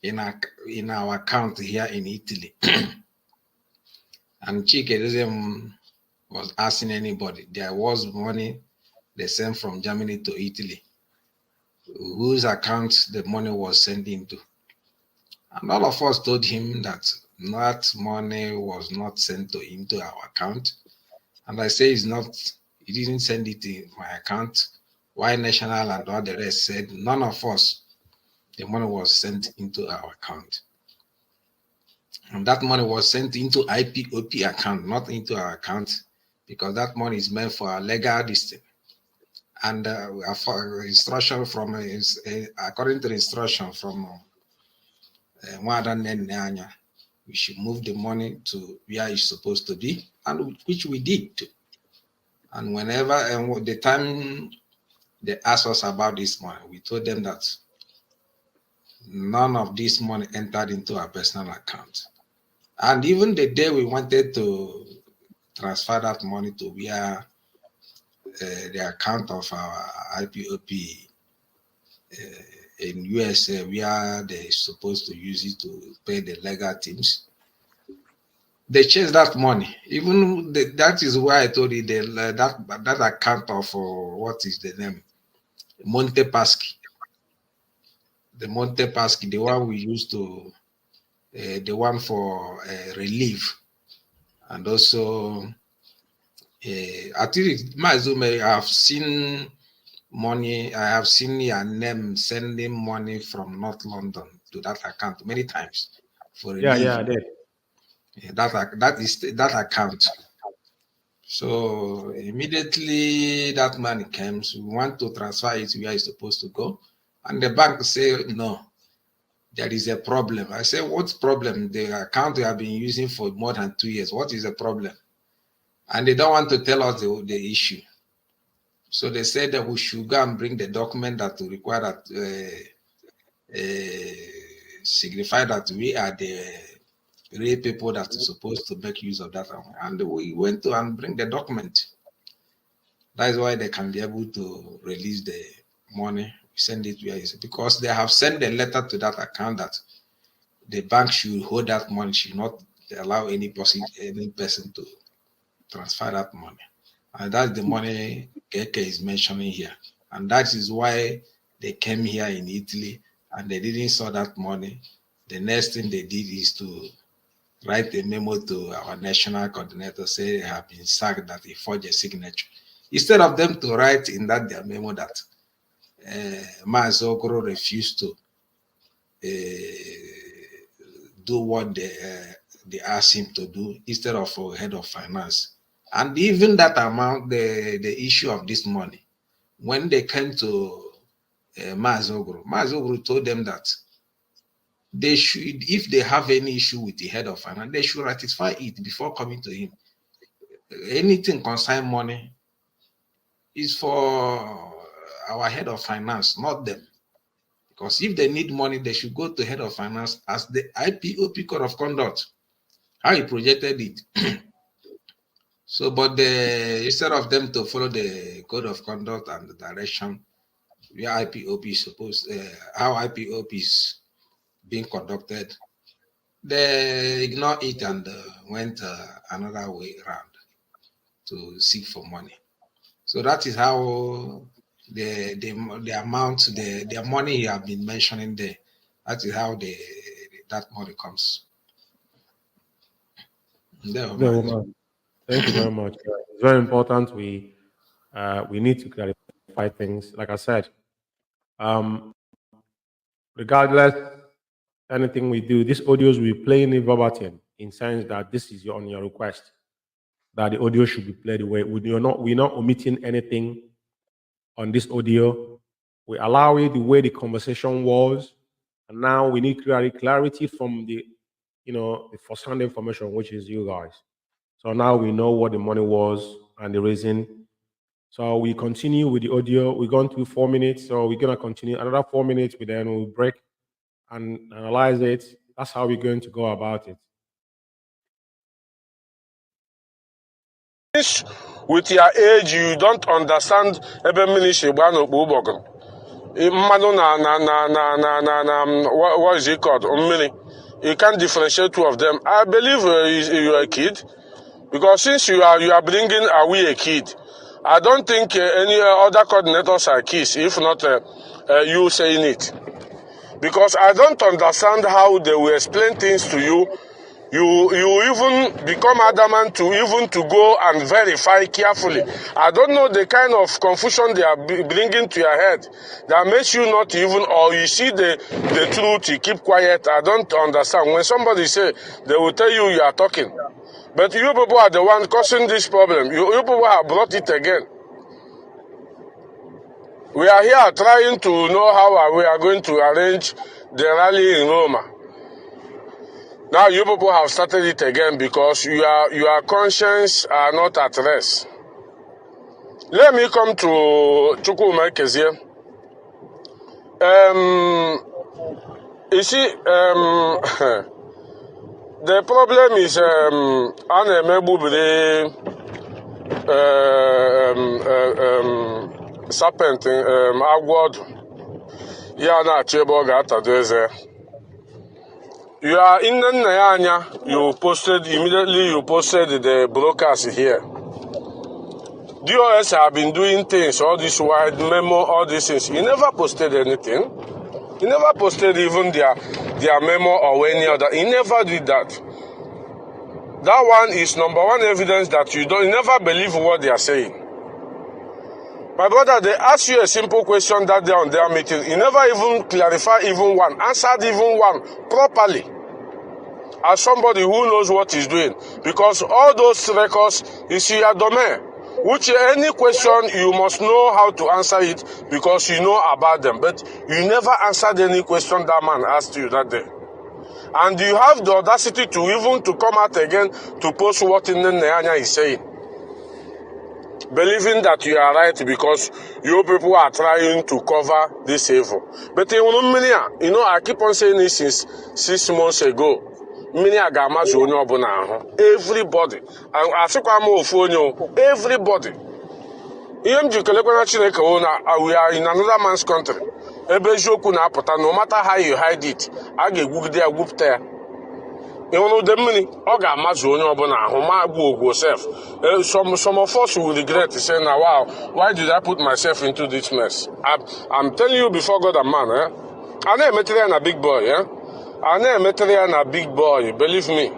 in our account here in Italy. And Chike was asking anybody. There was money they sent from Germany to Italy, whose account the money was sent into. And all of us told him that money was not sent into our account. And I say he didn't send it in my account. Why National and all the rest said none of us, the money was sent into our account. And that money was sent into IPOP account, not into our account, because that money is meant for our legal distance. And for instruction from according to the instruction from we should move the money to where it's supposed to be, and which we did too. And whenever the time they asked us about this money, we told them that none of this money entered into our personal account. And even the day we wanted to transfer that money to where the account of our IPOP in USA, where they're supposed to use it to pay the legal teams, they changed that money. Even that is why I told you that account of what is the name? Montepaschi. The Montepaschi, the one we used to, the one for relief, and also I think Mazume, I have seen money. I have seen your name sending money from North London to that account many times for relief. Yeah, I did. That is that account. So immediately that money comes, we want to transfer it where it's supposed to go, and the bank say no, there is a problem. I say, what's problem? The account we have been using for more than 2 years. What is the problem? And they don't want to tell us the issue. So they said that we should go and bring the document that will require that signify that we are the real people that are supposed to make use of that. And we went to and bring the document. That is why they can be able to release the money, send it where it's because they have sent a letter to that account that the bank should hold that money, should not allow any person to transfer that money. And that's the money Keke is mentioning here. And that is why they came here in Italy and they didn't saw that money. The next thing they did is to write a memo to our national coordinator, say they have been sacked, that he forged a signature. Instead of them to write in that their memo that Maaz Okoro refused to do what they ask him to do instead of head of finance. And even that amount, the issue of this money, when they came to Mazogru told them that they should, if they have any issue with the head of finance, they should ratify it before coming to him. Anything concern money is for our head of finance, not them. Because if they need money, they should go to head of finance as the IPOP code of conduct, how he projected it. So, but instead of them to follow the code of conduct and the direction where IPOP is supposed, how IPOP is being conducted, they ignored it and went another way around to seek for money. So that is how the amount, the money you have been mentioning there, that is how that money comes. Thank you very much. It's very important. We need to clarify things. Like I said, regardless anything we do, these audios we play in verbatim in sense that this is on your request, that the audio should be played away. We're not omitting anything on this audio. We allow it the way the conversation was, and now we need clarity from the first-hand information, which is you guys. So now we know what the money was and the reason. So we continue with the audio. We're going to 4 minutes, so we're gonna continue another 4 minutes. Then we'll break and analyze it. That's how we're going to go about it. With your age, you don't understand what is it called? You can't differentiate two of them. I believe you're a kid, because since you are bringing away a kid, I don't think any other coordinators are kids, if not you saying it. Because I don't understand how they will explain things to you. You even become adamant to go and verify carefully. I don't know the kind of confusion they are bringing to your head that makes you not even, or you see the truth, you keep quiet. I don't understand. When somebody say, they will tell you you are talking. But you people are the one causing this problem. You people have brought it again. We are here trying to know how we are going to arrange the rally in Roma. Now you people have started it again because your conscience are not at rest. Let me come to Chukwuma Kezie. You see, the problem is serpent agwod. Ya na chebo gata doze. You are in the Nyanya, you posted the broadcast here. DOS have been doing things, all this wide memo, all these things. You never posted anything. You never posted even their memo or any other. You never did that. That one is number one evidence that you never believe what they are saying. My brother, they asked you a simple question that day on their meeting. You never even clarified even one, answered even one properly. As somebody who knows what he's doing. Because all those records is your domain. Which any question, you must know how to answer it because you know about them. But you never answered any question that man asked you that day. And you have the audacity to even to come out again to post what in the Nyanya is saying. Believing that you are right because you people are trying to cover this evil. But you know, I keep on saying this since 6 months ago. Everybody. Everybody. We are in another man's country. No matter how you hide it, I get whoop there. You know the money. Some of us will regret saying, "Wow, why did I put myself into this mess?" I'm telling you before God and man, I never met a big boy, I never met a big boy. Believe me,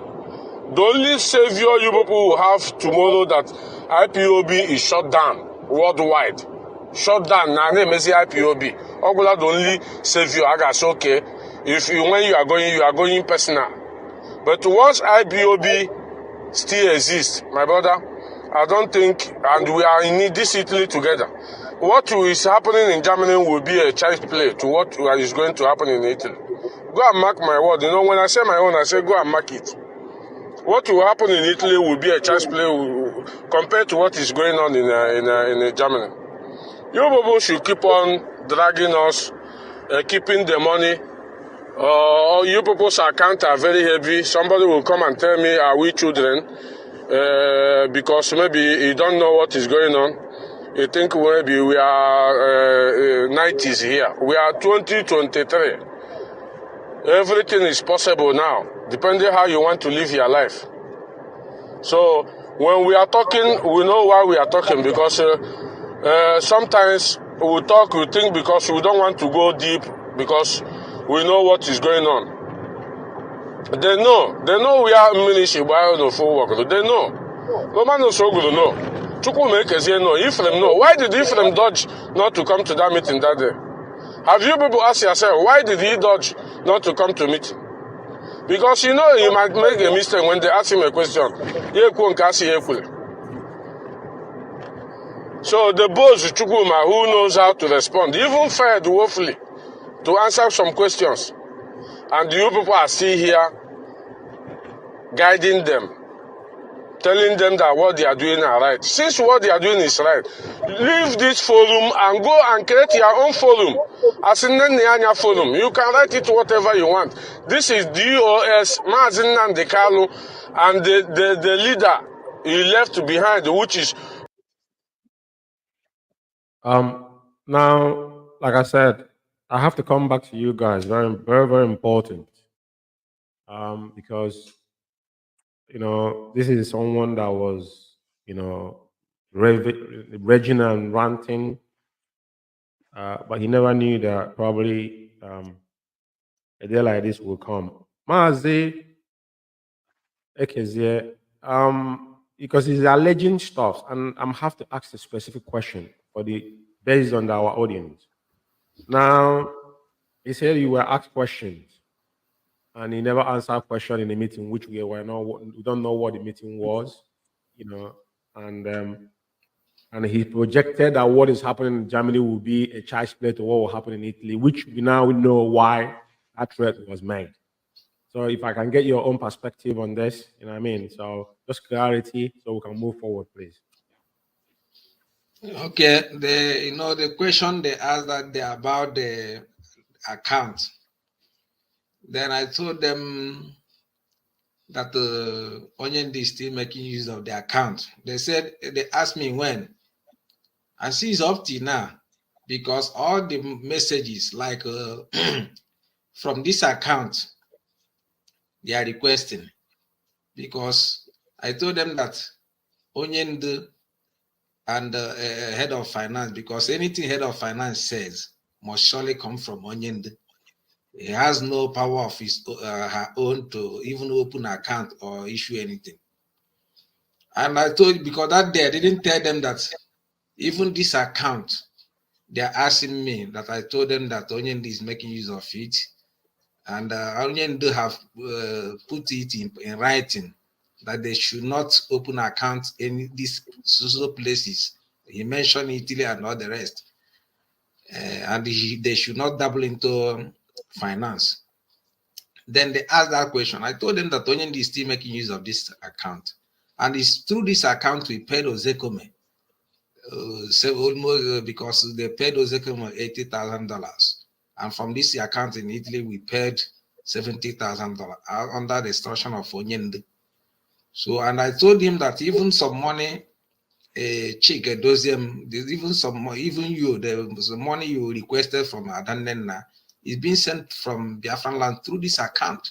the only savior you people will have tomorrow that IPOB is shut down worldwide. Shut down. Now name is IPOB. Ogola the only savior. I got okay. When you are going personal. But once IPOB still exists, my brother, I don't think, and we are in this Italy together. What is happening in Germany will be a child's play to what is going to happen in Italy. Go and mark my word. When I say my own, I say go and mark it. What will happen in Italy will be a child's play compared to what is going on in Germany. You people should keep on dragging us, keeping the money. You people's account are very heavy. Somebody will come and tell me, are we children? Because maybe you don't know what is going on. You think maybe we are 90s here. We are 2023. Everything is possible now, depending how you want to live your life. So when we are talking, we know why we are talking, because sometimes we talk, we think because we don't want to go deep, because we know what is going on. They know we are ministry by no full work. They know. No man knows so good know. Chukwu make us know. Ephraim know. Why did Ephraim dodge not to come to that meeting that day? Have you people asked yourself, why did he dodge not to come to meeting? Because you might make a mistake when they ask him a question. So the boss Chukwuma, who knows how to respond, even fared woefully to answer some questions. And you people are still here guiding them, telling them that what they are doing are right. Since what they are doing is right, leave this forum and go and create your own forum. As in the forum, you can write it whatever you want. This is DOS, Mazin Nandekalo, and the leader he left behind, which is... Now, like I said, I have to come back to you guys. Very, very, very important. Because this is someone that was, raging and ranting, but he never knew that probably a day like this will come. Maazi Ekezie, because he's alleging stuff, and I'm have to ask a specific question based on our audience. Now, he said you were asked questions, and he never answered a question in the meeting, which we don't know what the meeting was, and he projected that what is happening in Germany will be a child's play to what will happen in Italy, which we now know why that threat was made. So if I can get your own perspective on this, So just clarity so we can move forward, please. Okay, the question they asked that they about the account. Then I told them that Onion is still making use of the account. They asked me when. I see it's up to now, because all the messages like from this account, they are requesting, because I told them that Onion and head of finance, because anything head of finance says must surely come from Onion. He has no power of her own to even open an account or issue anything. And I told you, because that day I didn't tell them that even this account, they're asking me that I told them that Onion is making use of it. And Onion do have put it in writing that they should not open accounts in these social places. He mentioned Italy and all the rest. And they should not dabble into finance. Then they asked that question. I told them that Onion is still making use of this account. And it's through this account we paid Ozekome. Because they paid Ozekome $80,000. And from this account in Italy, we paid $70,000 under the instruction of Onyende. So, and I told him that even some money, even you, the money you requested from Adanena is being sent from Biafran land through this account.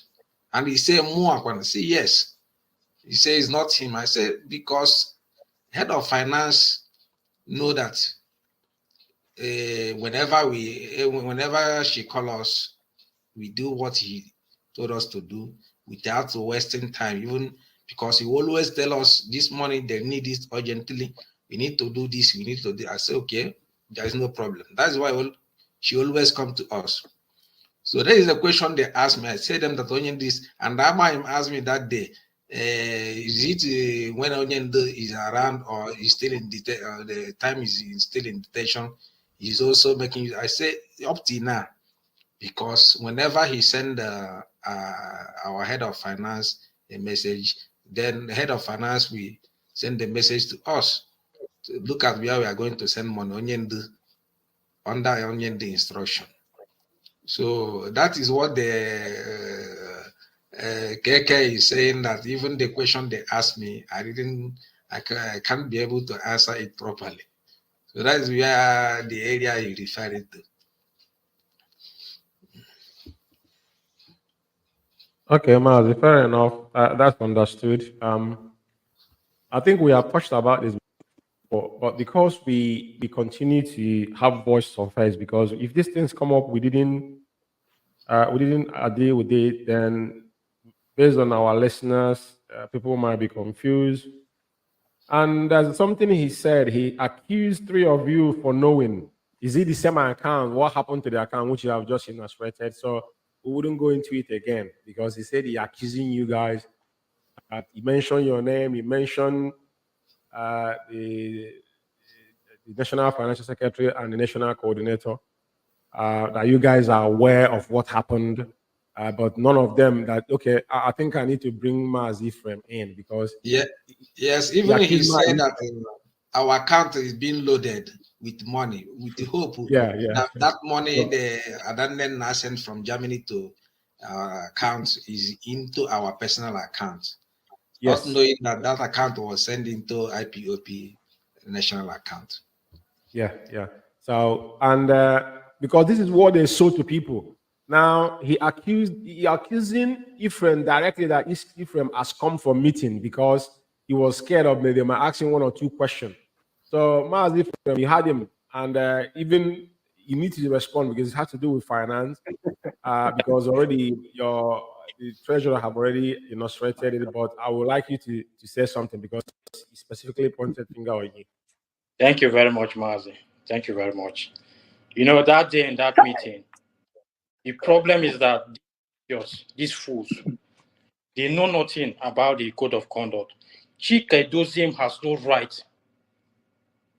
And he said, I say, yes. He says, it's not him. I said, because head of finance know that whenever she calls us, we do what he told us to do without wasting time, even because he always tell us this money, they need it urgently. We need to do this, we need to do. I say, okay, there is no problem. That's why she always come to us. So that is a question they asked me. I said them that Onion this, and Amaim asked me that day, is it when Onion is around or is still in detention, the time is still in detention, he's also making, I say up to now, because whenever he send our head of finance a message, then the head of finance will send the message to us to look at where we are going to send money under Onion instruction. So that is what the KK is saying, that even the question they asked me, I can't be able to answer it properly. So that is where the area you referred to. Okay, Mazi, fair enough. That's understood. I think we have touched about this before, but because we continue to have voice of face, because if these things come up, we didn't agree with it, then based on our listeners, people might be confused. And there's something he said. He accused three of you for knowing. Is it the same account? What happened to the account which you have just illustrated? So we wouldn't go into it again because he said he accusing you guys. He mentioned your name. He mentioned the National Financial Secretary and the National Coordinator. That you guys are aware of what happened. But none of them that, okay, I think I need to bring Maz Ephraim in because... Yes, even he said that our account is being loaded with money, with the hope that money the Adanlen sent from Germany to our account is into our personal account. Not knowing that that account was sent into IPOP national account. Yeah. So, and because this is what they sold to people. Now he accusing Ephraim directly that Ephraim has come for meeting because he was scared of me. They might ask him one or two questions. So Maz Ephraim, he had him, and even you need to respond because it has to do with finance. Because already the treasurer have already illustrated it, but I would like you to say something because he specifically pointed finger on you. Thank you very much, Mazi. Thank you very much. You know, that day in that meeting, the problem is that these fools, they know nothing about the code of conduct. Chike Dozim has no right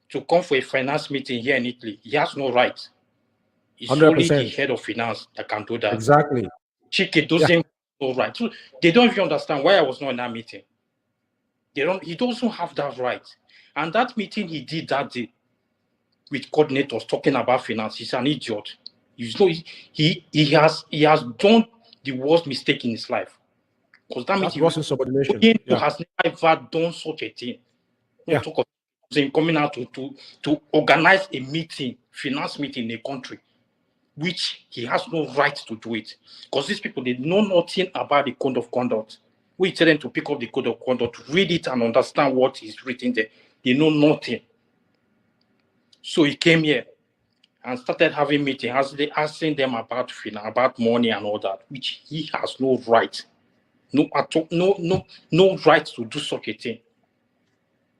to come for a finance meeting here in Italy. He has no right. It's 100%. only the head of finance that can do that. Exactly. Chike Dozim has no right. So they don't even understand why I was not in that meeting. He doesn't have that right. And that meeting he did that day with coordinators talking about finance, he's an idiot. He has done the worst mistake in his life. Because that meeting was insubordination. He has never done such a thing. Yeah. Talk of him coming out to organize a meeting, finance meeting in a country, which he has no right to do it. Because these people, they know nothing about the code of conduct. We tell them to pick up the code of conduct, read it and understand what is written there. They know nothing. So he came here and started having meetings, asking them about finance, about money and all that, which he has no right. No right to do such a thing.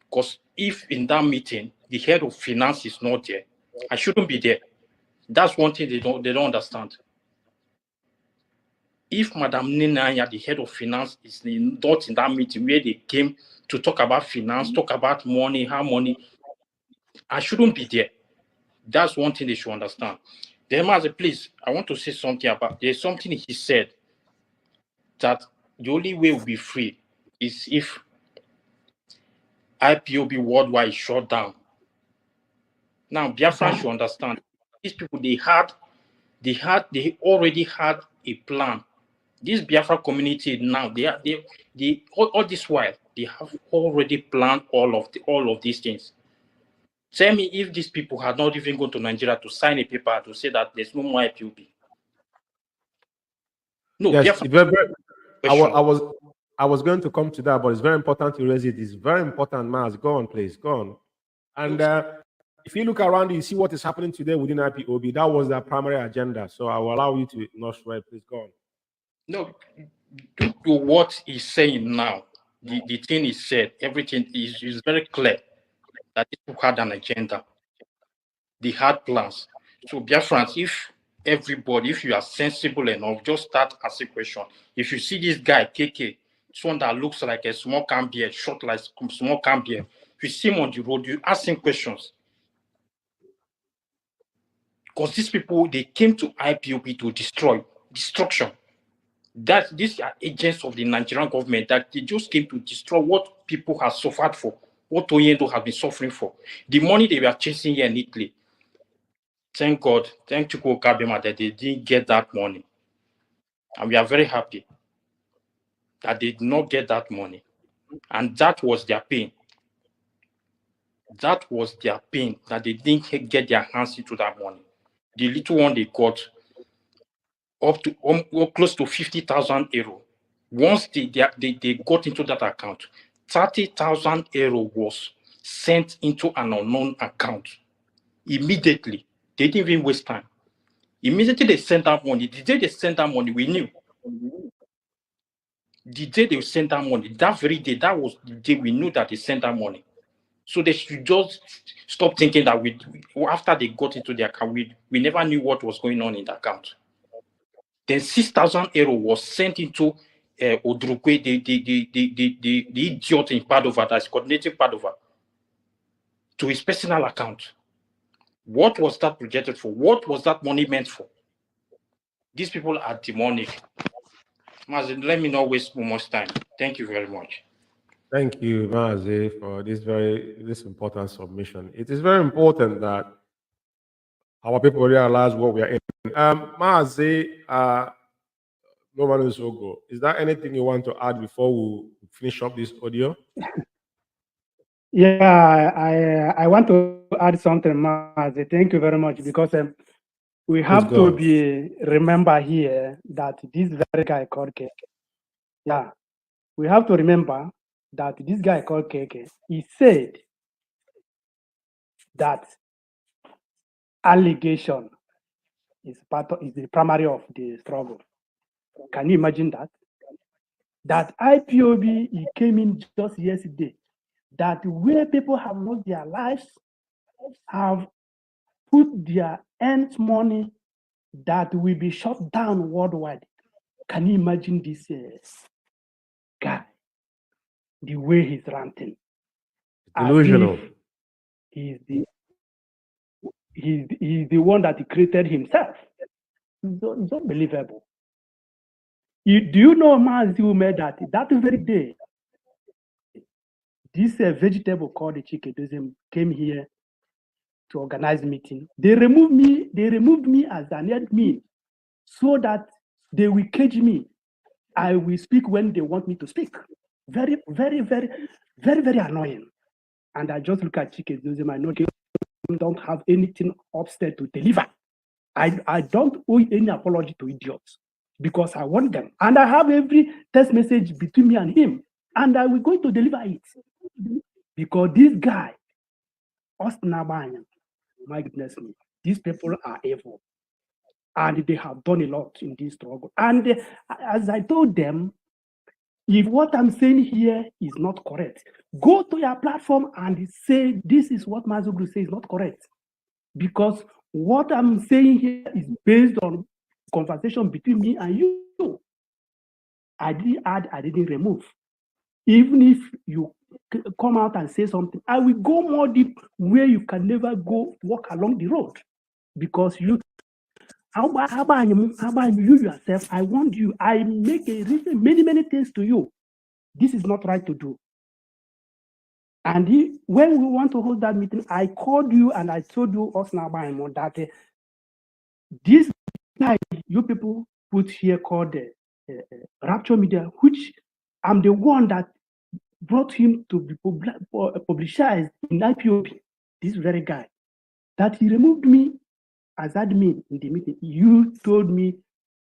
Because if in that meeting the head of finance is not there, I shouldn't be there. That's one thing they don't understand. If Madam Ninanya, the head of finance, is not in that meeting where they came to talk about finance, talk about money, how money, I shouldn't be there. That's one thing they should understand. Then, Mazi, please, I want to say something about. There's something he said that the only way we'll be free is if IPOB worldwide is shut down. Now, Biafra should understand. These people, they already had a plan. This Biafra community now, they all this while, they have already planned all of these things. Tell me if these people had not even gone to Nigeria to sign a paper to say that there's no more IPOB. No, yes, I was going to come to that, but it's very important to raise it. It's very important, Maz. Go on, please. Go on. And if you look around, you see what is happening today within IPOB. That was their primary agenda. So I will allow you to illustrate. Please go on. No, due to what he's saying now, the thing is said, everything is very clear that people had an agenda. They had plans. So Biafrans, if everybody, if you are sensible enough, just start asking questions. If you see this guy, KK, someone that looks like a small can beer, short like small can beer, if you see him on the road, you ask him questions. Because these people, they came to IPOB to destruction. That these are agents of the Nigerian government that they just came to destroy what people have suffered for, what Oyendo have been suffering for. The money they were chasing here in Italy. Thank God, thank Chukwu Kabema that they didn't get that money. And we are very happy that they did not get that money. And that was their pain. That was their pain, that they didn't get their hands into that money. The little one they got, up to close to 50,000 euro. Once they got into that account, 30,000 euro was sent into an unknown account. Immediately, they didn't even waste time. Immediately they sent that money. The day they sent that money, we knew. The day they sent that money, that very day, that was the day we knew that they sent that money. So they should just stop thinking that after they got into the account, we never knew what was going on in the account. Then 6,000 euro was sent into Odrukwe, the idiot in Padova, that's coordinating Padova, to his personal account. What was that projected for? What was that money meant for? These people are demonic. Mazi, let me not waste much time. Thank you very much. Thank you, Mazi, for this important submission. It is very important that our people realize what we are in. Mazi, Norman Usogo, is there anything you want to add before we finish up this audio? Yeah, I want to add something, Mazi. Thank you very much, because we have to remember here that this very guy called KK. Yeah, we have to remember that this guy called KK, he said that allegation is the primary of the struggle. Can you imagine that? That IPOB, he came in just yesterday, that where people have lost their lives, have put their ends money that will be shut down worldwide. Can you imagine this guy, the way he's ranting? Delusional. He's the one that he created himself. It's unbelievable. Do you know, Mazi, that very day, this vegetable called the chicken came here to organize meeting. They removed me as an admin so that they will cage me. I will speak when they want me to speak. Very, very, very, very, very annoying. And I just look at chicken. I know they don't have anything upstairs to deliver. I don't owe any apology to idiots because I want them. And I have every text message between me and him. And I will going to deliver it. Because this guy, Osnabrück, my goodness me, these people are evil. And they have done a lot in this struggle. And as I told them, if what I'm saying here is not correct, go to your platform and say this is what Mazuglu says is not correct. Because what I'm saying here is based on conversation between me and you. I didn't add, I didn't remove. Even if you come out and say something, I will go more deep where you can never go walk along the road. Because you yourself, I want you, I make a reason, many things to you. This is not right to do. And when we want to hold that meeting, I called you and I told you that this guy you people put here called Rapture Media, which I'm the one that brought him to be publicized in IPOB, this very guy, that he removed me as admin in the meeting. You told me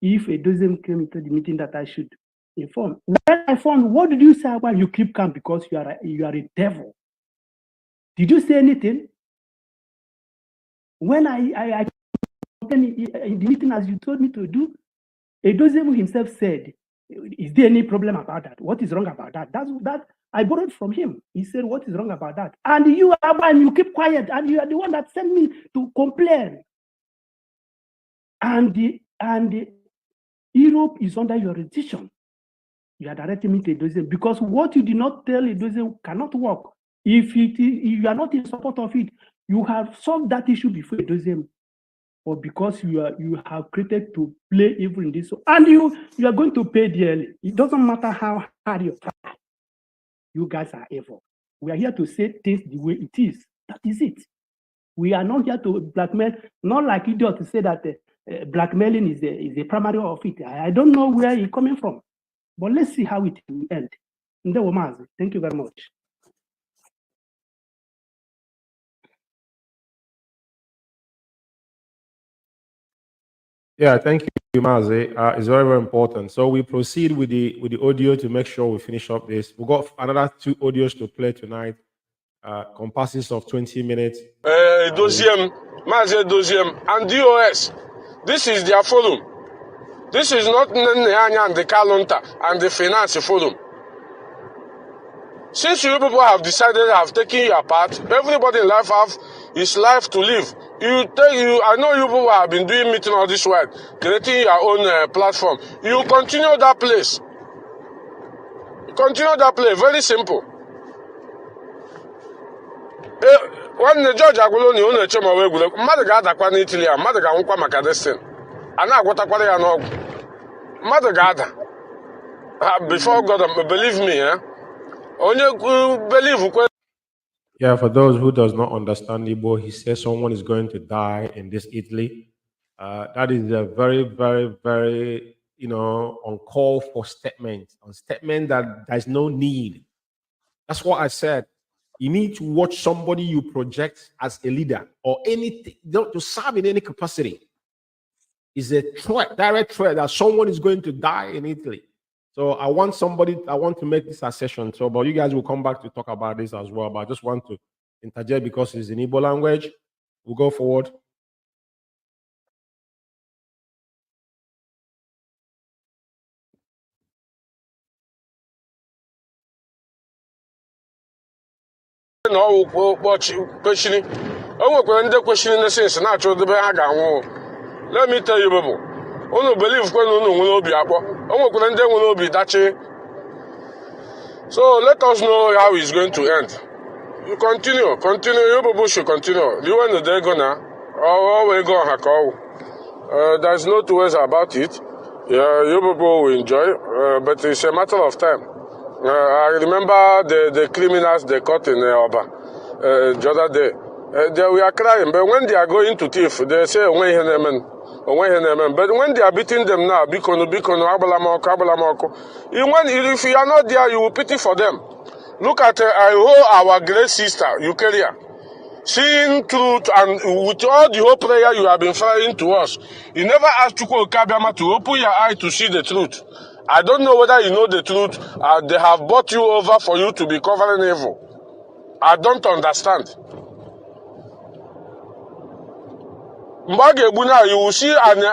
if a dozen came into the meeting that I should inform. When I found, what did you say about you keep calm because you are a devil? Did you say anything? When I in the meeting as you told me to do, a dozen himself said, is there any problem about that? What is wrong about that? That's that I borrowed from him. He said, what is wrong about that? And you keep quiet, and you are the one that sent me to complain. and Europe is under your jurisdiction. You are directing me to Edozie because what you did not tell Edozie cannot work. If you are not in support of it, you have solved that issue before Edozie. Or because you have created to play evil in this, and you are going to pay dearly. It doesn't matter how hard you try. You guys are evil. We are here to say things the way it is. That is it. We are not here to blackmail, not like idiots to say that blackmailing is a primary of it. I don't know where it's coming from. But let's see how it will end. Thank you very much. Yeah, thank you, Mazi. It's very, very important. So we proceed with the audio to make sure we finish up this. We've got another 2 audios to play tonight, compasses of 20 minutes. Doziem, Mazi Doziem, and DOS. This is their forum. This is not Nanya and the Kalunta and the Finance Forum. Since you people have decided, have taken your part, everybody in life have his life to live. I know you people have been doing meeting all this while, creating your own platform. You continue that place. Continue that place. Very simple. When the judge Aguloni on the Chema Wegula, Madagada Kwan Italy, Madaga Unqua Macadestin, and I got a Quariano Madagada. Before God, believe me, only believe. Yeah, for those who does not understand Igbo, he says someone is going to die in this Italy. That is a very, very, very, uncalled for statement. A statement that there's no need. That's what I said. You need to watch somebody you project as a leader or anything to serve in any capacity. Is a threat, direct threat that someone is going to die in Italy. So I want to make this a session. So, but you guys will come back to talk about this as well. But I just want to interject because it's in Igbo language. We'll go forward. No, questioning. Oh, when the questioning the sense, natural the bag. Let me tell you, Babu. Only believe when will be up. Oh, when they will be Dachi. So let us know how it's going to end. You continue, you Babu should continue. You want the Dagona, or we go Hakao. There's no two ways about it. Yeah, you Babu will enjoy, but it's a matter of time. I remember the criminals they caught in Oba the other day. They were crying, but when they are going to thief, they say, but when they are beating them now, if you are not there, you will pity for them. Look at our great sister, Eukarya. Seeing truth and with all the whole prayer you have been firing to us, you never asked Chukwu Okabiama to open your eye to see the truth. I don't know whether you know the truth. They have bought you over for you to be covering evil. I don't understand. Mbage you will see an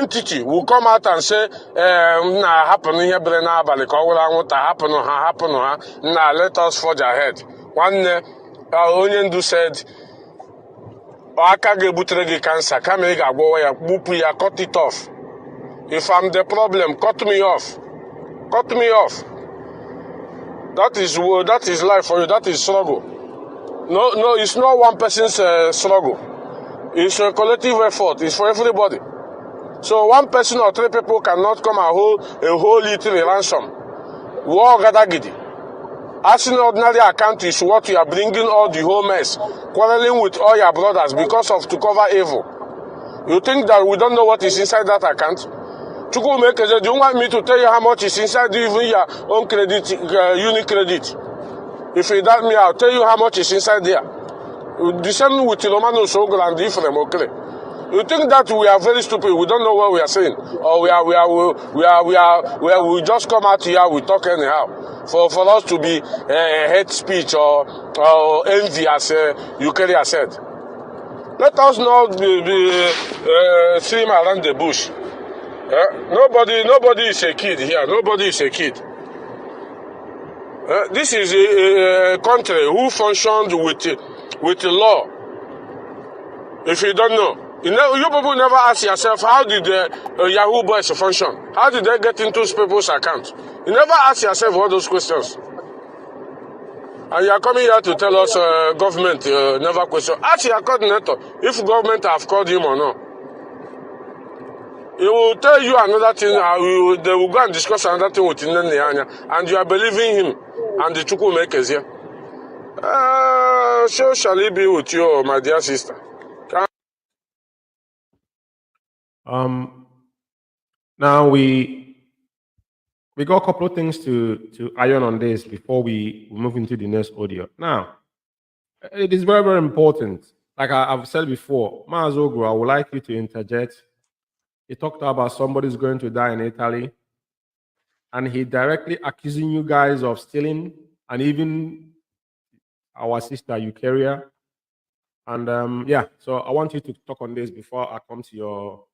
entity will come out and say, happen here, happen, let us forge ahead. One Onyendu said, cancer, cut it off. If I'm the problem, cut me off. Cut me off. That is life for you. That is struggle. No, it's not one person's struggle. It's a collective effort. It's for everybody. So one person or 3 people cannot come and hold a whole little ransom. War gadagidi. As an ordinary account is what you are bringing all the whole mess, quarreling with all your brothers because of to cover evil. You think that we don't know what is inside that account? Do you want me to tell you how much is inside even your own credit, unit credit? If you doubt me, I'll tell you how much is inside there. The same with Romano Sogol and Ephraim, okay? You think that we are very stupid? We don't know what we are saying, or we just come out here, we talk anyhow. For us to be hate speech or envy, as Eukarya said. Let us not be swim around the bush. Nobody is a kid here. Nobody is a kid. This is a country who functions with the law. If you don't know, You know, you people never ask yourself, how did the Yahoo boys function? How did they get into people's accounts? You never ask yourself all those questions. And you are coming here to tell us government never question. Ask your coordinator if government have called him or not. He will tell you another thing. They will go and discuss another thing with Nneanya, and you are believing him. And the Chukwu makers here. So shall it be with you, my dear sister? Now we got a couple of things to iron on this before we move into the next audio. Now, it is very, very important. Like I've said before, Maazogro, I would like you to interject. He talked about somebody's going to die in Italy, and he directly accusing you guys of stealing, and even our sister Eukarya. And yeah, so I want you to talk on this before I come to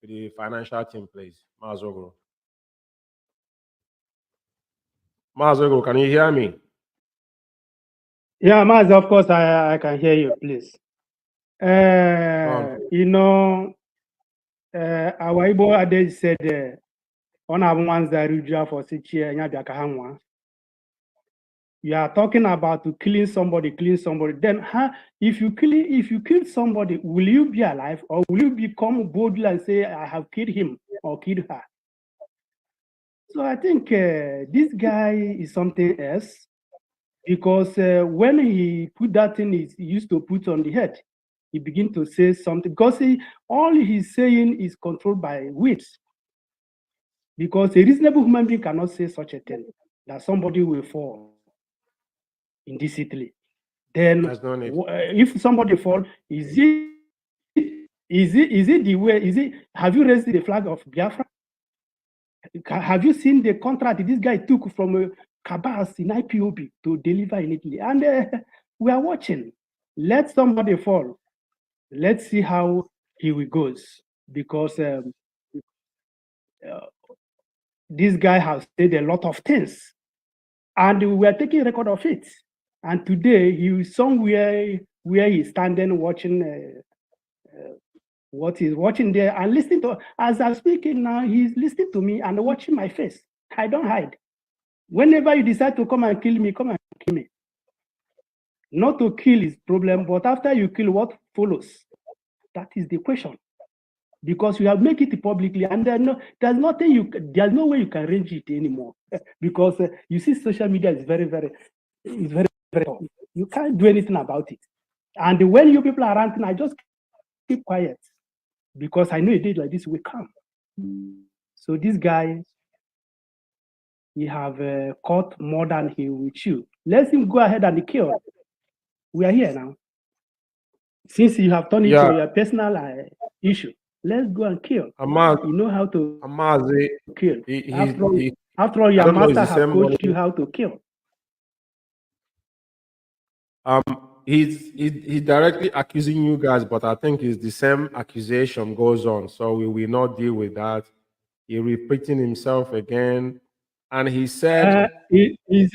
the financial team, please. Maazogro. Maazogro, can you hear me? Yeah, Maz, of course I can hear you, please. You know, our Igbo adage said, on our ones that ruja for 6 years, you are talking about to killing somebody. Then, if you kill somebody, will you be alive, or will you become boldly and say, I have killed him or killed her? So I think this guy is something else, because when he put that thing he used to put on the head, he begin to say something, because all he's saying is controlled by wits. Because a reasonable human being cannot say such a thing, that somebody will fall in this Italy. Then if somebody fall, is it the way, have you raised the flag of Biafra? Have you seen the contract this guy took from Cabas in IPOB to deliver in Italy? And we are watching. Let somebody fall. Let's see how he goes, because this guy has said a lot of things, and we are taking record of it. And today he is somewhere where he's standing watching what he's watching there and listening to. As I'm speaking now, he's listening to me and watching my face. I don't hide. Whenever you decide to come and kill me, come and kill me. Not to kill is problem, but after you kill, what follows? That is the question. Because you have made it publicly, and there's no way you can arrange it anymore. Because you see, social media is very, very tough. You can't do anything about it. And when you people are ranting, I just keep quiet, because I know a day like this will come. So this guy, he have caught more than he will chew. Let him go ahead and kill. We are here now. Since you have turned it to your personal issue, let's go and kill. You know how to kill. After all, your master has coached you how to kill. He's directly accusing you guys, but I think it's the same accusation goes on. So we will not deal with that. He's repeating himself again, and he said, it's the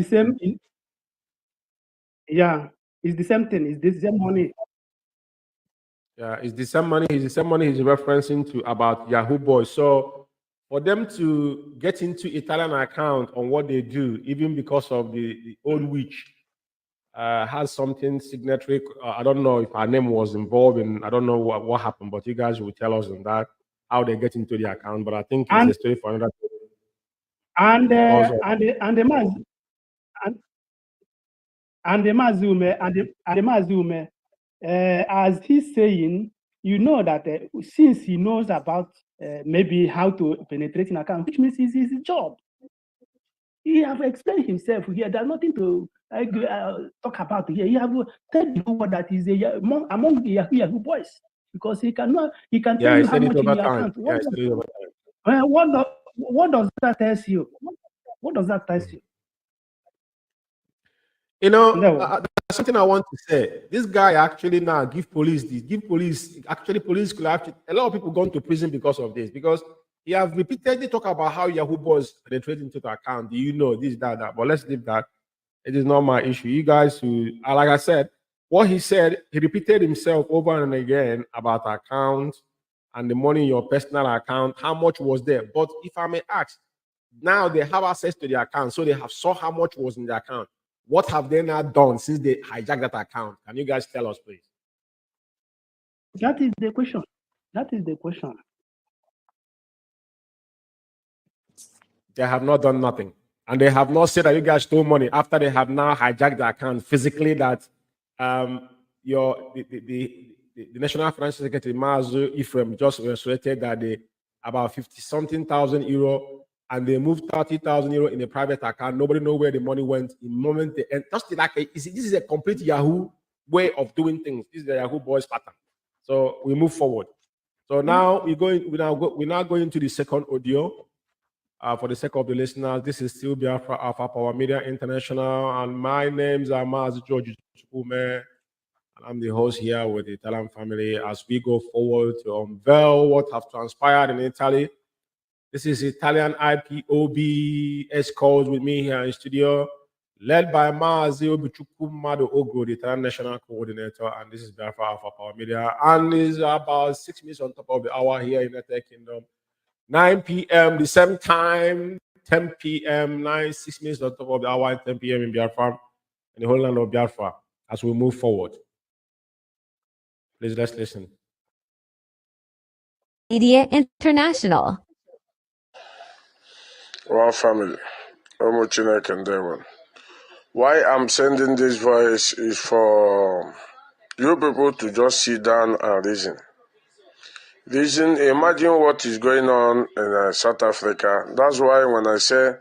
same. It's the same thing. It's the same money. Yeah, it's the same money. It's the same money he's referencing to about Yahoo Boys. So for them to get into Italian account on what they do, even because of the old witch, has something signatory. I don't know if her name was involved in. I don't know what happened, but you guys will tell us on that how they get into the account. But I think it's a story for another. And the Mazume, as he's saying, you know that since he knows about maybe how to penetrate an account, which means it's his job. He have explained himself here. There's nothing to talk about here. He have told you that is among the Yahoo boys, because he can tell you how much in your account. What does that tell you? What does that tell you? You know, there's something I want to say. This guy actually now give police police could actually, a lot of people gone to prison because of this, because he have repeatedly talked about how Yahoo boys penetrate into the account. Do you know this, that? But let's leave that. It is not my issue. You guys who, like I said, what he said, he repeated himself over and again about account and the money in your personal account, how much was there. But if I may ask, now they have access to the account, so they have saw how much was in the account. What have they now done since they hijacked that account? Can you guys tell us, please? That is the question. That is the question. They have not done nothing. And they have not said that you guys stole money after they have now hijacked the account physically, that the National Financial Secretary, Mazu Ephraim, just reiterated that they about 50-something thousand euro, and they moved 30,000 euro in a private account. Nobody knows where the money went. In the moment they end, just like this is a complete Yahoo way of doing things. This is the Yahoo boys pattern. So we move forward. So now we're now going to the second audio. For the sake of the listeners, this is still Biafra Alpha Power Media International, and my name's Amaz George Chukume, and I'm the host here with the Italian family as we go forward to unveil what have transpired in Italy. This is Italian IPOB S-Codes with me here in studio, led by Maazio Bichukumado Ogo, the Italian National Coordinator, and this is Biafra Alpha Power Media, and it's about 6 minutes on top of the hour here in the United Kingdom. 9 p.m. the same time, 10 p.m., 6 minutes on top of the hour, and 10 p.m. in Biafra, and the whole land of Biafra as we move forward. Please, let's listen. Media International. Well, family, why I'm sending this voice is for you people to just sit down and reason. Imagine what is going on in South Africa. That's why when I say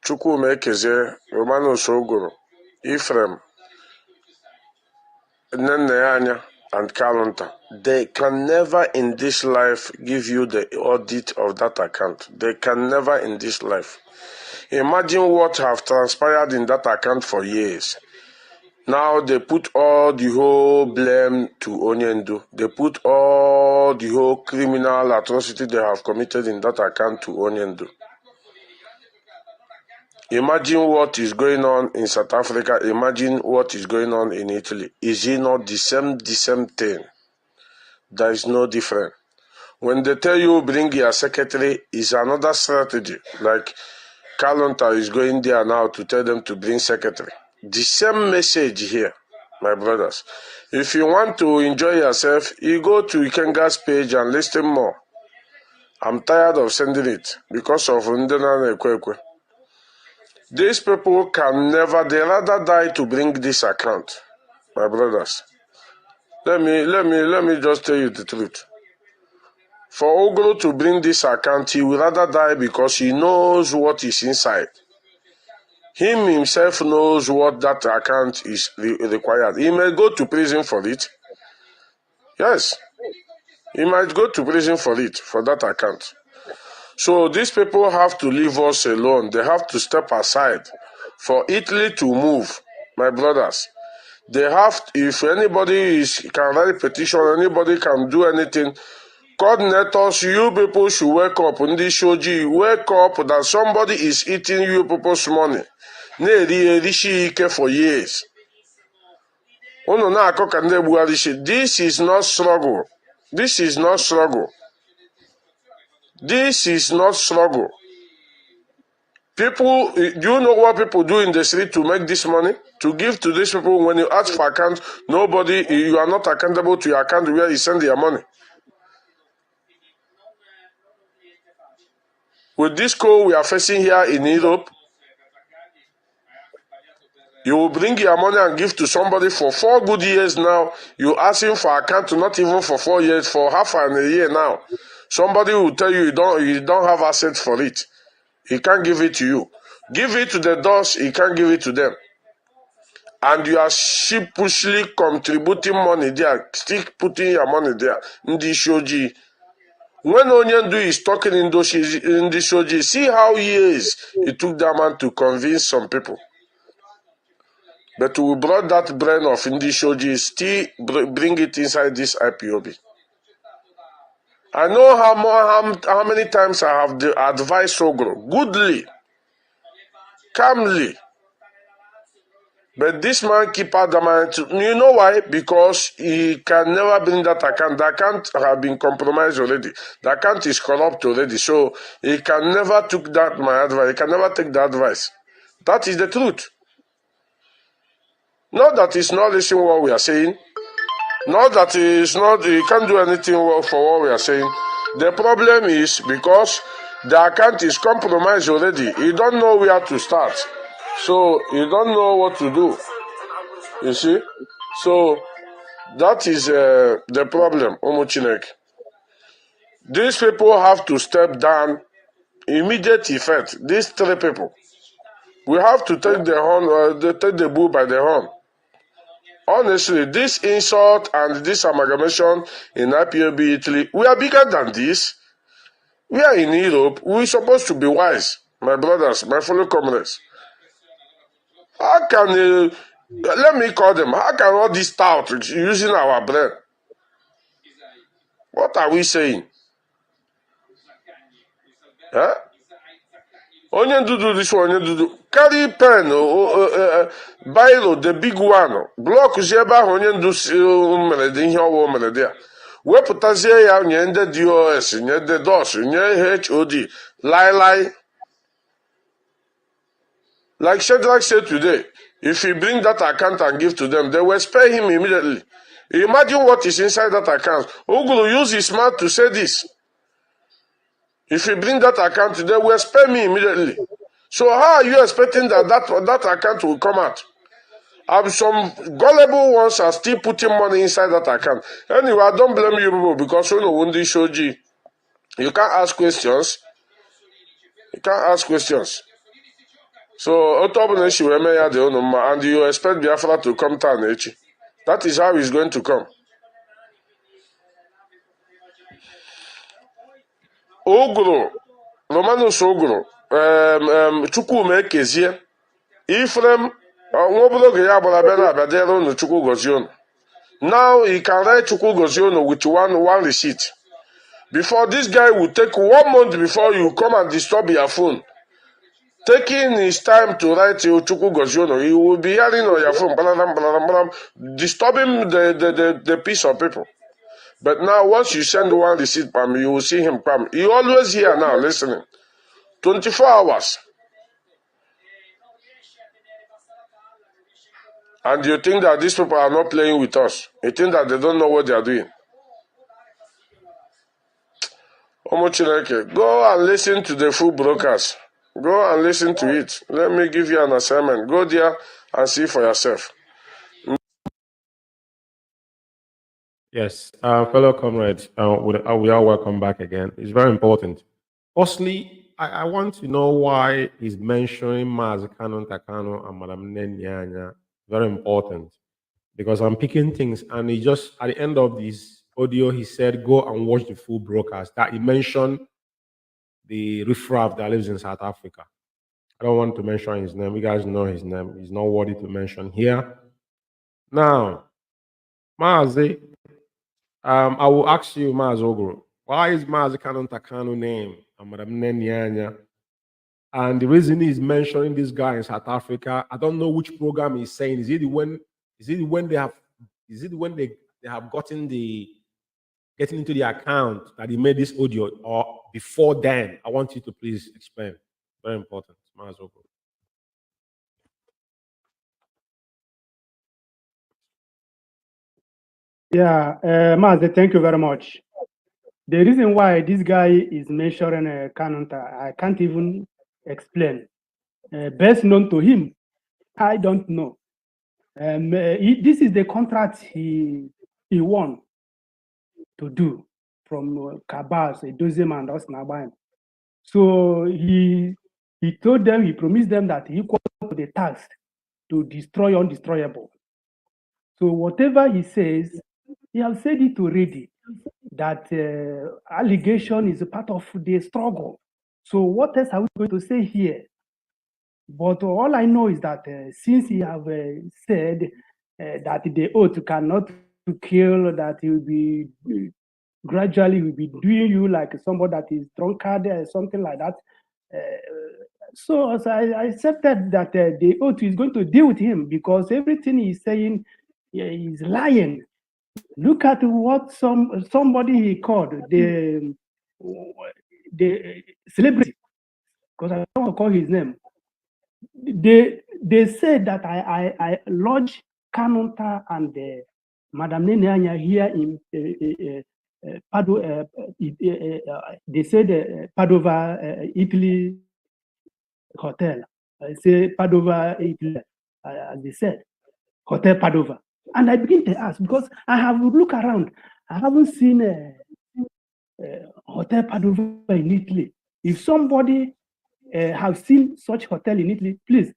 Chukwume Keze, Romano Sogoro, Ephraim, Neneanya, and Kalonta, they can never in this life give you the audit of that account. They can never in this life. Imagine what have transpired in that account for years. Now they put all the whole blame to Onyendu. They put all the whole criminal atrocity they have committed in that account to Onyendu. Imagine what is going on in South Africa. Imagine what is going on in Italy. Is it not the same thing? There is no difference. When they tell you bring your secretary, is another strategy. Like Kalonta is going there now to tell them to bring secretary. The same message here, my brothers. If you want to enjoy yourself, you go to Ikenga's page and listen more. I'm tired of sending it because of Ndena Nekwekwe. These people can never, they rather die to bring this account, my brothers. Let me just tell you the truth. For Ogro to bring this account, he would rather die because he knows what is inside. Him himself knows what that account is required. He may go to prison for it. Yes. He might go to prison for it, for that account. So these people have to leave us alone. They have to step aside for Italy to move, my brothers. They have, if anybody can write a petition, anybody can do anything, coordinators, you people should wake up. In this shoji, wake up that somebody is eating you people's money. For years. This is not struggle. This is not struggle. This is not struggle. People, do you know what people do in the street to make this money? To give to these people. When you ask for account, nobody, you are not accountable to your account where you send your money. With this call we are facing here in Europe, you will bring your money and give to somebody for 4 good years now. You ask him for account, not even for 4 years, for half an a year now. Somebody will tell you you don't have assets for it. He can't give it to you. Give it to the doors, he can't give it to them. And you are sheepishly contributing money there, still putting your money there. In the shoji. When Onyendu is talking in the shoji, see how years it took that man to convince some people. But we brought that brain of Indi Shoji, still bring it inside this IPOB. I know how many times I have advised Ogro, goodly, calmly, But this man keep adamant. You know why? Because he can never bring that account. The account have been compromised already. The account is corrupt already. So he can never take that my advice. He can never take the advice. That is the truth. Not that he's not listening what we are saying. Not that he can't do anything for what we are saying. The problem is because the account is compromised already. He don't know where to start. So you don't know what to do. You see? So that is the problem, Omuchinek. These people have to step down immediate effect. These three people. We have to take the horn, take the bull by the horn. Honestly, this insult and this amalgamation in IPOB Italy, we are bigger than this. We are in Europe. We're supposed to be wise, my brothers, my fellow comrades. How can, let me call them, how can all this tout using our brain? What are we saying? Huh? Onye do this one, onye do. Carry pen, biro, the big one. Block zeba, onye do melody, here or melody. Weputazie ya nye ndị DOS, nye ndị DOS, nye HOD, lie. Like Shadrach said today, if you bring that account and give to them, they will spare him immediately. Imagine what is inside that account. Ogulu use his mouth to say this. If you bring that account, they will spare me immediately. So how are you expecting that account will come out? Some gullible ones are still putting money inside that account. Anyway, I don't blame you people because you know Wundi Shoji. You can't ask questions. You can't ask questions. So and you expect Biafra to come down. That is how it's going to come. Ogro, Romanus Ogro, Chukwume Kezie, Ephraim, now he can write Chukwu Goziono with one receipt. Before this guy will take 1 month before you come and disturb your phone. Taking his time to write Chukwu Goziono, he will be hearing on your phone, disturbing the peace of people. But now, once you send one receipt, Pam, you will see him, Pam. He always here now, listening. 24 hours. And you think that these people are not playing with us. You think that they don't know what they are doing. Omochineke, go and listen to the full broadcast. Go and listen to it. Let me give you an assignment. Go there and see for yourself. Yes, fellow comrades, we are welcome back again. It's very important. Firstly, I want to know why he's mentioning Mazikano Takano and Madam Nenyanya. Very important. Because I'm picking things, and he just, at the end of this audio, he said, go and watch the full broadcast. That he mentioned the riffraff that lives in South Africa. I don't want to mention his name. You guys know his name. He's not worthy to mention here. Now, Mazi, I will ask you, Maz Ogro, why is Mazi Kanon Takano name and Madam Nenyanya? And the reason he's mentioning this guy in South Africa, I don't know which program he's saying. Is it when they have gotten getting into the account that he made this audio, or before then? I want you to please explain. Very important, Maz Ogro. Yeah, Mazi, thank you very much. The reason why this guy is mentioning a canon, I can't even explain. Best known to him, I don't know. This is the contract he won to do from Kabas, Dozem and Osnabrück. So he told them, he promised them that he equal to the task to destroy undestroyable. So whatever he says, he has said it already, that allegation is a part of the struggle. So what else are we going to say here? But all I know is that since he have said that the oath cannot kill, that he will be gradually will be doing you like somebody that is drunkard or something like that, So as I accepted that the oath is going to deal with him because everything he's saying is lying. Look at what somebody he called the celebrity, because I don't want to call his name. They said that I lodged Kanunta and Madam Neneanya here in Padova. They said Padova, Italy hotel. I say Padova, Italy, as they said, Hotel Padova. And I begin to ask because I have looked around. I haven't seen Hotel Padova in Italy. If somebody have seen such hotel in Italy, please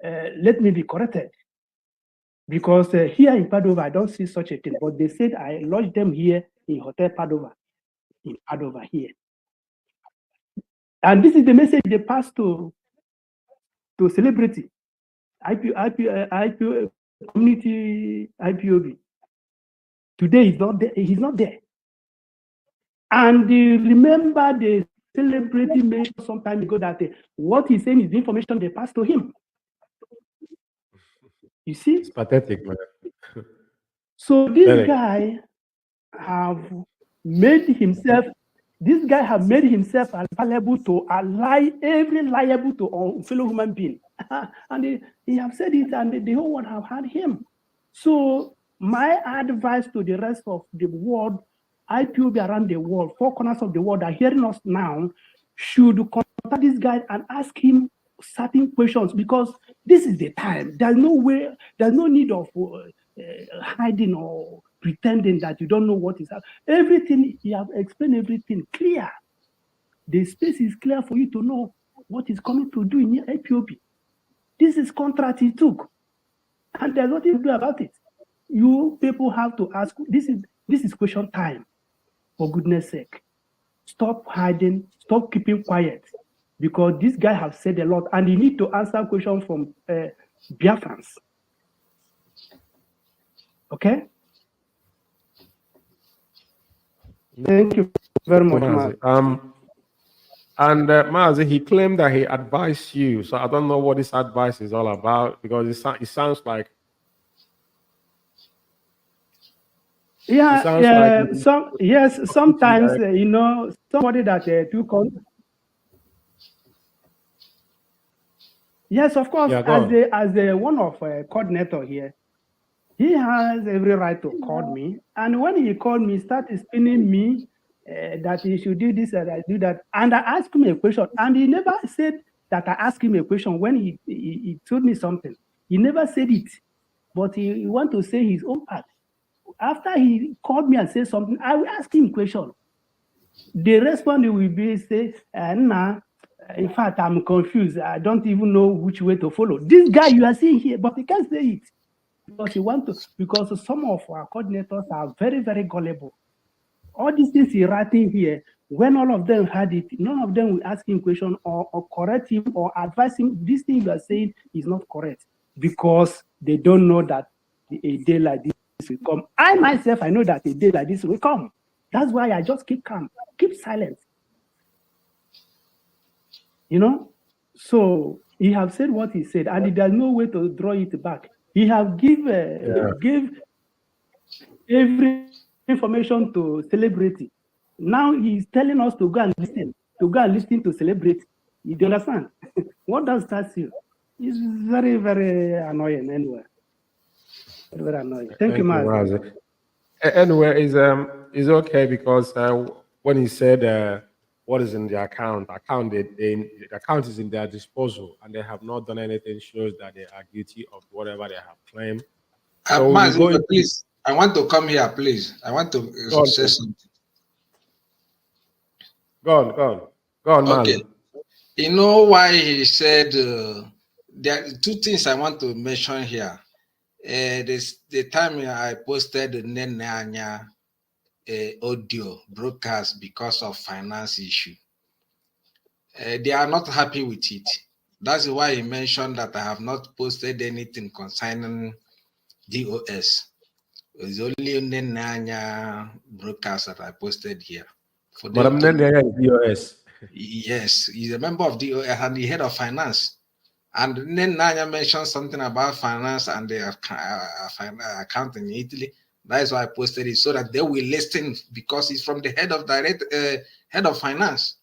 let me be corrected. Because here in Padova, I don't see such a thing. But they said I lodged them here in Hotel Padova, in Padova here. And this is the message they passed to celebrity, IPO community, IPOB. Today he's not there. He's not there. And remember the celebrity mentioned some time ago that what he's saying is the information they passed to him. You see? It's pathetic, man. So this guy have made himself available to every liable to fellow human being. And he have said it, and the whole world have heard him. So my advice to the rest of the world, IPOB around the world, 4 corners of the world are hearing us now, should contact this guy and ask him certain questions, because this is the time. There's no need of hiding or pretending that you don't know what is happening. Everything, you have explained everything clear. The space is clear for you to know what is coming to do in IPOB. This is contract he took, and there's nothing to do about it. You people have to ask. This is question time. For goodness sake, stop hiding, stop keeping quiet, because this guy has said a lot, and he need to answer questions from Biafrans. Okay. Thank you very much, Mazi. And Mazi, he claimed that he advised you. So I don't know what this advice is all about, because it sounds like. Yeah, like sometimes somebody that took on. Yes, of course, as the one of coordinator here, he has every right to call me. And when he called me, started spinning me that he should do this and I do that. And I asked him a question, and he never said that I asked him a question when he told me something. He never said it, but he want to say his own part. After he called me and said something, I will ask him a question. The response will be say, nah, in fact, I'm confused. I don't even know which way to follow. This guy you are seeing here, but he can't say it because some of our coordinators are very, very gullible. All these things he's writing here, when all of them had it, none of them will ask him question or correct him or advise him. This thing you are saying is not correct, because they don't know that a day like this will come. I myself, I know that a day like this will come. That's why I just keep calm, keep silent. So he have said what he said, and there's no way to draw it back. He have give every information to celebrity. Now he's telling us to go and listen to celebrity. You understand? What does that feel? It's very, very annoying anyway. Very, very annoying. Thank you, Mazi. Anyway, is okay, because when he said what is in the account, the account is in their disposal, and they have not done anything shows that they are guilty of whatever they have claimed. So Mazi, please, I want to come here, please. I want to say something. Go on, okay. Mazi. You know why he said there are 2 things I want to mention here. The time I posted the Nenanya audio broadcast because of finance issue, they are not happy with it. That's why he mentioned that I have not posted anything concerning DOS. It's only Nenanya broadcast that I posted here. Madam Nenanya is DOS. Yes, he's a member of the and the head of finance. And then Nanya mentioned something about finance and the account in Italy. That is why I posted it so that they will listen because he's from the head of finance.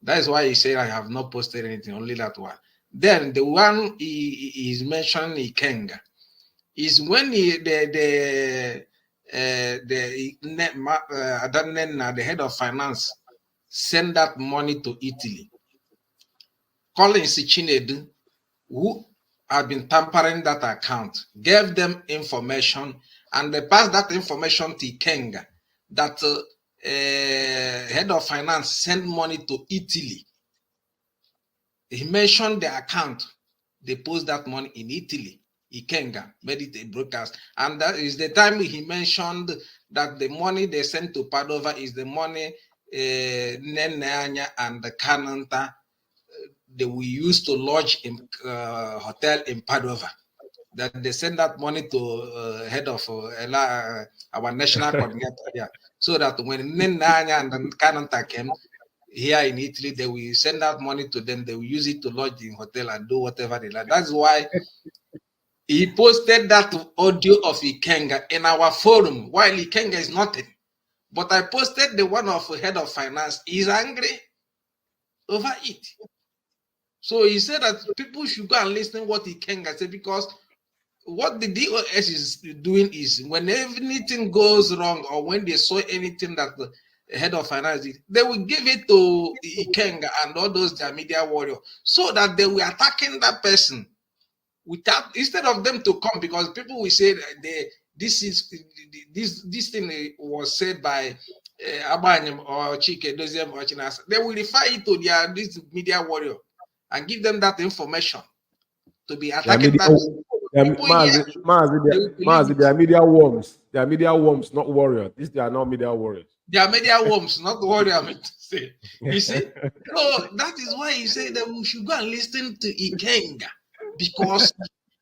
That is why he said I have not posted anything, only that one. Then the one he is mentioned Ikenga is when the head of finance send that money to Italy. Collins Chinedu, who had been tampering that account, gave them information, and they passed that information to Ikenga that head of finance sent money to Italy. He mentioned the account. They post that money in Italy. Ikenga made it a broadcast. And that is the time he mentioned that the money they sent to Padova is the money Nenanya and the Kananta they will use to lodge in hotel in Padova. That they send that money to head of our national coordinator here, so that when Nenanya and the Kananta came here in Italy, they will send out money to them. They will use it to lodge in hotel and do whatever they like. That's why he posted that audio of Ikenga in our forum, while Ikenga is nothing. But I posted the one of head of finance. He's angry over it. So he said that people should go and listen what Ikenga said, because what the DOS is doing is when anything goes wrong or when they saw anything that the head of finance did, they will give it to Ikenga and all those their media warriors, so that they were attacking that person without, instead of them to come, because people will say this thing was said by Abanyam or Chike Doziem or Chinas. They will refer it to this media warrior and give them that information to be attacking that. They are media worms. They are media worms, not warriors. They are not media warriors. They are media worms, not warriors. I mean to say. You see? So that is why he said that we should go and listen to Ikenga, because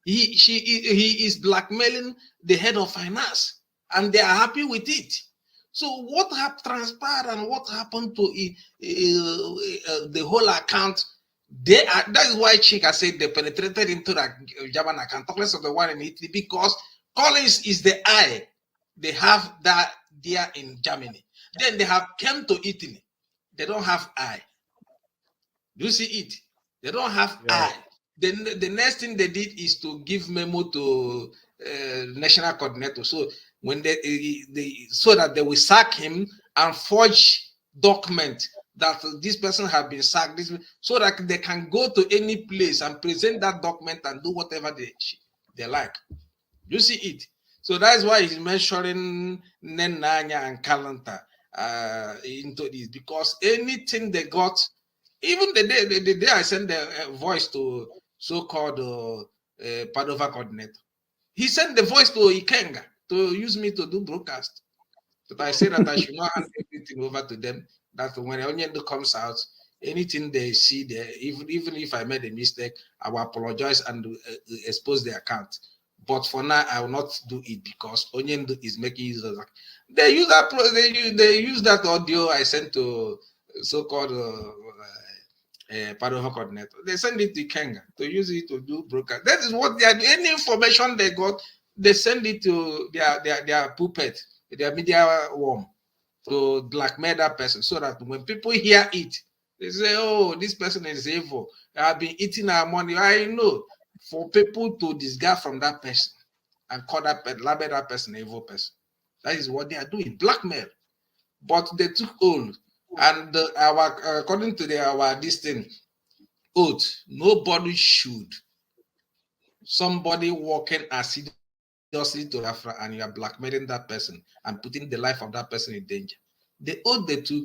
he is blackmailing the head of finance, and they are happy with it. So what have transpired and what happened to the whole account? That is why Chika said they penetrated into that German account, talk less of the one in Italy, because Collins is the eye. They have that there in Germany. Then they have come to Italy. They don't have eye. Do you see it? They don't have eye. Then the next thing they did is to give memo to national coordinator. So when so that they will sack him and forge document that this person has been sacked, so that they can go to any place and present that document and do whatever they like. You see it? So that's why he's mentioning Nenanya and Kalanta into this, because anything they got, even the day I sent the voice to so-called Padova coordinator, he sent the voice to Ikenga to use me to do broadcast. But I said that I should not hand everything over to them, that when Onyendo comes out, anything they see there, even if I made a mistake, I will apologize and expose the account. But for now, I will not do it, because Onyendo is making use of that. They use that. They use that audio I sent to so-called Padova coordinator. They send it to Kenga to use it to do broadcast. That is what they are. Any information they got, they send it to their puppet, their media worm, to blackmail that person, so that when people hear it, they say, "Oh, this person is evil. I've been eating our money." I know, for people to discard from that person and call label that person an evil person. That is what they are doing, blackmail. But they took oath, and according to our this thing, oath, nobody should. Somebody walking assiduously to Biafra and you are blackmailing that person and putting the life of that person in danger. The oath they took,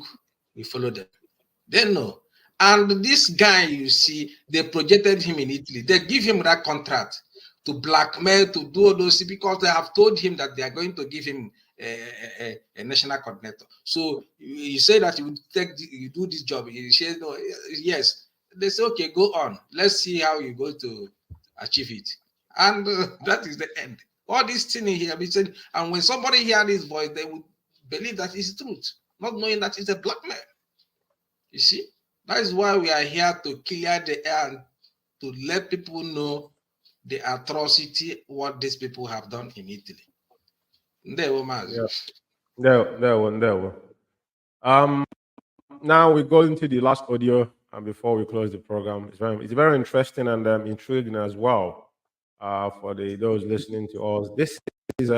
we follow them. They know. And this guy, you see, they projected him in Italy. They give him that contract to blackmail, to do all those, because they have told him that they are going to give him a national coordinator. So you say that you do this job. He says, no, yes. They say, okay, go on. Let's see how you go to achieve it. And that is the end. All this thing here, and when somebody hears this voice, they would believe that it's truth, not knowing that it's a blackmail. You see? That is why we are here to clear the air and to let people know the atrocity what these people have done in Italy. Yeah. There. Now we go into the last audio, and before we close the program, it's very interesting and intriguing as well for those listening to us. This is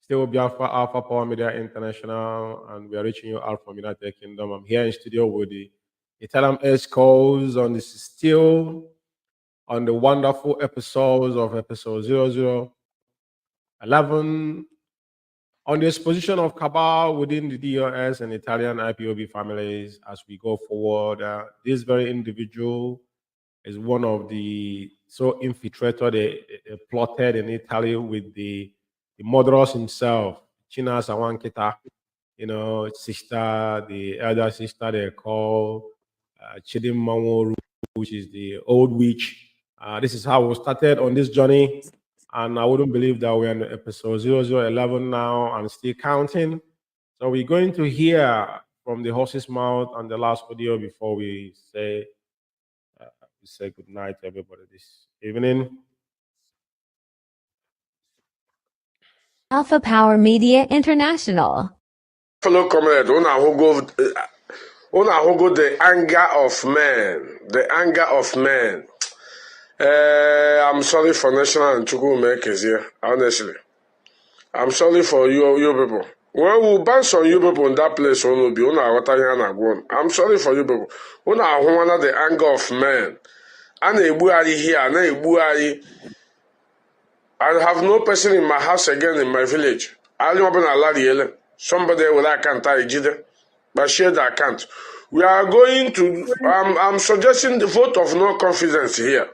still Biafra Alpha Power Media International, and we are reaching you out from United Kingdom. I'm here in studio with the Italian Escos on this still on the wonderful episodes of episode 0011 on the exposition of cabal within the DOS and Italian IPOB families as we go forward. This very individual is one of the so infiltrated, plotted in Italy with the murderers himself, China Sawankita, sister, the elder sister they call Chidim Mamoru, which is the old witch. This is how we started on this journey. And I wouldn't believe that we're on episode 0011 now and still counting. So we're going to hear from the horse's mouth on the last audio before we say good night to everybody this evening. Alpha Power Media International. Fellow comrade, Unahogo, the anger of men. The anger of men. I'm sorry for National and Chukwumeke's here, honestly. I'm sorry for you people. When we bounce on you people in that place, I'm sorry for you people. The anger of men. I have no person in my house again in my village. Somebody with that account, but share the account. We are going to, I'm suggesting the vote of no confidence here.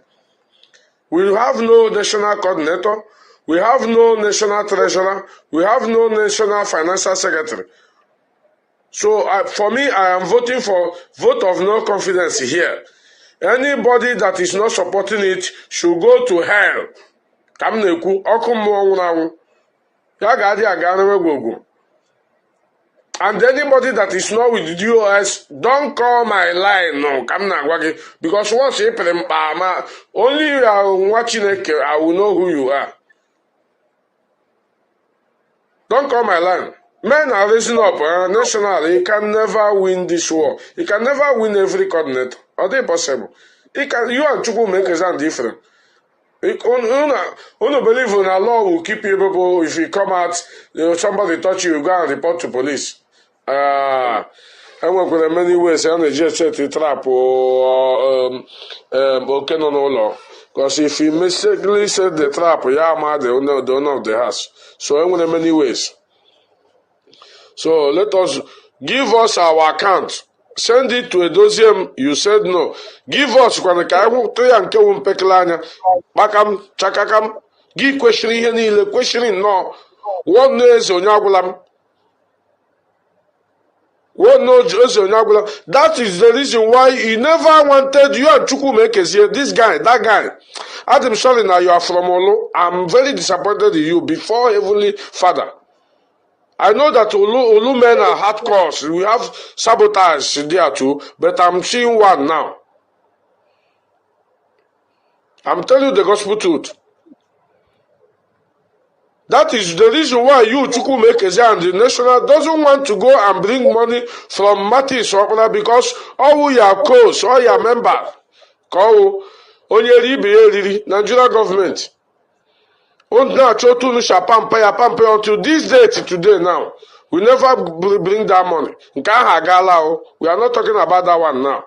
We have no national coordinator. We have no national treasurer. We have no national financial secretary. So for me, I am voting for vote of no confidence here. Anybody that is not supporting it should go to hell. And anybody that is not with DOS, don't call my line. No, because once you put them, only you are watching it, I will know who you are. Don't call my line. Men are raising up national. He can never win this war. He can never win every coordinator. Are they possible? You and Chukwu make a sound different. You don't believe in a law will keep you people. If you come out, somebody touch you, you go and report to police. I work with many ways. I just set a trap or okay, no law. Because if you mistakenly set the trap, you are mad, the owner of the house. So I want many ways. So let us give us our account. Send it to a dossier. You said no. Give us when Bakam, Chakakam, give questioning no. One knows on Yagulam. One knows on Yagulam. That is the reason why he never wanted you and Chukwumekes here. This guy, that guy. Adam, sorry now you are from Olu. I'm very disappointed in you before Heavenly Father. I know that Olu men are hardcore. We have sabotage there too, but I'm seeing one now. I'm telling you the gospel truth. That is the reason why you, Chukwumekeze, and the national doesn't want to go and bring money from Martin Sopra because all your codes, all your members, call Nigeria government. Until this date today now, we never bring that money. We are not talking about that one now.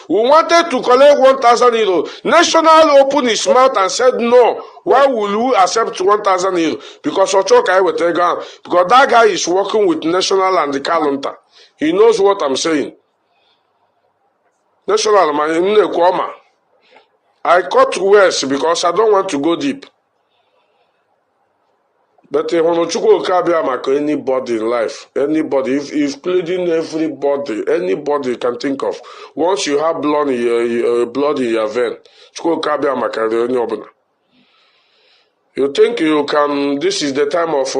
We wanted to collect 1,000 euros. National opened his mouth and said no. Why will we accept 1,000 euros? Because because that guy is working with National and the calendar. He knows what I'm saying. National, I cut worse because I don't want to go deep. But anybody in life, anybody, if including everybody, anybody you can think of, once you have blood in your vein, you think you can, this is the time of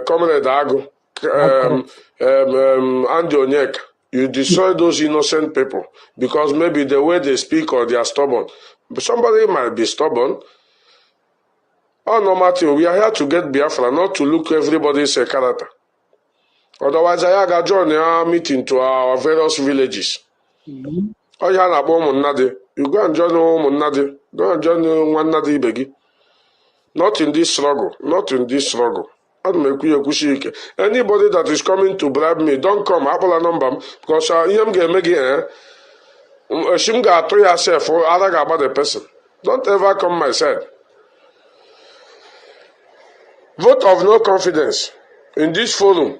Comrade Agu, Andy Onyeka. You destroy those innocent people because maybe the way they speak or they are stubborn. But somebody might be stubborn. Oh, no matter. We are here to get Biafra, not to look everybody's character. Otherwise, I got join our meeting to our various villages. Oh, yeah, na Nadi. You go and join Nadi. Go and join one Nadi Begi. Not in this struggle. Not in this struggle. Anybody that is coming to bribe me, don't come. Apple a number because I'm going to make it. Shimga to yourself or other about the person. Don't ever come my side. Vote of no confidence in this forum.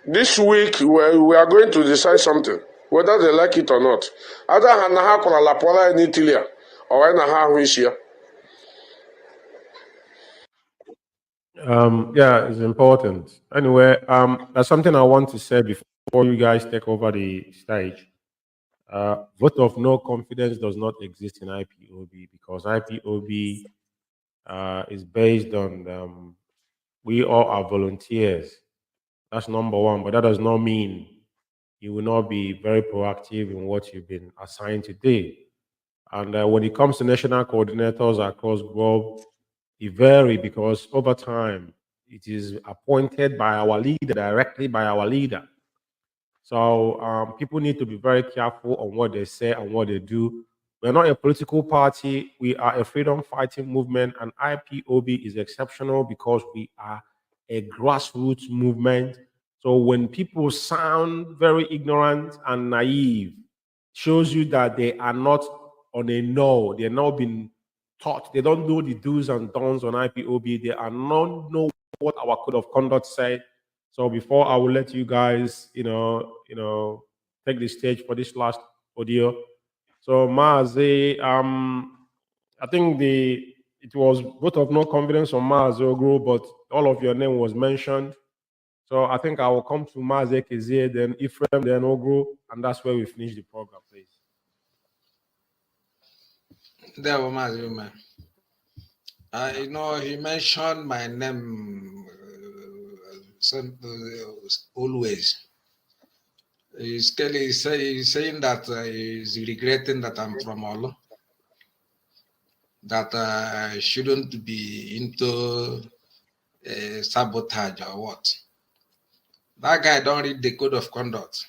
This week we are going to decide something, whether they like it or not. Either Hanaha Lapola in Italy or Hanaha Huishia. Yeah, it's important. Anyway, there's something I want to say before you guys take over the stage. Vote of no confidence does not exist in IPOB because IPOB is based on we all are volunteers. That's number one, but that does not mean you will not be very proactive in what you've been assigned to do. And when it comes to national coordinators across globe, it vary because over time it is appointed by our leader, directly by our leader. So people need to be very careful on what they say and what they do. We're not a political party. We are a freedom fighting movement, and IPOB is exceptional because we are a grassroots movement. So when people sound very ignorant and naive, shows you that they are not on a know. They're not been taught. They don't know the do's and don'ts on IPOB. They are not know what our code of conduct said. So before I will let you guys, take the stage for this last audio. So Maazi, I think it was vote of no confidence on Maazi Ogro, but all of your name was mentioned. So I think I will come to Maazi Kezie, then Ephraim, then Ogro, and that's where we finish the program, please. There was my I know he mentioned my name always. He's saying that he's regretting that I'm from Olo, that I shouldn't be into sabotage or what. That guy don't read the code of conduct.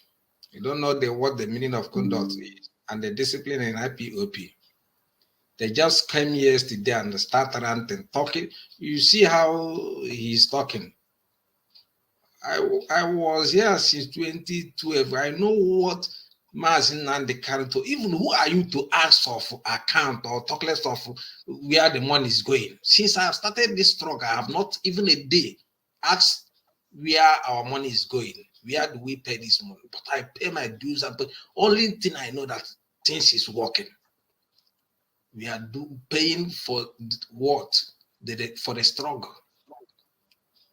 You don't know what the meaning of conduct is and the discipline in IPOP. They just came yesterday and started ranting, talking. You see how he's talking. I was here since 2012. I know what Mazin and the character. Even who are you to ask of account or talk less of where the money is going? Since I have started this struggle, I have not even a day asked where our money is going. Where do we pay this money? But I pay my dues. But only thing I know that things is working. We are paying for what? For the struggle.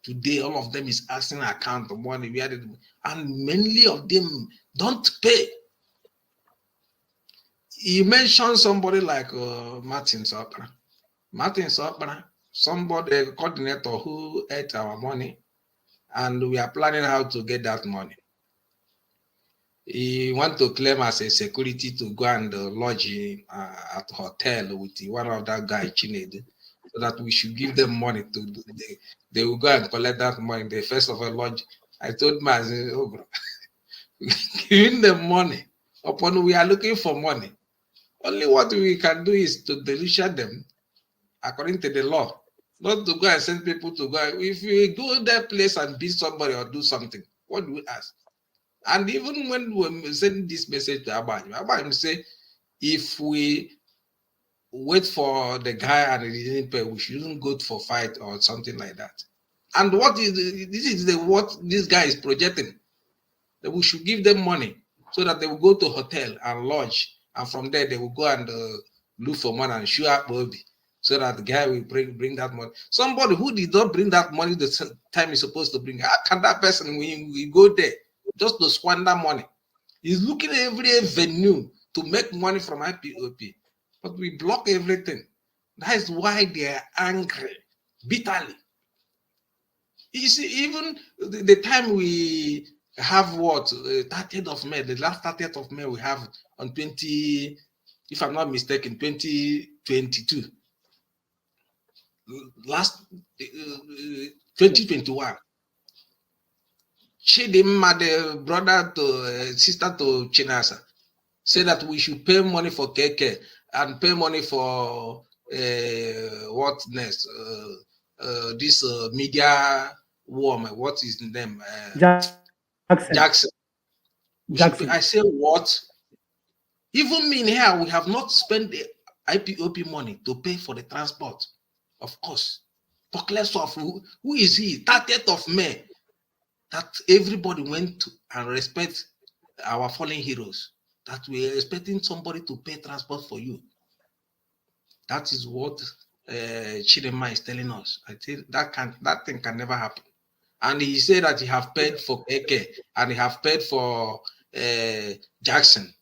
Today, all of them is asking account of money. And many of them don't pay. You mentioned somebody like Martin Sopra. Martin Sopra, somebody, a coordinator who ate our money, and we are planning how to get that money. He want to claim as a security to go and lodge at a hotel with one of that guy, Chinedu, so that we should give them money they will go and collect that money. They first of all lodge. I told him, I said, oh, bro, giving them money. Upon we are looking for money. Only what we can do is to delusion them according to the law. Not to go and send people to go. If we go that place and beat somebody or do something, what do we ask? And even when we send this message to Abahim say, if we wait for the guy and he didn't pay, we shouldn't go for fight or something like that. And what this guy is projecting, that we should give them money so that they will go to hotel and lodge, and from there they will go and look for money and show up Bobby, so that the guy will bring that money. Somebody who did not bring that money the time he's supposed to bring, how can that person, when we go there, just to squander money? He's looking at every avenue to make money from IPOP, but we block everything. That is why they are angry, bitterly. You see, even the time we have what 30th of May. The last 30th of May we have on 20, if I'm not mistaken, 2022. Last 2021. Chidimma, the brother to sister to Chinasa, said that we should pay money for KK and pay money for what next? This media woman, what is the name? Jackson. I say what? Even me in here, we have not spent the IPOP money to pay for the transport. Of course. Talk less of who is he? 30th of May. That everybody went to and respect our fallen heroes. That we are expecting somebody to pay transport for you. That is what Chidema is telling us. I think that thing can never happen. And he said that he have paid for AK and he have paid for Jackson.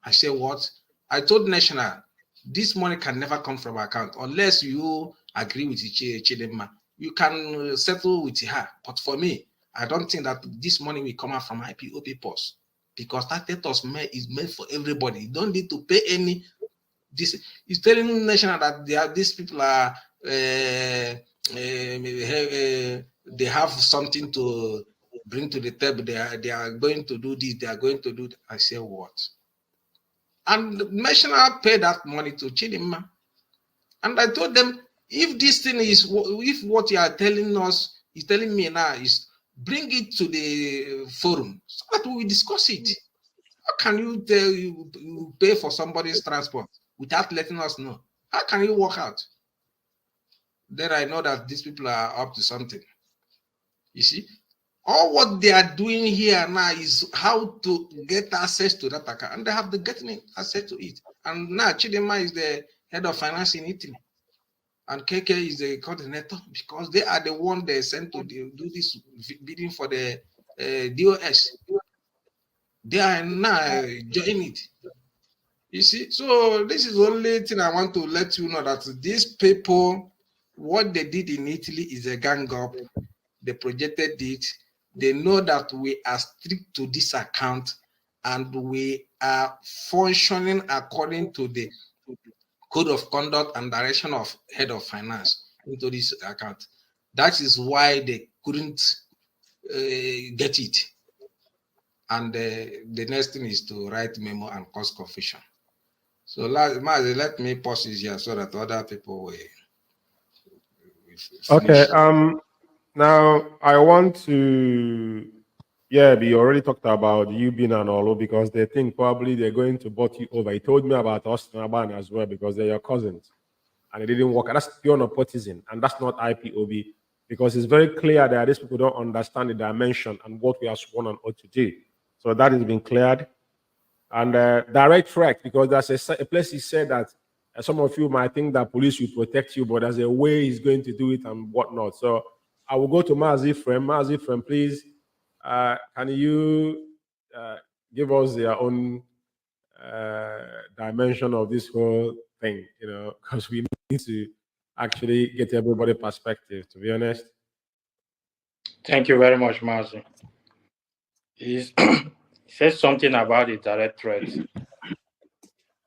I say what? I told National, this money can never come from our account unless you agree with Chidema. You can settle with her. But for me, I don't think that this money will come out from IPOP post because that is meant for everybody. You don't need to pay any. This is telling National that these people are they have something to bring to the table. They are going to do this. They are going to do that. I say what? And National paid that money to Chidima, and I told them if this thing is if what you are telling us is telling me now is bring it to the forum so that we will discuss it. How can you tell you pay for somebody's transport without letting us know? How can you work out? Then I know that these people are up to something. You see, all what they are doing here now is how to get access to that account, and they have the getting access to it. And now Chidema is the head of finance in Italy, and KK is the coordinator because they are the one they sent to do this bidding for the DOS. They are now joining it. You see, so this is the only thing I want to let you know that these people, what they did in Italy is a gang up. They projected it. They know that we are strict to this account and we are functioning according to the code of conduct and direction of head of finance into this account. That is why they couldn't get it. And the next thing is to write memo and cause confusion. So let me pause this here so that other people will okay. Now I want to, we already talked about you being an Olo because they think probably they're going to bot you over. He told me about Austin Aban as well because they're your cousins and it didn't work. And that's pure nepotism and that's not IPOB because it's very clear that these people don't understand the dimension and what we are sworn on oath to do. So that has been cleared. And direct threat, because there's a place he said that some of you might think that police will protect you, but there's a way he's going to do it and whatnot. So I will go to Mazi Frem. Mazi Frem, please, can you give us their own dimension of this whole thing, because we need to actually get everybody's perspective, to be honest. Thank you very much, Mazi. He says something about the direct threat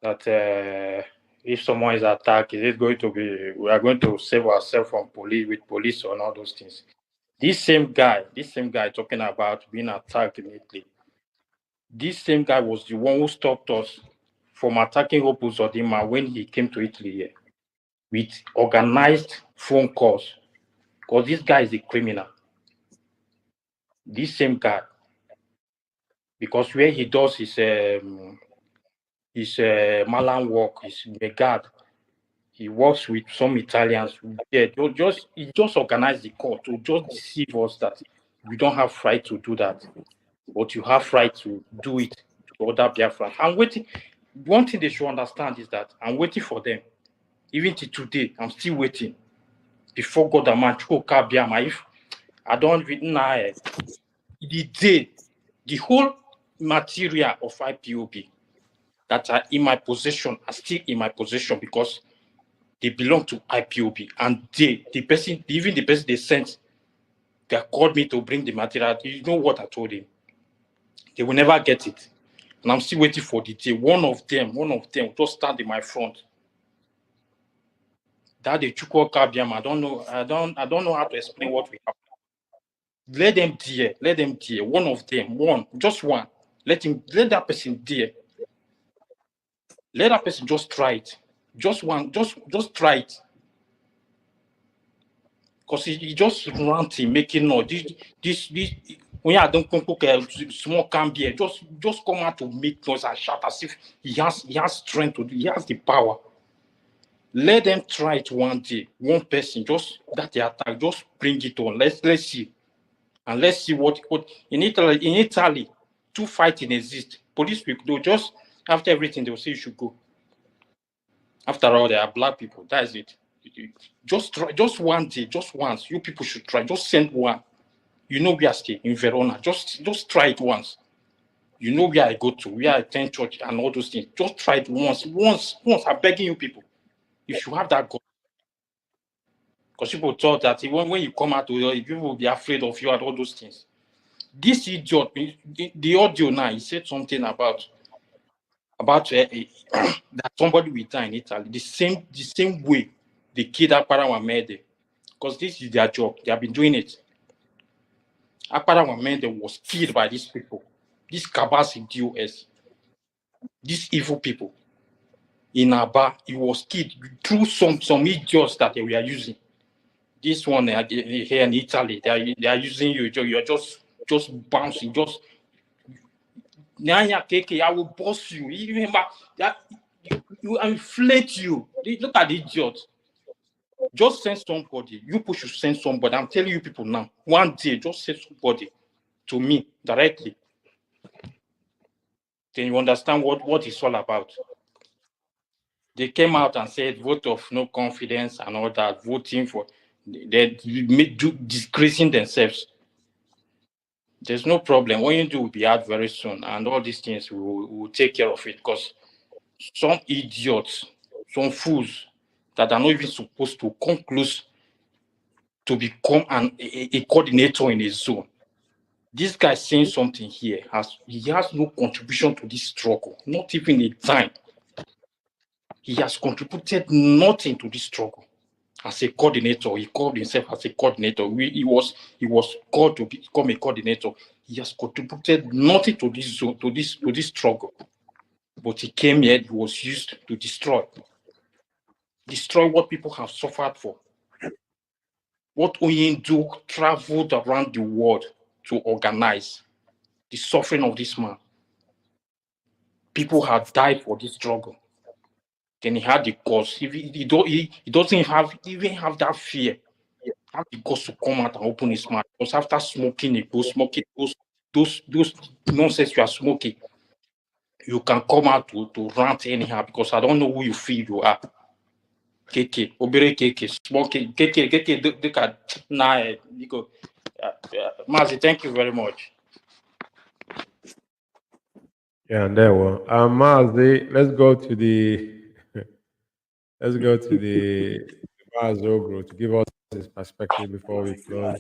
that if someone is attacked, is it going to be, we are going to save ourselves from police and all those things. This same guy talking about being attacked in Italy, this same guy was the one who stopped us from attacking Opus Odima when he came to Italy here with organized phone calls, because this guy is a criminal. This same guy, because where he does his Malan work, his Megad, he works with some Italians. Yeah, he just organized the call to just deceive us that we don't have right to do that, but you have right to do it to other Biafran. I'm waiting. One thing they should understand is that I'm waiting for them. Even till today, I'm still waiting. Before God and man, if I don't read now, the whole material of IPOB that are in my possession are still in my possession because they belong to IPOB. And the person they sent, they called me to bring the material. You know what I told him? They will never get it. And I'm still waiting for the day. One of them just stand in my front. That the Chukwu Kabiam, I don't know how to explain what we have. Let them dare. One of them, just one. Let that person dare. Let that person just try it. Just one, just try it. Because he just ranting, making noise. This when I don't come small can be just come out to make noise and shout as if he has strength to do, he has the power. Let them try it one day. One person, just that they attack, just bring it on. Let's see. And let's see what in Italy, 2 fighting exist. Police will do just after everything, they'll say you should go. After all, they are black people. That is it. Just try, just one day, just once. You people should try. Just send one. You know we are staying in Verona. Just try it once. You know where I go to, where I attend church and all those things. Just try it once. I'm begging you people. If you have that God. Because people thought that even when you come out, people will be afraid of you and all those things. This idiot, the audio now, he said something about that somebody will die in Italy. The same way they killed Akpara Wamede. Because this is their job. They have been doing it. Akpara Wamede was killed by these people. These cabals in the US. These evil people. In Aba, he was killed through some idiots that they were using. This one here in Italy, they are using you. You're just bouncing, just Nyanya KK, I will boss you. You remember that you inflate you. Look at the idiot. Just send somebody. You should send somebody. I'm telling you people now. One day, just send somebody to me directly. Then you understand what it's all about. They came out and said vote of no confidence and all that, voting for they disgracing themselves. There's no problem. What you do will be out very soon, and all these things we will take care of it. Because some idiots, some fools that are not even supposed to come close to become a coordinator in a zone. This guy saying something here he has no contribution to this struggle, not even a dime. He has contributed nothing to this struggle. As a coordinator, he called himself as a coordinator. He was called to become a coordinator. He has contributed nothing to this zone, to this struggle. But he came here. He was used to destroy what people have suffered for. What Oyindu traveled around the world to organize the suffering of this man. People have died for this struggle. Then he had the cause. He doesn't even have that fear. He had the cause to come out and open his mouth. Because after smoking those nonsense you are smoking, you can come out to rant anyhow. Because I don't know who you feel you are. KK, Obere KK, smoking KK, look at nah, Nico. Mazi, thank you very much. Yeah, and there were. Mazi, let's go to the Mazogro to give us his perspective before we close.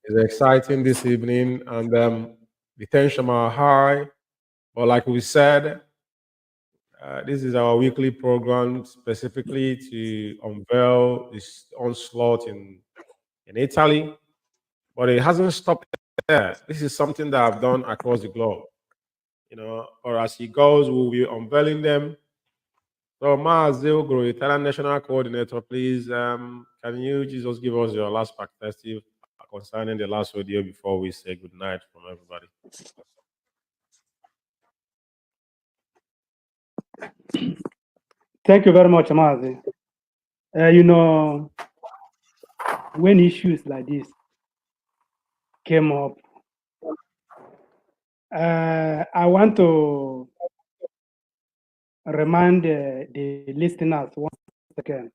It's exciting this evening, and the tension are high. But like we said, this is our weekly program specifically to unveil this onslaught in Italy. But it hasn't stopped there. This is something that I've done across the globe. Or as he goes, we'll be unveiling them. So, Maazil Gro, Italian National Coordinator, please, can you just give us your last perspective concerning the last audio before we say good night from everybody? Thank you very much, Mazi. When issues like this came up, I want to remind the listeners once again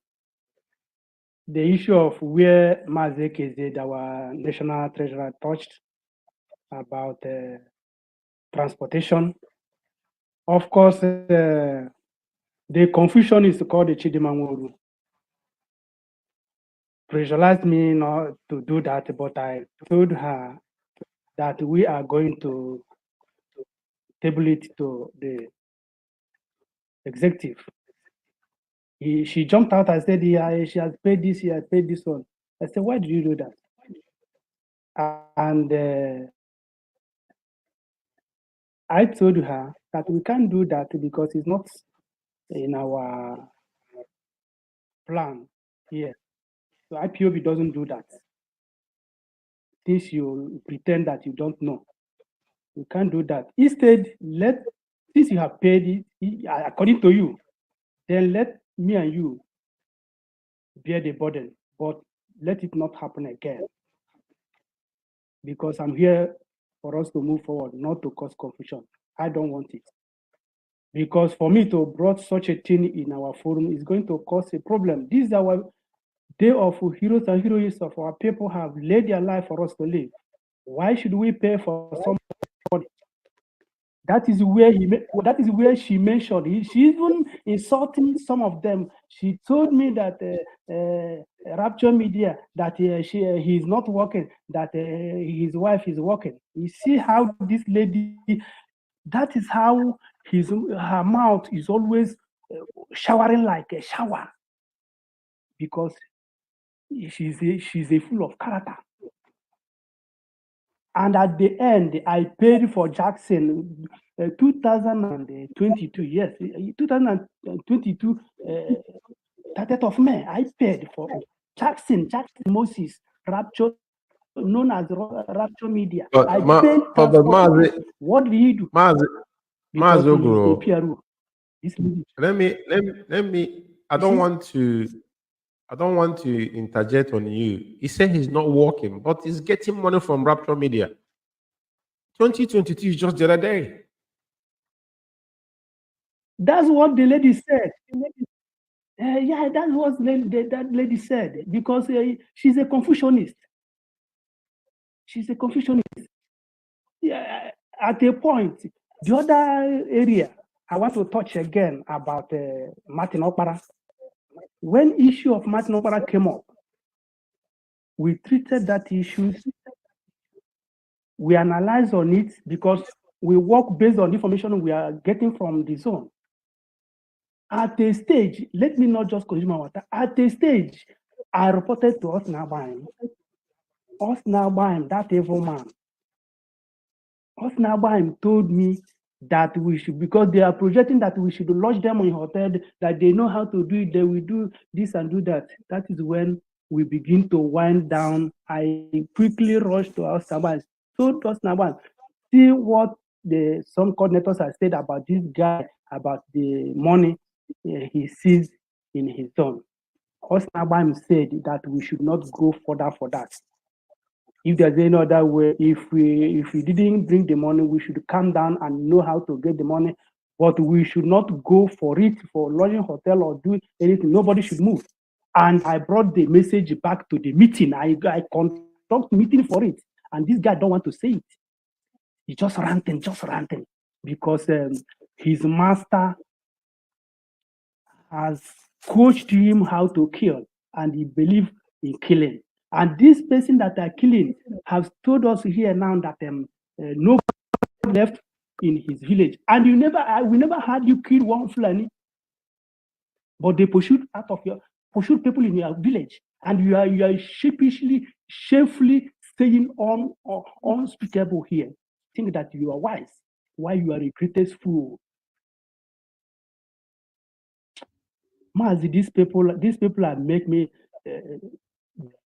the issue of where Mazi Keze, our national treasurer, touched about transportation. Of course, the confusion is called the Chidimanguru. Pressurized me not to do that, but I told her that we are going to table it to the executive. She jumped out and said, yeah, she has paid this, she has paid this one. I said, why did you do that? And I told her that we can't do that because it's not in our plan here. So IPOB doesn't do that. Since you pretend that you don't know, you can't do that. Instead, since you have paid it, according to you, then let me and you bear the burden, but let it not happen again. Because I'm here for us to move forward, not to cause confusion. I don't want it. Because for me to brought such a thing in our forum is going to cause a problem. This is our day of heroes and heroines of our people have laid their life for us to live. Why should we pay for somebody? That is where she mentioned. She even insulting some of them. She told me that Rapture Media, that he's not working, that his wife is working. You see how this lady, that is how her mouth is always showering like a shower, because she's a full of character. And at the end, I paid for Jackson 2022. Yes, 2022, 30th of May. I paid for Jackson Moses Rapture, known as Rapture Media. But I paid what did he do? Because he is a PRO. Let me. I don't want to interject on you. He said he's not working, but he's getting money from Rapture Media. 2022 is just the other day. That's what the lady said. Yeah, that's what that lady said, because she's a Confucianist. She's a Confucianist. Yeah, at a point, the other area I want to touch again about Martin Okpara. When issue of Martin Okpara came up, we treated that issue. We analyzed on it because we work based on information we are getting from the zone. At a stage, let me not just consume my water. At a stage, I reported to Osnabaim, that evil man. Osnabaim told me that we should, because they are projecting that we should lodge them in hotel, that they know how to do it, they will do this and do that. That is when we begin to wind down. I quickly rushed to Osnabaim, told Osnabaim, see what some coordinators have said about this guy, about the money he sees in his zone. Osnabaim said that we should not go further for that. If there's any other way, if we didn't bring the money, we should calm down and know how to get the money, but we should not go for it, for lodging hotel or do anything. Nobody should move. And I brought the message back to the meeting. I conduct meeting for it. And this guy don't want to say it. He's just ranting, because his master has coached him how to kill, and he believes in killing. And this person that are killing has told us here now that nobody left in his village. And we never had you kill one Fulani, but they pursued people in your village, and you are sheepishly, shamefully saying unspeakable here. Think that you are wise, while you are a greatest fool. Mazi, these people are make me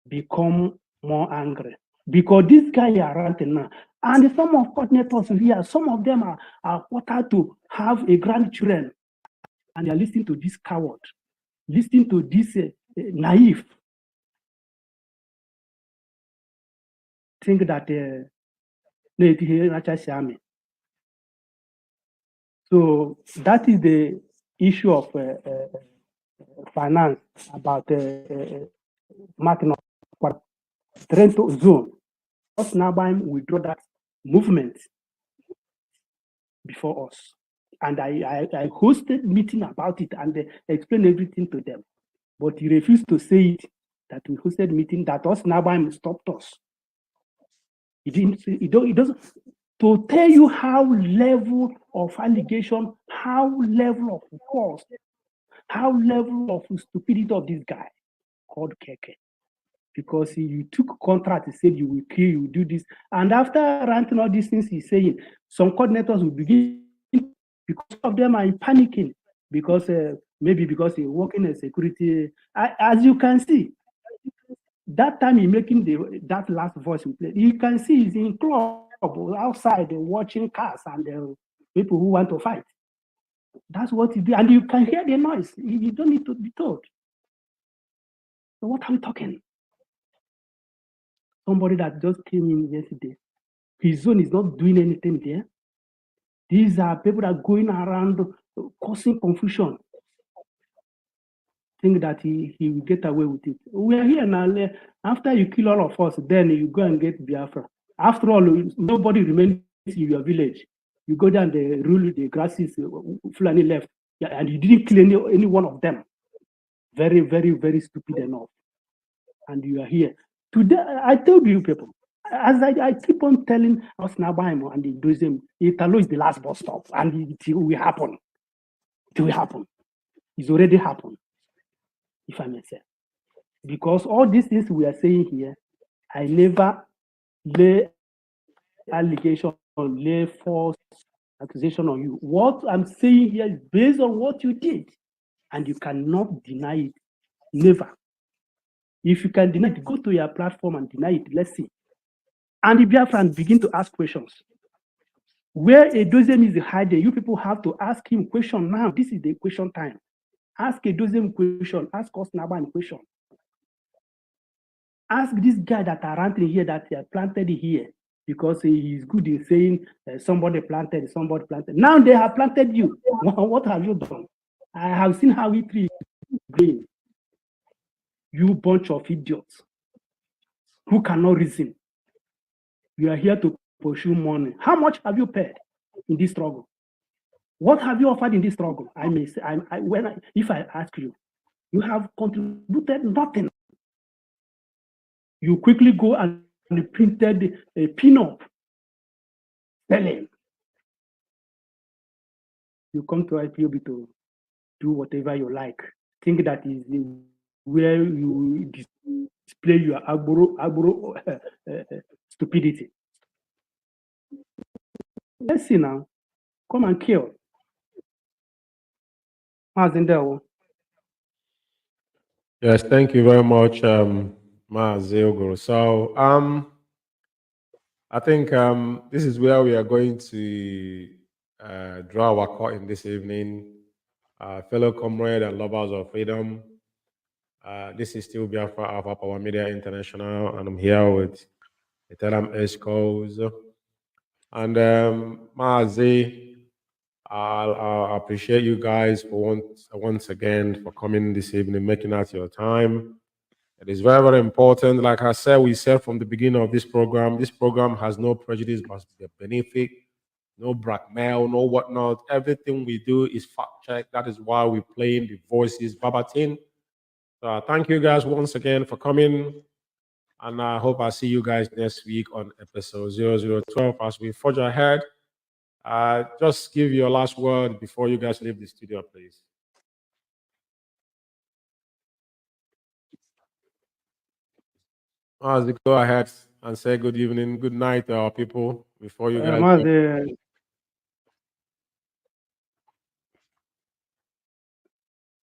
become more angry, because this guy are ranting now, and some of coordinators here, some of them are quartered to have a grandchildren, and they are listening to this coward, listening to this naive. Think that so that is the issue of finance about Martin Trento zone. Osnabaim withdraw that movement before us, and I hosted meeting about it and explained everything to them, but he refused to say it, that we hosted meeting, that Osnabaim stopped us. He doesn't. to tell you how level of allegation, how level of force, how level of stupidity of this guy called Keke. Because you took contract, he said you will kill, you will do this. And after ranting all these things he's saying, some coordinators will begin, because of them are panicking, because maybe because he's working as security. As you can see, that time he's making that last voice we played, you can see he's in club outside watching cars and people who want to fight. That's what he do, and you can hear the noise. You don't need to be told. So what are we talking? Somebody that just came in yesterday, his zone is not doing anything there. These are people that are going around causing confusion. Think that he will get away with it. We are here now. After you kill all of us, then you go and get Biafra. After all, nobody remains in your village. You go down the rule, the grasses, Fulani left, and you didn't kill any one of them. Very, very, very stupid enough. And you are here. Today, I told you people, as I keep on telling us Nabaimo and the Dozem, Italo is the last bus stop, and it will happen. It will happen. It's already happened, if I may say. Because all these things we are saying here, I never lay allegation or lay false accusation on you. What I'm saying here is based on what you did, and you cannot deny it. Never. If you can deny it, go to your platform and deny it. Let's see. And the Biafran begin to ask questions. Where a dozen is hiding, you people have to ask him question now. This is the question time. Ask a dozen question. Ask us Naban question. Ask this guy that are ranting here, that are planted here, because he is good in saying somebody planted, somebody planted. Now they have planted you. What have you done? I have seen how it is green. You bunch of idiots who cannot reason. You are here to pursue money. How much have you paid in this struggle? What have you offered in this struggle? I may say, if I ask you, you have contributed nothing. You quickly go and printed a pin-up selling. You come to IPOB to do whatever you like. Think that is where you display your agro stupidity. Let's see now. Come and kill. Yes, thank you very much, Maazio. So, I think this is where we are going to draw our curtain this evening. Fellow comrade and lovers of freedom, this is still Biafra Alpha Power Media International, and I'm here with the Telam Escos. And Maazi, I appreciate you guys for once again for coming this evening, making out your time. It is very, very important. Like I said, we said from the beginning of this program has no prejudice but the benefit, no blackmail, no whatnot. Everything we do is fact check. That is why we're playing the voices verbatim. So thank you guys once again for coming. And I hope I see you guys next week on episode 0012 as we forge ahead. Just give your last word before you guys leave the studio, please. Go ahead and say good evening, good night to our people before you guys.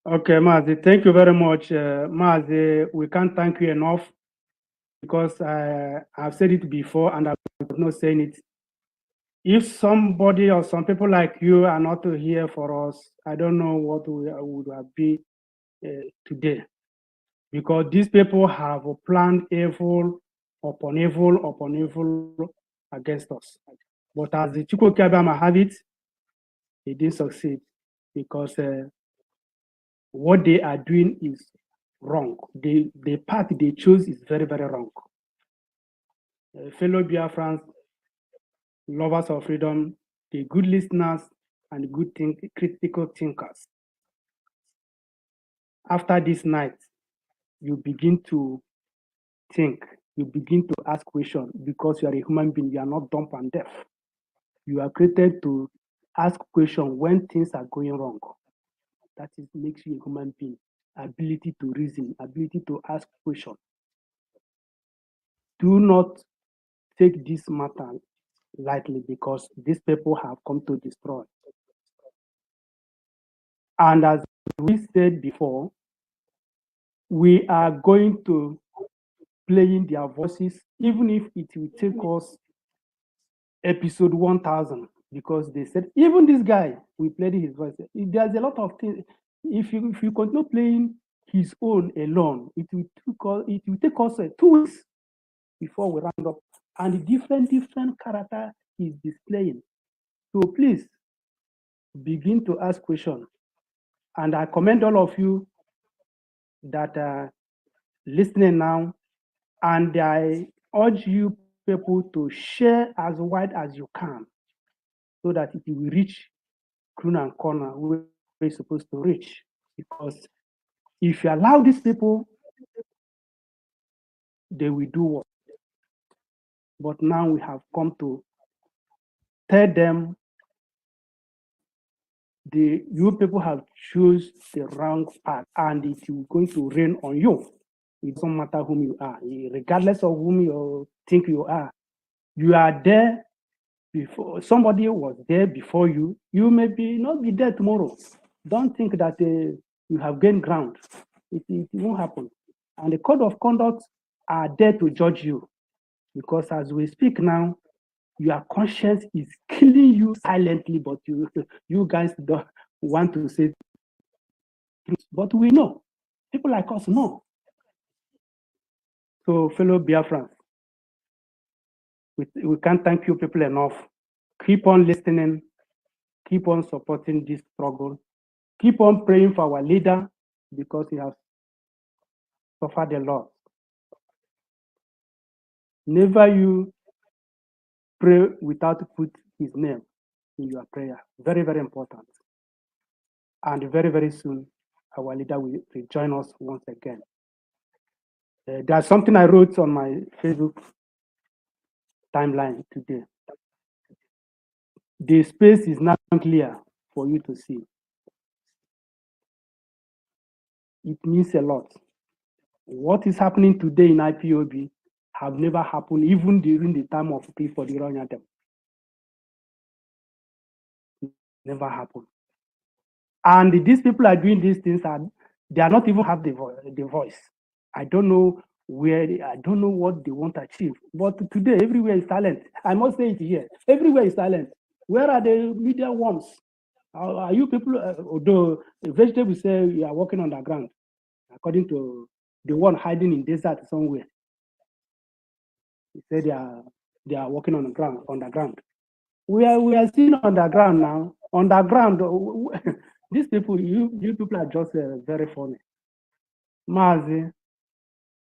Okay, Mazi, thank you very much. Mazi, we can't thank you enough because I've said it before and I'm not saying it. If somebody or some people like you are not here for us, I don't know what we would have been today. Because these people have planned evil upon evil against us. But as the Chukwu Kabama have it, they didn't succeed because what they are doing is wrong. The path they chose is very, very wrong. Fellow Biafrans, lovers of freedom, the good listeners and good critical thinkers. After this night, you begin to think, you begin to ask questions because you are a human being, you are not dumb and deaf. You are created to ask questions when things are going wrong. That is makes you a human being. Ability to reason, ability to ask questions. Do not take this matter lightly because these people have come to destroy. And as we said before, we are going to play in their voices, even if it will take us episode 1000, because they said, even this guy, we played his voice. There's a lot of things. If you continue playing his own alone, it will take us 2 weeks before we round up. And the different character he's displaying. So please begin to ask questions. And I commend all of you that are listening now. And I urge you people to share as wide as you can so that it will reach croon and corner where it's supposed to reach. Because if you allow these people, they will do what? But now we have come to tell them you people have choose the wrong path and it is going to rain on you. It doesn't matter whom you are, regardless of whom you think you are. You are there before somebody was there before you. You may not be there tomorrow. Don't think that you have gained ground. It won't happen. And the code of conduct are there to judge you, because as we speak now, your conscience is killing you silently, but you guys don't want to say truth. But we know. People like us know. So, fellow Biafrans, we can't thank you people enough. Keep on listening. Keep on supporting this struggle. Keep on praying for our leader, because he has suffered a lot. Never you pray without put his name in your prayer. Very, very important. And very, very soon, our leader will rejoin us once again. There's something I wrote on my Facebook timeline today. The space is now clear for you to see. It means a lot. What is happening today in IPOB have never happened even during the time of Clifford Ironiatem. Never happened. And these people are doing these things and they are not even have the voice. I don't know what they want to achieve. But today, everywhere is silent. I must say it here. Everywhere is silent. Where are the media worms? Are you people, although vegetables say you are working on the ground, according to the one hiding in desert somewhere. He said they are working on the ground. We are seeing on the ground now. On the ground, these people, you people are just very funny. Mazi,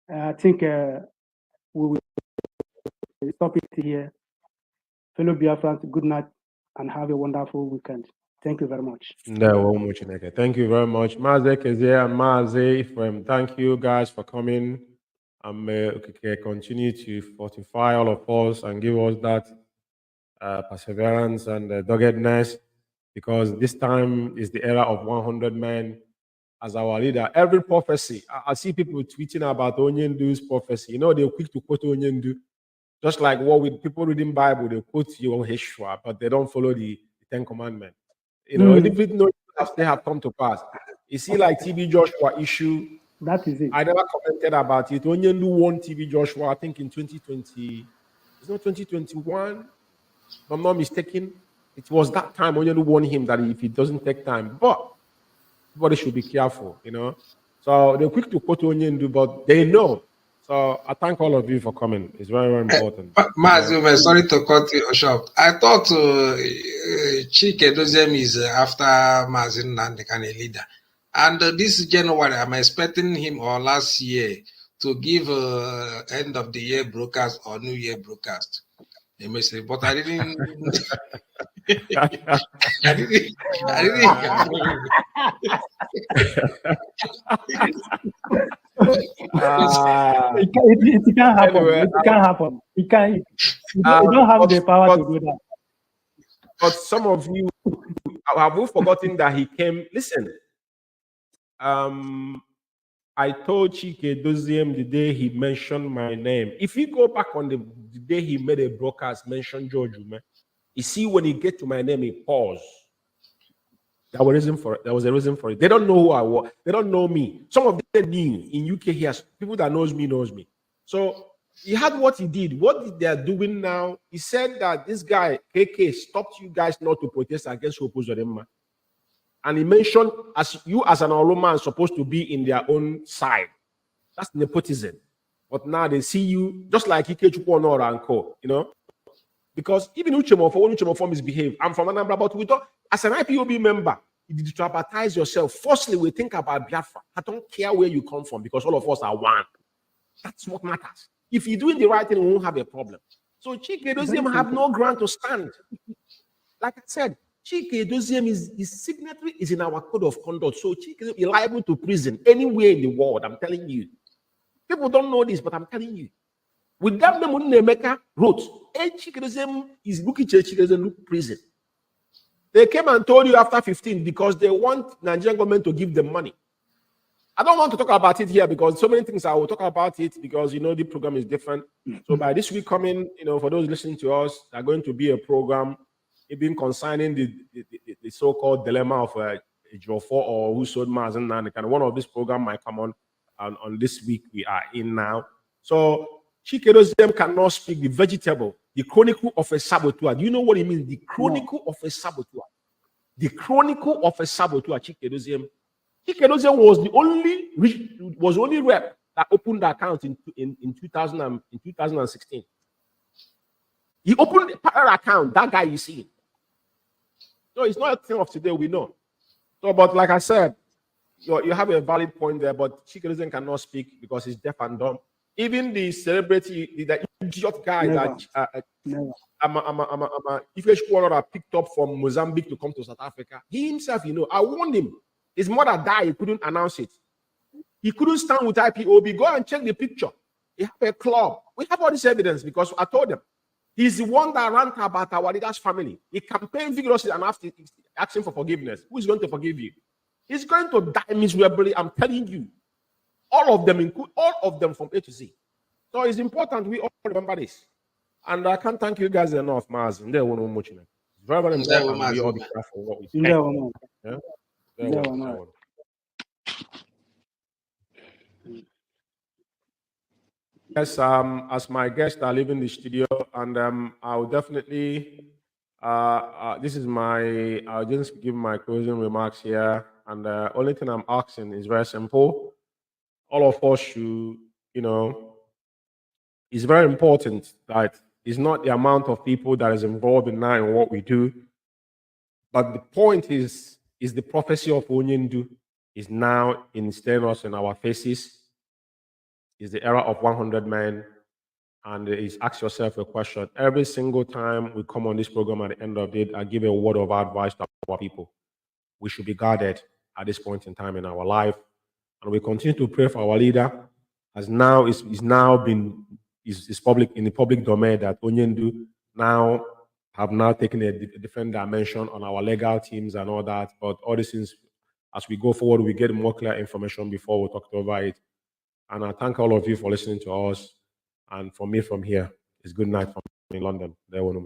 I think we will stop it here. Fellow Biafrans, good night and have a wonderful weekend. Thank you very much. Thank you very much. Maze Kezia and Maze Ephraim, thank you guys for coming. Continue to fortify all of us and give us that perseverance and doggedness, because this time is the era of 100 men as our leader. Every prophecy, I see people tweeting about Onyendu's prophecy. You know, they're quick to quote Onyendu. Just like what with people reading Bible, they quote Yeshua, but they don't follow the Ten Commandments. You know, even though they have come to pass. You see, like TB Joshua issue. That is it. I never commented about it. Onyendu won TB Joshua, I think in 2020. It's not 2021. If I'm not mistaken. It was that time Onyendu won him that if it doesn't take time. But everybody should be careful, you know. So they're quick to quote Onyendu, but they know. So I thank all of you for coming. It's very, very important. Mazio, sorry to cut you short. I thought Chike Dozem is after Mazin Nandekane leader. And this January, I'm expecting him or last year to give end of the year broadcast or New Year broadcast. But I didn't. I didn't. It can't happen. It can't happen. You don't have the power to do that. But some of you have forgotten that he came. Listen, I told Chike Doziem the day he mentioned my name. If you go back on the day he made a broadcast, mention George Ume, you see when he get to my name, he paused. There was a reason for it. There was a reason for it. They don't know who I was. They don't know me. Some of them knew. In UK here, people that knows me. So he had what he did. What they are doing now, he said that this guy, KK, stopped you guys not to protest against Opozorema. And he mentioned as you as an Oromo are supposed to be in their own side. That's nepotism. But now they see you just like Ike Chukwuonora and co, you know. Because even Uchemofo misbehave. I'm from Anambra, but we don't, as an IPOB member, you traumatize yourself. Firstly, we think about Biafra. I don't care where you come from because all of us are one. That's what matters. If you're doing the right thing, we won't have a problem. So Chike doesn't have no ground to stand. Like I said, Chike Doziem his signatory is in our code of conduct. So Chike is liable to prison anywhere in the world. I'm telling you. People don't know this, but I'm telling you. With that name, Nemeka wrote, Chike Doziem is looking at Chike Doziem prison. They came and told you after 15 because they want Nigerian government to give them money. I don't want to talk about it here because so many things I will talk about it because, you know, the program is different. So by this week coming, you know, for those listening to us, there's going to be a program even concerning the so-called dilemma of Joe 4 or who sold Mars and kind one of this program might come on this week we are in now. So Chike Doziem cannot speak the vegetable, the chronicle of a saboteur. Do you know what it means? The chronicle of a saboteur. The chronicle of a saboteur, Chike Doziem. Chike Doziem was the only rep that opened the account in 2016. He opened the parallel account, that guy you see. So it's not a thing of today, we know. So, but like I said, you have a valid point there, but Chike Doziem cannot speak because he's deaf and dumb. Even the celebrity, the idiot guy if Chukwuonora picked up from Mozambique to come to South Africa, he himself, you know, I warned him. His mother died, he couldn't announce it. He couldn't stand with IPOB. Go and check the picture. He have a club. We have all this evidence because I told them. He's the one that ran about our leader's family. He campaigned vigorously and asking for forgiveness. Who is going to forgive you? He's going to die miserably, I'm telling you. All of them, include all of them from A to Z. So it's important we all remember this. And I can't thank you guys enough, Maz. It's very, very important we all be careful what we say. Yes, as my guests are leaving the studio, and I'll definitely, this is I'll just give my closing remarks here. And the only thing I'm asking is very simple. All of us should, you know, it's very important that it's not the amount of people that is involved in now in what we do, but the point is the prophecy of Onyendu is now staring us in our faces. Is the era of 100 men, and is ask yourself a question. Every single time we come on this program at the end of it, I give a word of advice to our people. We should be guarded at this point in time in our life. And we continue to pray for our leader, as now is public in the public domain that Onyendu now have taken a different dimension on our legal teams and all that. But all these things, as we go forward, we get more clear information before we talk over it. And I thank all of you for listening to us. And for me from here, it's good night from in London. There were no